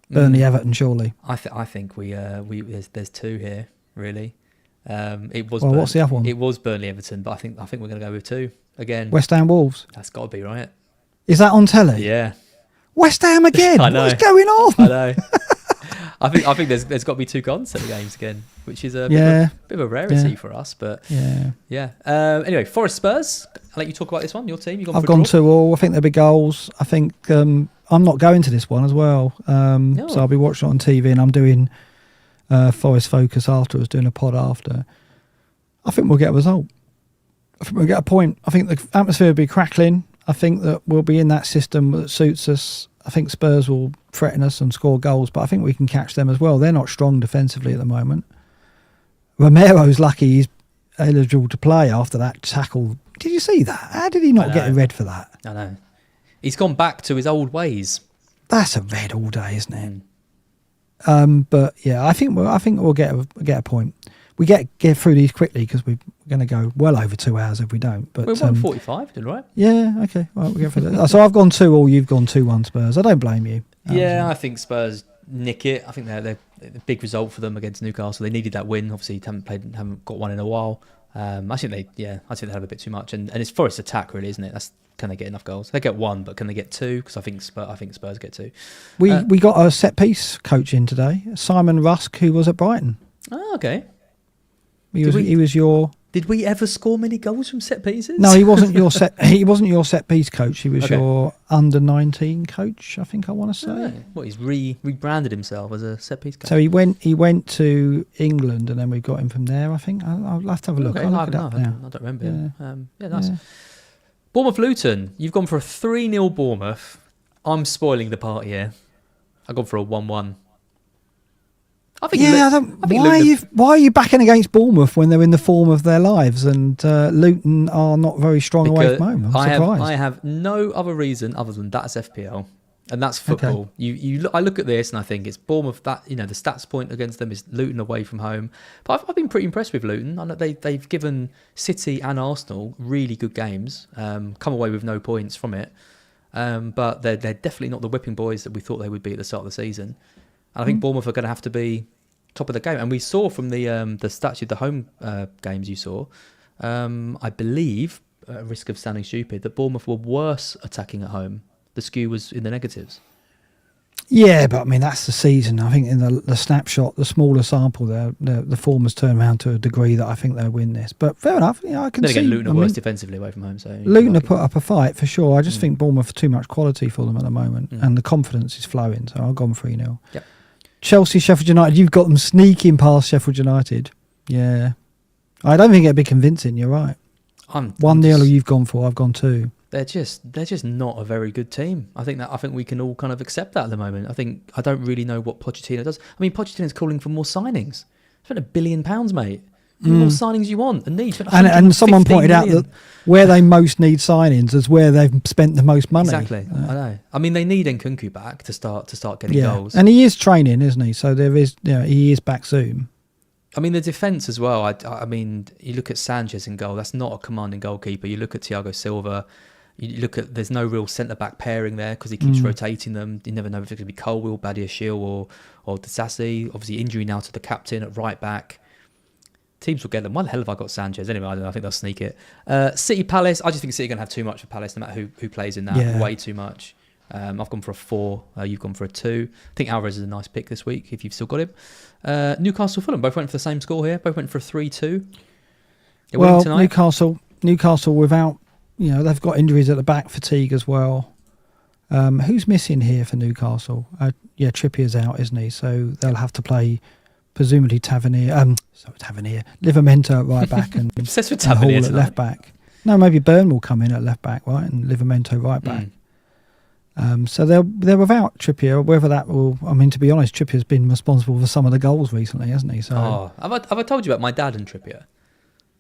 Burnley, Everton, surely. I think there's 2 here. Really, it was. What's the other one? It was Burnley Everton, but I think we're going to go with 2 again. West Ham Wolves. That's got to be right. Is that on telly? Yeah. West Ham again. I know. What's going on? I know. I think there's got to be 2 Garden Centre games again, which is a bit of a rarity for us. But yeah. Anyway, Forest Spurs. I'll let you talk about this one. Your team. I've gone 2-2. I think there'll be goals. I think I'm not going to this one as well. So I'll be watching it on TV, and I'm doing. Forest Focus afterwards, doing a pod after. I think we'll get a result. I think we'll get a point. I think the atmosphere will be crackling. I think that we'll be in that system that suits us. I think Spurs will threaten us and score goals, but I think we can catch them as well. They're not strong defensively at the moment. Romero's lucky he's eligible to play after that tackle. Did you see that? How did he not get a red for that? I know. He's gone back to his old ways. That's a red all day, isn't it? But yeah, I think we'll get a point. We get through these quickly because we're going to go well over 2 hours if we don't. But we're 1:45, did right? Yeah, okay. Well, we'll get through that. So I've gone 2-2. You've gone 2-1 Spurs. I don't blame you. I think Spurs nick it. I think they're a big result for them against Newcastle. They needed that win. Obviously, haven't got one in a while. I think they have a bit too much, and it's Forest attack really, isn't it? Can they get enough goals? They get one, but can they get two? Because I think Spurs get two. We got a set piece coach in today, Simon Rusk, who was at Brighton. Oh, okay. He was your. Did we ever score many goals from set pieces? No, he wasn't your set piece coach. He was your under-19 coach, I think I want to say. Oh, well, he's rebranded himself as a set piece coach. So he went to England, and then we got him from there. I think I'll have to have a look. Okay, I don't remember him. Nice. Yeah. Bournemouth Luton. You've gone for a 3-0 Bournemouth. I'm spoiling the party here. I've gone for a 1-1. I think. Why are you backing against Bournemouth when they're in the form of their lives and Luton are not very strong away from home? I'm surprised. I have no other reason other than that's FPL, and that's football. Okay. I look at this and I think it's Bournemouth. That the stats point against them is Luton away from home. But I've been pretty impressed with Luton. I know they've given City and Arsenal really good games. Come away with no points from it, but they're definitely not the whipping boys that we thought they would be at the start of the season. I think Bournemouth are going to have to be top of the game. And we saw from the stats, the home games you saw, I believe, at risk of sounding stupid, that Bournemouth were worse attacking at home. The skew was in the negatives. Yeah, but I mean, that's the season. I think in the snapshot, the smaller sample there, the form has turned around to a degree that I think they'll win this. But fair enough. I can see. Then again, Luton are worse defensively away from home. So Luton have put up a fight for sure. I just think Bournemouth have too much quality for them at the moment. And the confidence is flowing. So I've gone 3-0. Yep. Chelsea, Sheffield United, you've got them sneaking past Sheffield United. Yeah. I don't think it'd be convincing, you're right. 1-0 you've gone for, I've gone 2. They're just not a very good team. I think we can all kind of accept that at the moment. I don't really know what Pochettino does. I mean, Pochettino's calling for more signings. Spent £1 billion, mate. More signings you want and need. And someone pointed out that where they most need signings is where they've spent the most money. Exactly. I know. I mean, they need Nkunku back to start getting goals. And he is training, isn't he? So there is, he is back soon. I mean, the defence as well. I mean, you look at Sanchez in goal. That's not a commanding goalkeeper. You look at Thiago Silva. You look at there's no real centre-back pairing there because he keeps rotating them. You never know if it's going to be Colwill, Badiashile or Disasi. Obviously, injury now to the captain at right back. Teams will get them. Why the hell have I got Sanchez? Anyway, I don't know. I think they'll sneak it. City Palace. I just think City are going to have too much for Palace, no matter who plays in that. Yeah. Way too much. I've gone for a 4. You've gone for a 2. I think Alvarez is a nice pick this week if you've still got him. Newcastle Fulham. Both went for the same score here. Both went for a 3-2. Well, Newcastle without, they've got injuries at the back, fatigue as well. Who's missing here for Newcastle? Trippier's out, isn't he? So they'll have to play. Presumably Livramento at right back and Hall at left back. No, maybe Byrne will come in at left back, right, and Livramento right back. So they're without Trippier. Whether that will, I mean, to be honest, Trippier's been responsible for some of the goals recently, hasn't he? So have I told you about my dad and Trippier?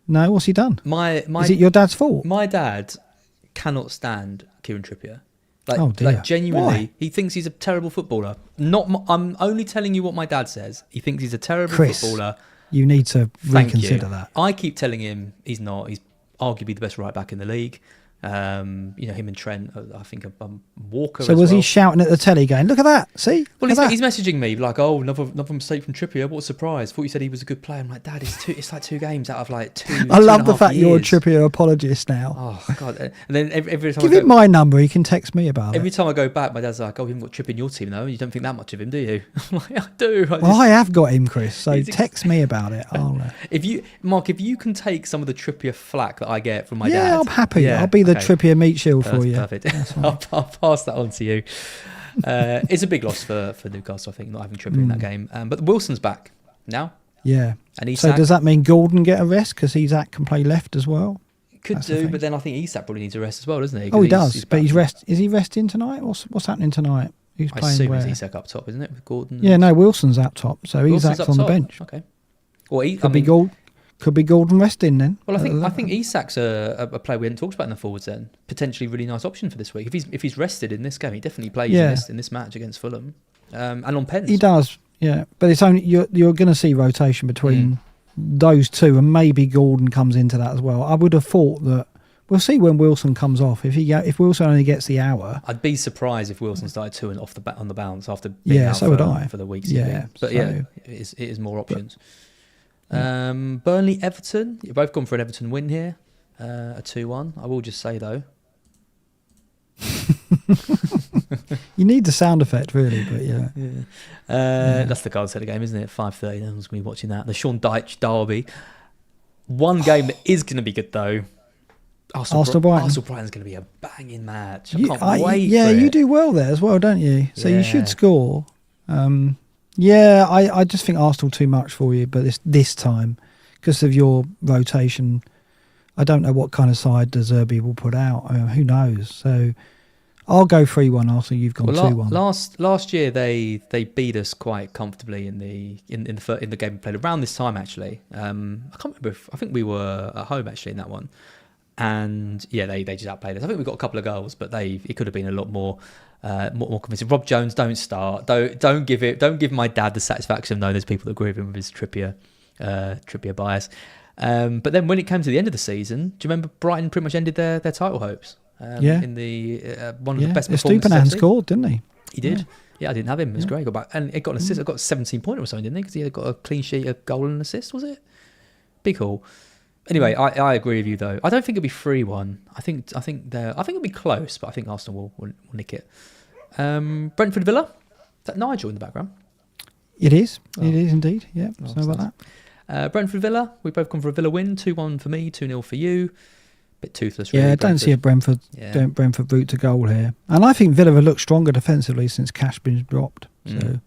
No, what's he done? Is it your dad's fault? My dad cannot stand Kieran Trippier. Genuinely, Why? He thinks he's a terrible footballer. I'm only telling you what my dad says. He thinks he's a terrible footballer. You need to reconsider that. I keep telling him he's not. He's arguably the best right back in the league. Him and Trent, I think Walker. So was he shouting at the telly going, "Look at that! See?" Well, he's messaging me like, "Oh, another mistake from Trippier. What a surprise! Thought you said he was a good player." I'm like, "Dad, it's like 2 games out of like 2." I love the fact you're a Trippier apologist now. Oh God! And then every time give him my number, he can text me about it. Every time I go back, my dad's like, "Oh, you haven't got Trippier in your team though. You don't think that much of him, do you?" I'm like, "I do." I have got him, Chris. So text me about it. If you can take some of the Trippier flack that I get from my dad, yeah, I'm happy. Yeah, I'll be the Trippier meat shield for you. Perfect. I'll pass that on to you. It's a big loss for Newcastle, I think, not having Trippier in that game. But Wilson's back now. Yeah. And Isak, so does that mean Gordon get a rest because Isak can play left as well? Could do, but then I think Isak probably needs a rest as well, doesn't he? Oh, he does. But is he resting tonight? What's happening tonight? Who's playing assume where? It's Isak up top, isn't it, with Gordon? Yeah, no, Wilson's up top, so Isak's on the bench. Okay. Well, could be Gordon resting then. Well, I think Isak's a player we hadn't talked about in the forwards then. Potentially really nice option for this week. If he's rested in this game, he definitely plays in this match against Fulham. And on pens. He does, yeah. But it's only you're going to see rotation between those two, and maybe Gordon comes into that as well. I would have thought that we'll see when Wilson comes off. If Wilson only gets the hour, I'd be surprised if Wilson started 2 and on the bounce after being out for the weeks. Yeah, But it is more options. Burnley, Everton. You've both gone for an Everton win here, a 2-1. I will just say though. You need the sound effect, really, but yeah. That's the goal set of the game, isn't it? 5:30. No one's going to be watching that. The Sean Dyche derby. One game that is going to be good though. Arsenal Brighton. Arsenal Brighton's going to be a banging match. I can't wait. Yeah, for you it. do well there as well, don't you? So you should score. I just think Arsenal too much for you, but this time, because of your rotation, I don't know what kind of side De Zerbi will put out. Who knows? So I'll go 3-1 Arsenal. You've gone 2-1. Last year they beat us quite comfortably in the game we played around this time actually. I can't remember. I think we were at home actually in that one, and yeah, they just outplayed us. I think we got a couple of goals, but it could have been a lot more convincing. Rob Jones, don't start. Don't give my dad the satisfaction of knowing there's people that agree with him with his Trippier bias. But then when it came to the end of the season, do you remember Brighton pretty much ended their title hopes? In the one of the best performances. Stupinan scored, didn't he? He did. Yeah, I didn't have him. It was great. He got back, and it got an assist. It got a 17-pointer or something, didn't he? Because he got a clean sheet, a goal and an assist. Was it? Be cool. Anyway, I agree with you though. I don't think it'll be 3-1. I think it'll be close, but I think Arsenal will nick it. Brentford Villa. Is that Nigel in the background? It is. It is indeed. Yeah. Sorry about that. Brentford Villa. We both come for a Villa win. 2-1 for me. 2-0 for you. Bit toothless. Really, yeah, I don't see a Brentford route to goal here, and I think Villa have looked stronger defensively since Cashman's dropped. So,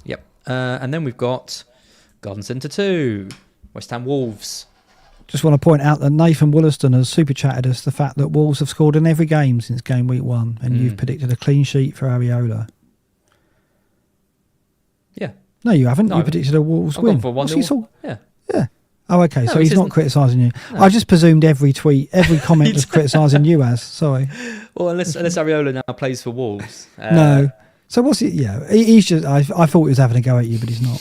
yep. And then we've got Garden Centre 2, West Ham Wolves. Just want to point out that Nathan Wollaston has super chatted us the fact that Wolves have scored in every game since game week 1, and you've predicted a clean sheet for Areola. Yeah. No, you haven't. No, you predicted a Wolves win. For 1-0. Yeah. Oh, okay. So he's not criticising you. No. I just presumed every comment was criticising you as. Sorry. Well, unless Areola now plays for Wolves. No. So what's it? Yeah, he's just. I thought he was having a go at you, but he's not.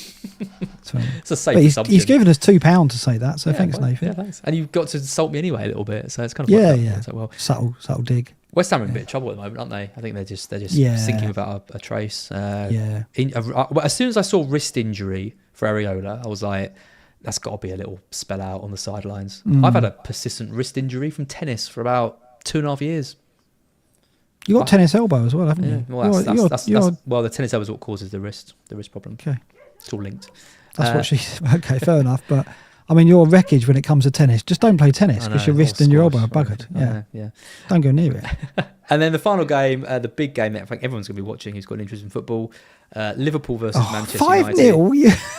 So, it's a safe assumption. He's given us £2 to say that. So thanks, Nathan. Yeah, thanks. And you've got to insult me anyway a little bit. So it's kind of yeah. So, well, subtle dig. West Ham are in a bit of trouble at the moment, aren't they? I think they're just sinking without a trace. As soon as I saw wrist injury for Areola, I was like, that's got to be a little spell out on the sidelines. I've had a persistent wrist injury from tennis for about 2.5 years. You got tennis elbow as well, haven't you? Well, the tennis elbow is what causes the wrist problem. Okay, it's all linked. That's what she's. Okay, fair enough. But I mean, your wreckage when it comes to tennis. Just don't play tennis because your wrist and your elbow are buggered. Yeah. Don't go near it. And then the final game, the big game that I think everyone's going to be watching who's got an interest in football, Liverpool versus Manchester United. 5-0.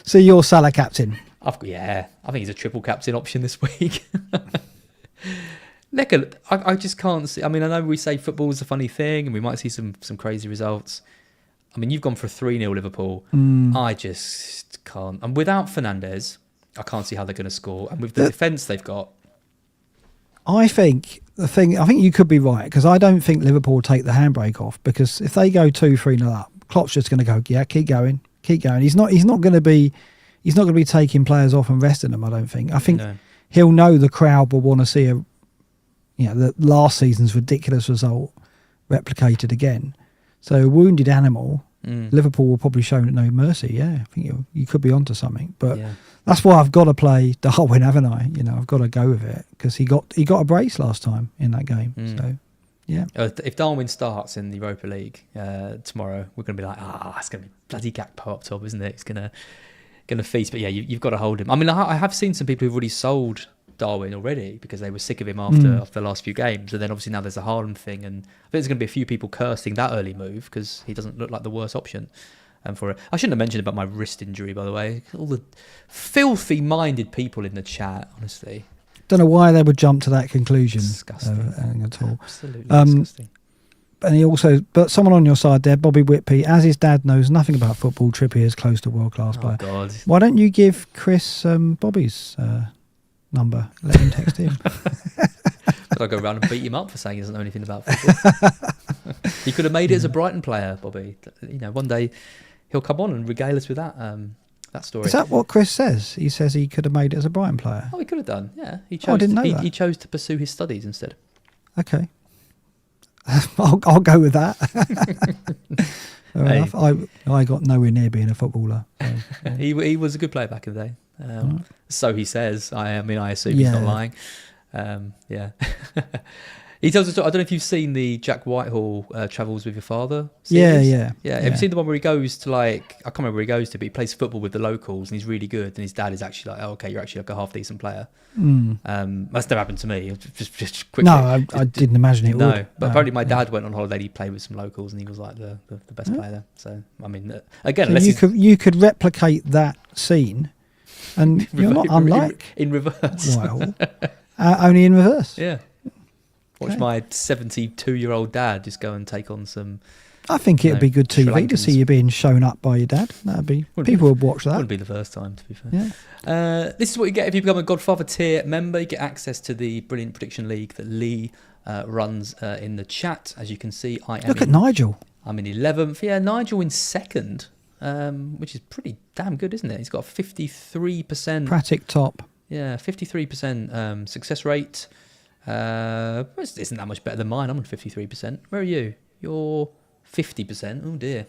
So you're Salah captain? I think he's a triple captain option this week. I just can't see. I mean, I know we say football is a funny thing and we might see some crazy results. I mean, you've gone for 3-0 Liverpool. I just can't. And without Fernandes, I can't see how they're going to score. And with the defence they've got. I think you could be right, because I don't think Liverpool will take the handbrake off, because if they go 2-3-0 up, Klopp's just going to go, yeah, keep going. He's not going to be taking players off and resting them. I don't think. I think he'll know the crowd will want to see the last season's ridiculous result replicated again. So a wounded animal, Liverpool will probably show no mercy. Yeah, I think you could be onto something. But that's why I've got to play Darwin, haven't I? I've got to go with it, because he got a brace last time in that game. So. Yeah. If Darwin starts in the Europa League tomorrow, we're going to be like, it's going to be bloody Gakpo up top, isn't it? It's going to feast. But yeah, you've got to hold him. I mean, I have seen some people who've already sold Darwin already because they were sick of him after the last few games. And then obviously now there's a Haaland thing, and I think there's going to be a few people cursing that early move because he doesn't look like the worst option for it. I shouldn't have mentioned about my wrist injury, by the way. All the filthy-minded people in the chat, honestly. Don't know why they would jump to that conclusion. Disgusting. At all. Absolutely disgusting. But someone on your side there, Bobby Whitby, as his dad knows nothing about football, Trippier is close to world-class player. God. Why don't you give Chris Bobby's number? Let him text him. I'll go around and beat him up for saying he doesn't know anything about football. He could have made it as a Brighton player, Bobby. One day he'll come on and regale us with that story. Is that what Chris says? He says he could have made it as a Brighton player. Oh, he could have done. Yeah, he chose. I didn't know that. He chose to pursue his studies instead. Okay. I'll go with that. Hey. I got nowhere near being a footballer. So, yeah. He was a good player back in the day. So he says. I assume he's not lying. Yeah. He tells us. I don't know if you've seen the Jack Whitehall Travels with Your Father series. Yeah. Have you seen the one where he goes to, like, I can't remember where he goes to, but he plays football with the locals and he's really good. And his dad is actually like, oh, okay, you're actually like a half decent player. That's never happened to me. Just quickly. No, I didn't imagine it would. No, but apparently my dad went on holiday. He played with some locals and he was like the best player there. So I mean, again, so you could replicate that scene, and you're not unlike in reverse. Well, only in reverse. Yeah. Watch my 72-year-old dad just go and take on some. I think it'd be good Sri TV to Lankans. see you being shown up by your dad. People would watch that. Wouldn't be the first time, to be fair. Yeah. This is what you get if you become a Godfather tier member. You get access to the brilliant prediction league that Lee runs in the chat. As you can see, Look at Nigel. I'm in 11th. Yeah, Nigel in second, which is pretty damn good, isn't it? He's got a 53%. Pratic top. Yeah, 53% success rate. Isn't that much better than mine? I'm on 53%. Where are you? You're 50%. Oh dear.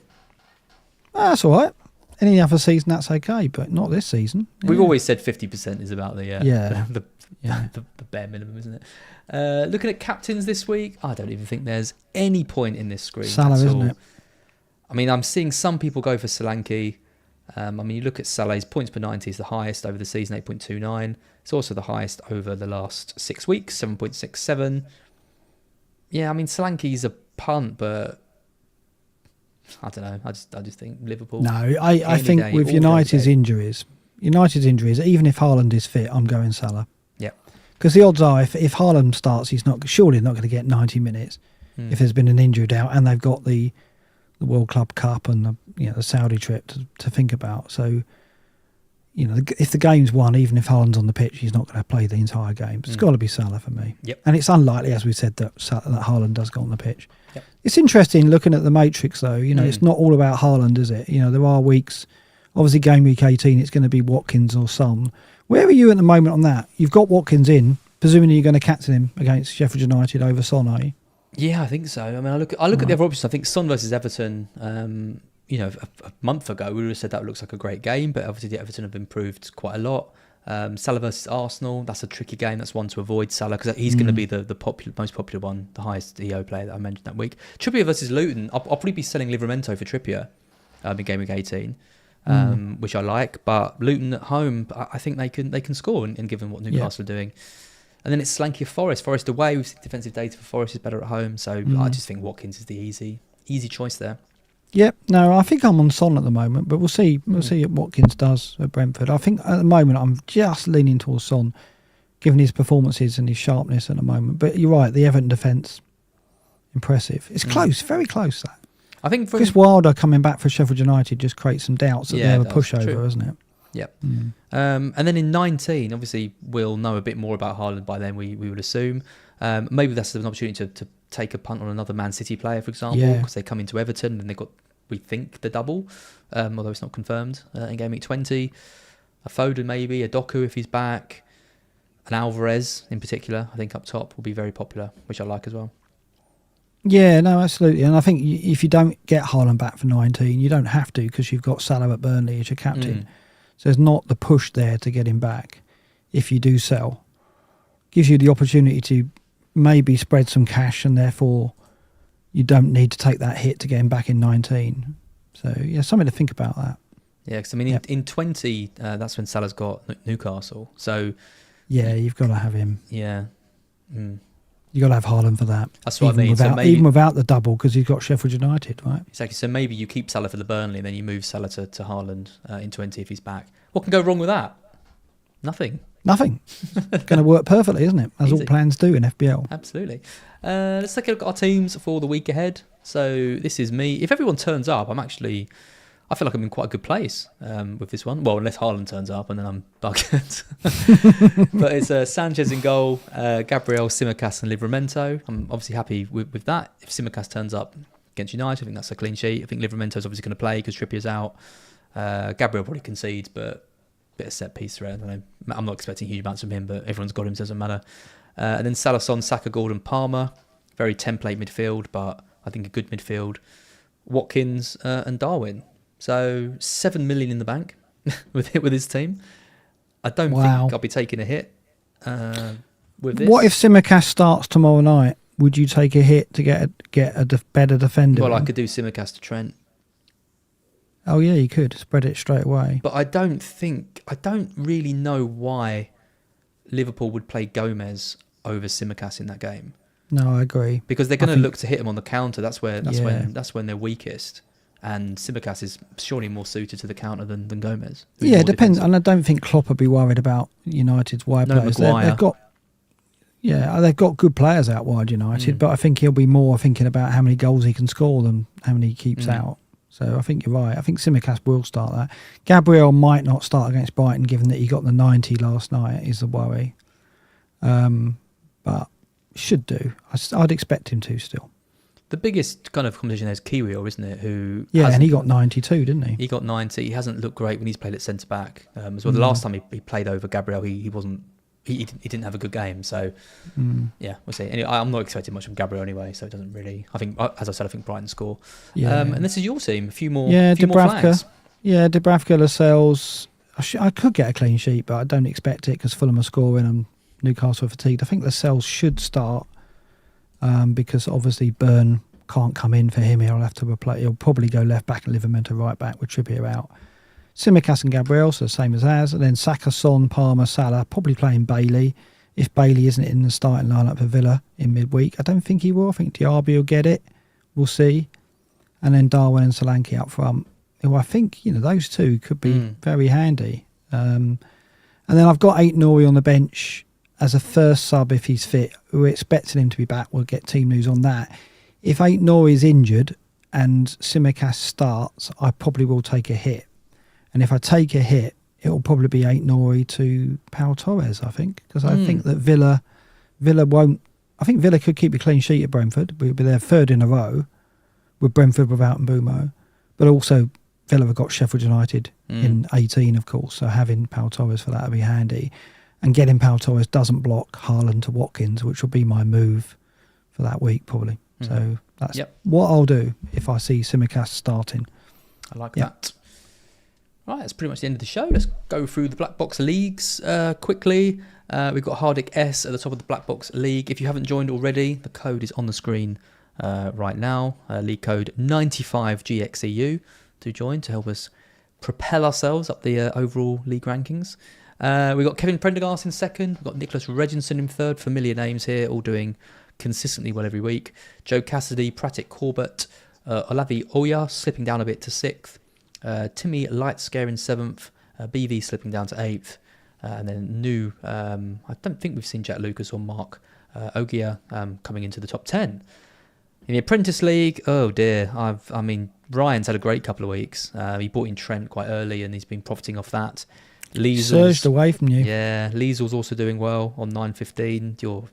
That's all right. Any other season, that's okay, but not this season. We've always said 50% is about the the bare minimum, isn't it? Looking at captains this week, I don't even think there's any point in this screen. Salah, isn't it? I mean, I'm seeing some people go for Solanke. I mean, you look at Salah's points per 90 is the highest over the season, 8.29. It's also the highest over the last 6 weeks, 7.67. Yeah, I mean, Solanke's a punt, but I don't know. I just think Liverpool. No, I think with United's injuries, even if Haaland is fit, I'm going Salah. Yeah. Because the odds are, if Haaland starts, he's surely not going to get 90 minutes if there's been an injury out, and they've got the World Club Cup and the Saudi trip to think about. So, if the game's won, even if Haaland's on the pitch, he's not going to play the entire game. It's got to be Salah for me. Yep. And it's unlikely, as we said, that Haaland does go on the pitch. Yep. It's interesting looking at the matrix, though. It's not all about Haaland, is it? There are weeks. Obviously, game week 18, it's going to be Watkins or Son. Where are you at the moment on that? You've got Watkins in. Presumably, you're going to captain him against Sheffield United over Son, are you? Yeah, I think so. I mean, I look at the other options. I think Son versus Everton. A month ago we would have said that looks like a great game, but obviously the Everton have improved quite a lot. Salah versus Arsenal, that's a tricky game. That's one to avoid Salah because he's going to be the most popular one, the highest EO player that I mentioned that week. Trippier versus Luton. I'll probably be selling Livramento for Trippier in game week 18, which I like. But Luton at home, I think they can score, and given what Newcastle are doing. And then it's Slanky Forest. Forest away. We've seen defensive data for Forest is better at home. So I just think Watkins is the easy choice there. Yep. No, I think I'm on Son at the moment, but we'll see. We'll see what Watkins does at Brentford. I think at the moment I'm just leaning towards Son, given his performances and his sharpness at the moment. But you're right, the Everton defence, impressive. It's close, very close. That I think Chris Wilder coming back for Sheffield United just creates some doubts that they're a pushover, isn't it? Yep. And then in 19, obviously we'll know a bit more about Haaland by then. We would assume maybe that's an opportunity to take a punt on another Man City player, for example, because they come into Everton and they've got, we think, the double, although it's not confirmed in game week 20. A Foden maybe, a Doku if he's back, an Alvarez in particular, I think up top will be very popular, which I like as well. Yeah, no, absolutely. And I think if you don't get Haaland back for 19, you don't have to because you've got Salah at Burnley as your captain. So there's not the push there to get him back if you do sell. Gives you the opportunity to maybe spread some cash and therefore you don't need to take that hit to get him back in 19. So, yeah, something to think about that. Yeah, because I mean, in 20, that's when Salah's got Newcastle. So, yeah, you've got to have him. Yeah. You've got to have Haaland for that. That's what I mean. Even without the double, because he's got Sheffield United, right? Exactly. So maybe you keep Salah for the Burnley and then you move Salah to Haaland in 20 if he's back. What can go wrong with that? Nothing. It's going to work perfectly, isn't it? As all plans do in FPL. Absolutely. Let's take a look at our teams for the week ahead. So this is me. If everyone turns up, I feel like I'm in quite a good place with this one. Well, unless Haaland turns up and then I'm buggered. But it's Sanchez in goal, Gabriel, Simicast and Livramento. I'm obviously happy with that. If Simicast turns up against United, I think that's a clean sheet. I think Livramento's obviously going to play because Trippier's out. Gabriel probably concedes, but bit of set piece threat. I don't know. I'm not expecting huge amounts from him, but everyone's got him, so it doesn't matter. And then Salah, Son, Saka, Gordon, Palmer. Very template midfield, but I think a good midfield. Watkins and Darwin. So 7 million in the bank with his team. I don't think I'll be taking a hit with this. What if Simicast starts tomorrow night? Would you take a hit to get a better defender? Well, I could do Simicast to Trent. Oh yeah, you could spread it straight away. But I don't really know why Liverpool would play Gomez over Simicast in that game. No, I agree. Because they're going to look to hit him on the counter. That's when they're weakest. And Simicast is surely more suited to the counter than Gomez. Yeah, it depends. And I don't think Klopp would be worried about United's wide players. They've got good players out wide, United, but I think he'll be more thinking about how many goals he can score than how many he keeps out. So I think you're right. I think Simicast will start that. Gabriel might not start against Brighton, given that he got the 90 last night, is the worry. But should do. I'd expect him to still. The biggest kind of competition there is Kiwior, isn't it? And he got 92, didn't he? He got 90. He hasn't looked great when he's played at centre back as well. The last time he played over Gabriel, he wasn't. He didn't have a good game. So yeah, we'll see. Anyway, I'm not expecting much from Gabriel anyway, so it doesn't really. I think, as I said, I think Brighton score. And this is your team. A few more. Yeah, Dubravka. Yeah, Dubravka, Lascelles. I could get a clean sheet, but I don't expect it because Fulham are scoring and Newcastle are fatigued. I think Lascelles should start. Because obviously Byrne can't come in for him. He'll have to replace. He'll probably go left back and Livramento right back with Trippier out. Simicast and Gabriel, so the same as and then Saka, Son, Palmer, Salah, probably playing Bailey. If Bailey isn't in the starting lineup for Villa in midweek, I don't think he will. I think Diaby will get it. We'll see. And then Darwin and Solanke up front, who I think those two could be very handy. And then I've got Ait-Nouri on the bench as a first sub if he's fit. We're expecting him to be back. We'll get team news on that. If Ait-Nouri is injured and Simicast starts, I probably will take a hit. And if I take a hit, it'll probably be Ait-Nouri to Pau Torres, I think. Because I think that Villa won't... I think Villa could keep a clean sheet at Brentford. We'll be their third in a row with Brentford without Mbeumo. But also, Villa have got Sheffield United in 18, of course. So having Pau Torres for that would be handy. And getting Pau Torres doesn't block Haaland to Watkins, which will be my move for that week, probably. So that's what I'll do if I see Simicast starting. I like that. Right, that's pretty much the end of the show. Let's go through the Black Box leagues quickly. We've got Hardic S at the top of the Black Box league. If you haven't joined already, the code is on the screen right now. League code 95GXEU to join to help us propel ourselves up the overall league rankings. We've got Kevin Prendergast in second. We've got Nicholas Reginson in third. Familiar names here, all doing consistently well every week. Joe Cassidy, Pratik Corbett, Olavi Oya slipping down a bit to sixth. Timmy Lightscare in seventh. BV slipping down to eighth. And then new, I don't think we've seen Jack Lucas or Mark Ogier coming into the top 10. In the Apprentice League, oh dear, Ryan's had a great couple of weeks. He bought in Trent quite early and he's been profiting off that. Surged away from you. Yeah, Liesel's also doing well on 9.15. You're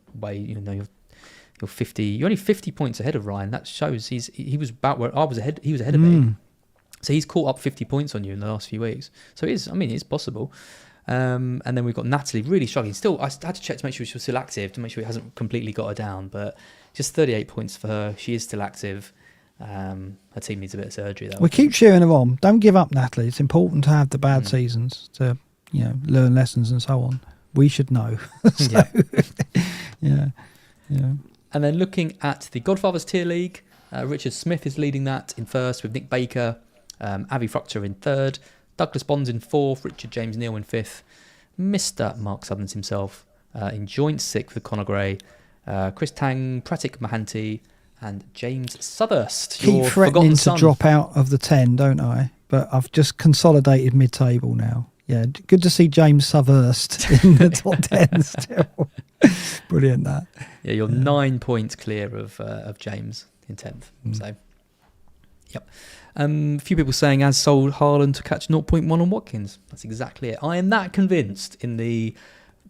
50. You're only 50 points ahead of Ryan. That shows he was about where I was ahead. He was ahead of me. So he's caught up 50 points on you in the last few weeks. So it's possible. And then we've got Natalie really struggling. Still, I had to check to make sure she was still active, to make sure it hasn't completely got her down. But just 38 points for her. She is still active. Her team needs a bit of surgery though. We keep cheering her on. Don't give up, Natalie. It's important to have the bad seasons to learn lessons and so on. We should know. Yeah. And then looking at the Godfathers Tier League, Richard Smith is leading that in first with Nick Baker, Avi Fructer in third, Douglas Bonds in fourth, Richard James Neal in fifth, Mr. Mark Southerns himself in joint sixth with Conor Gray, Chris Tang, Pratik Mahanti, and James Sutherst. Keep threatening to drop out of the 10, don't I? But I've just consolidated mid-table now. Yeah, good to see James Sutherst in the top 10 still. Brilliant, that. Yeah, you're 9 points clear of James in 10th. So, yep. A few people saying as sold Haaland to catch 0.1 on Watkins. That's exactly it. I am that convinced in the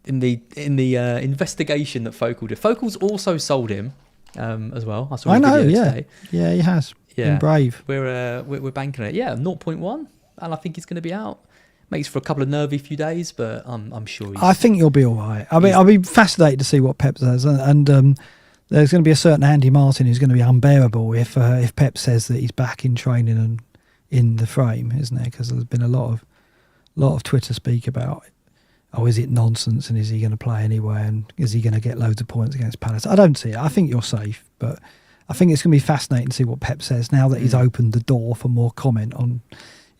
investigation that Focal did. Focal's also sold him as well. I saw his video today. Yeah, he has. Yeah, been brave. We're banking it. Yeah, 0.1, and I think he's going to be out. Makes for a couple of nervy few days, but I'm sure. I think you'll be all right. I'll be fascinated to see what Pep says, and there's going to be a certain Andy Martin who's going to be unbearable if Pep says that he's back in training and in the frame, isn't there? Because there's been a lot of Twitter speak about, oh, is it nonsense and is he going to play anyway and is he going to get loads of points against Palace? I don't see it. I think you're safe, but I think it's going to be fascinating to see what Pep says now that he's opened the door for more comment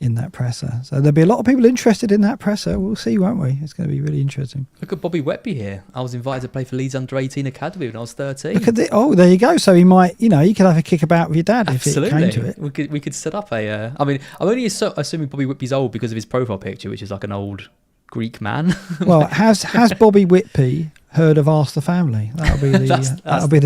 in that presser. So there'll be a lot of people interested in that presser. We'll see, won't we? It's going to be really interesting. Look at Bobby Wetby here. I was invited to play for Leeds Under-18 Academy when I was 13. Look at there you go. So he might, you could have a kick about with your dad if it came to it. We could set up a. I mean, I'm only assuming Bobby Whitby's old because of his profile picture, which is like an old Greek man. Well, has Bobby Whitby heard of Ask the Family? That'll be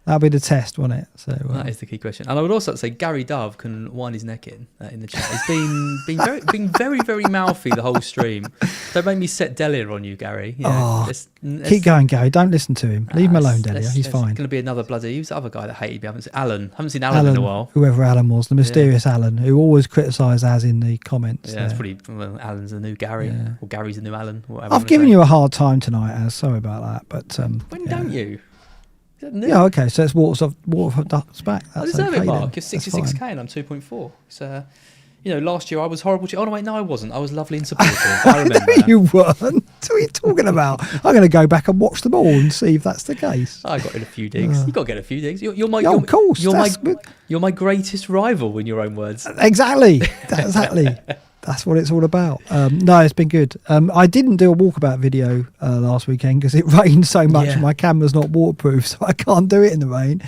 that'll be the test, won't it? So that is the key question. And I would also say Gary Dove can wind his neck in the chat. He's been very, very mouthy the whole stream. Don't make me set Delia on you, Gary. Let's keep going, Gary. Don't listen to him. Leave him alone, Delia. He's fine. It's going to be another bloody. Who's the other guy that hated me? I haven't seen Alan in a while. Whoever Alan was, the mysterious Alan, who always criticised Az in the comments. Yeah, it's pretty. Well, Alan's the new Gary, or Gary's the new Alan. I've given you a hard time tonight, Az. Sorry about that, but when don't you? Yeah, okay, so it's Waterford Ducks back. I deserve it, Mark. You're 66k and I'm 2.4. So, last year I was horrible. Oh, no, wait, no, I wasn't. I was lovely and supportive. I remember. No, you weren't. What are you talking about? I'm going to go back and watch them all and see if that's the case. I got in a few digs. You got to get a few digs. You're my, of course. You're my greatest rival, in your own words. Exactly. That's what it's all about. No, it's been good. I didn't do a walkabout video last weekend because it rained so much and my camera's not waterproof, so I can't do it in the rain.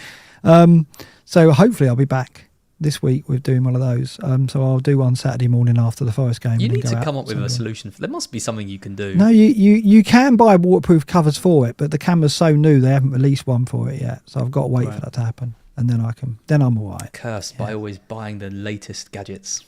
So hopefully I'll be back this week with doing one of those. So I'll do one Saturday morning after the Forest game. You need to come up with a solution. There must be something you can do. No, you can buy waterproof covers for it, but the camera's so new they haven't released one for it yet. So I've got to wait for that to happen, and then I'm all right. Cursed by always buying the latest gadgets.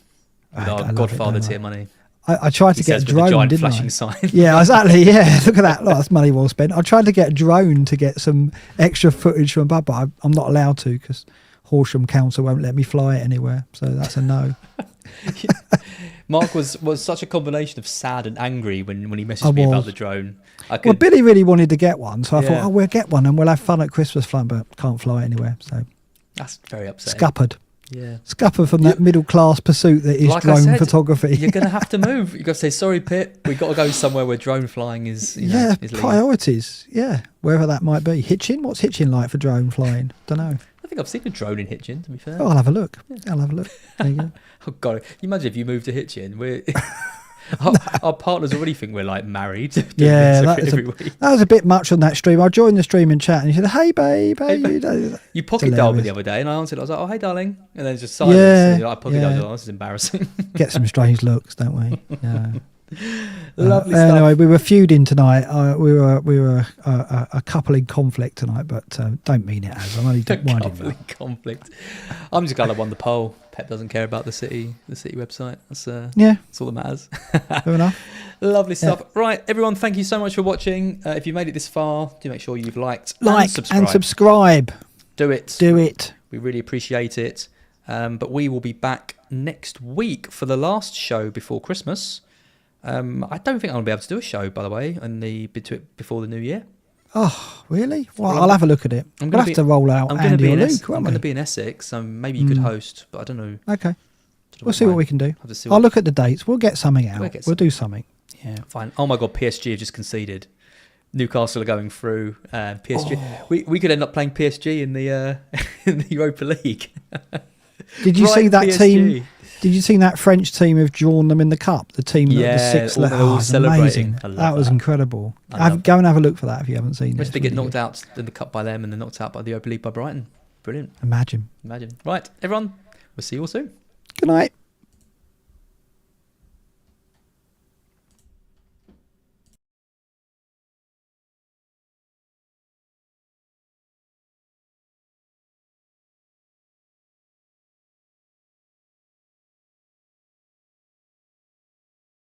With our Godfather tier money. I tried to get a drone, didn't I? Sign. Yeah, exactly. Yeah, look at that. Look, that's money well spent. I tried to get a drone to get some extra footage from Bud, but I'm not allowed to because Horsham Council won't let me fly it anywhere. So that's a no. Mark was such a combination of sad and angry when he messaged me about the drone. Well, Billy really wanted to get one, so I thought, we'll get one and we'll have fun at Christmas flying, but can't fly anywhere. So that's very upsetting. Scuppered. Yeah, scupper from that middle class pursuit that is drone photography. You're going to have to move. You've got to say, sorry, Pip, we've got to go somewhere where drone flying is. Is priorities. Yeah, wherever that might be. Hitchin? What's Hitchin like for drone flying? Don't know. I think I've seen a drone in Hitchin, to be fair. Oh, I'll have a look. There you go. Oh, God. Can you imagine if you moved to Hitchin? Our partners already think we're like married. Yeah, that was a bit much on that stream. I joined the stream and chat and you said, hey babe, you pocket dialed me the other day and I answered. I was like, oh hey darling, and then just silence. Yeah, and I pocket dialed. Oh, this is embarrassing. Get some strange looks, don't we? Yeah. Lovely stuff. Anyway, we were feuding tonight. We were a couple in conflict tonight, but don't mean it as I'm only winding couple in conflict. I'm just glad I won the poll. Pep doesn't care about the city website. That's all that matters. Fair enough. Lovely stuff. Yeah. Right, everyone, thank you so much for watching. If you made it this far, do make sure you've liked and subscribe. Do it. We really appreciate it. But we will be back next week for the last show before Christmas. I don't think I'll be able to do a show, by the way, before the new year. Oh, really? Well, I'll have a look at it. We'll have to roll out Andy or Luke, I'm going to be in Essex, so maybe you could host, but I don't know. Okay. We'll see what we can do. I'll look at the dates. We'll get something out. We'll do something. Yeah. Fine. Oh, my God, PSG have just conceded. Newcastle are going through. PSG. Oh. We could end up playing PSG in the Europa League. Did you see that PSG team? Did you see that French team who've drawn them in the cup? The team that the sixth letter. All celebrating. Amazing. That was incredible. Go and have a look for that if you haven't seen it. If they get knocked out in the cup by them and they're knocked out by the Europa League by Brighton. Brilliant. Imagine. Right, everyone. We'll see you all soon. Good night.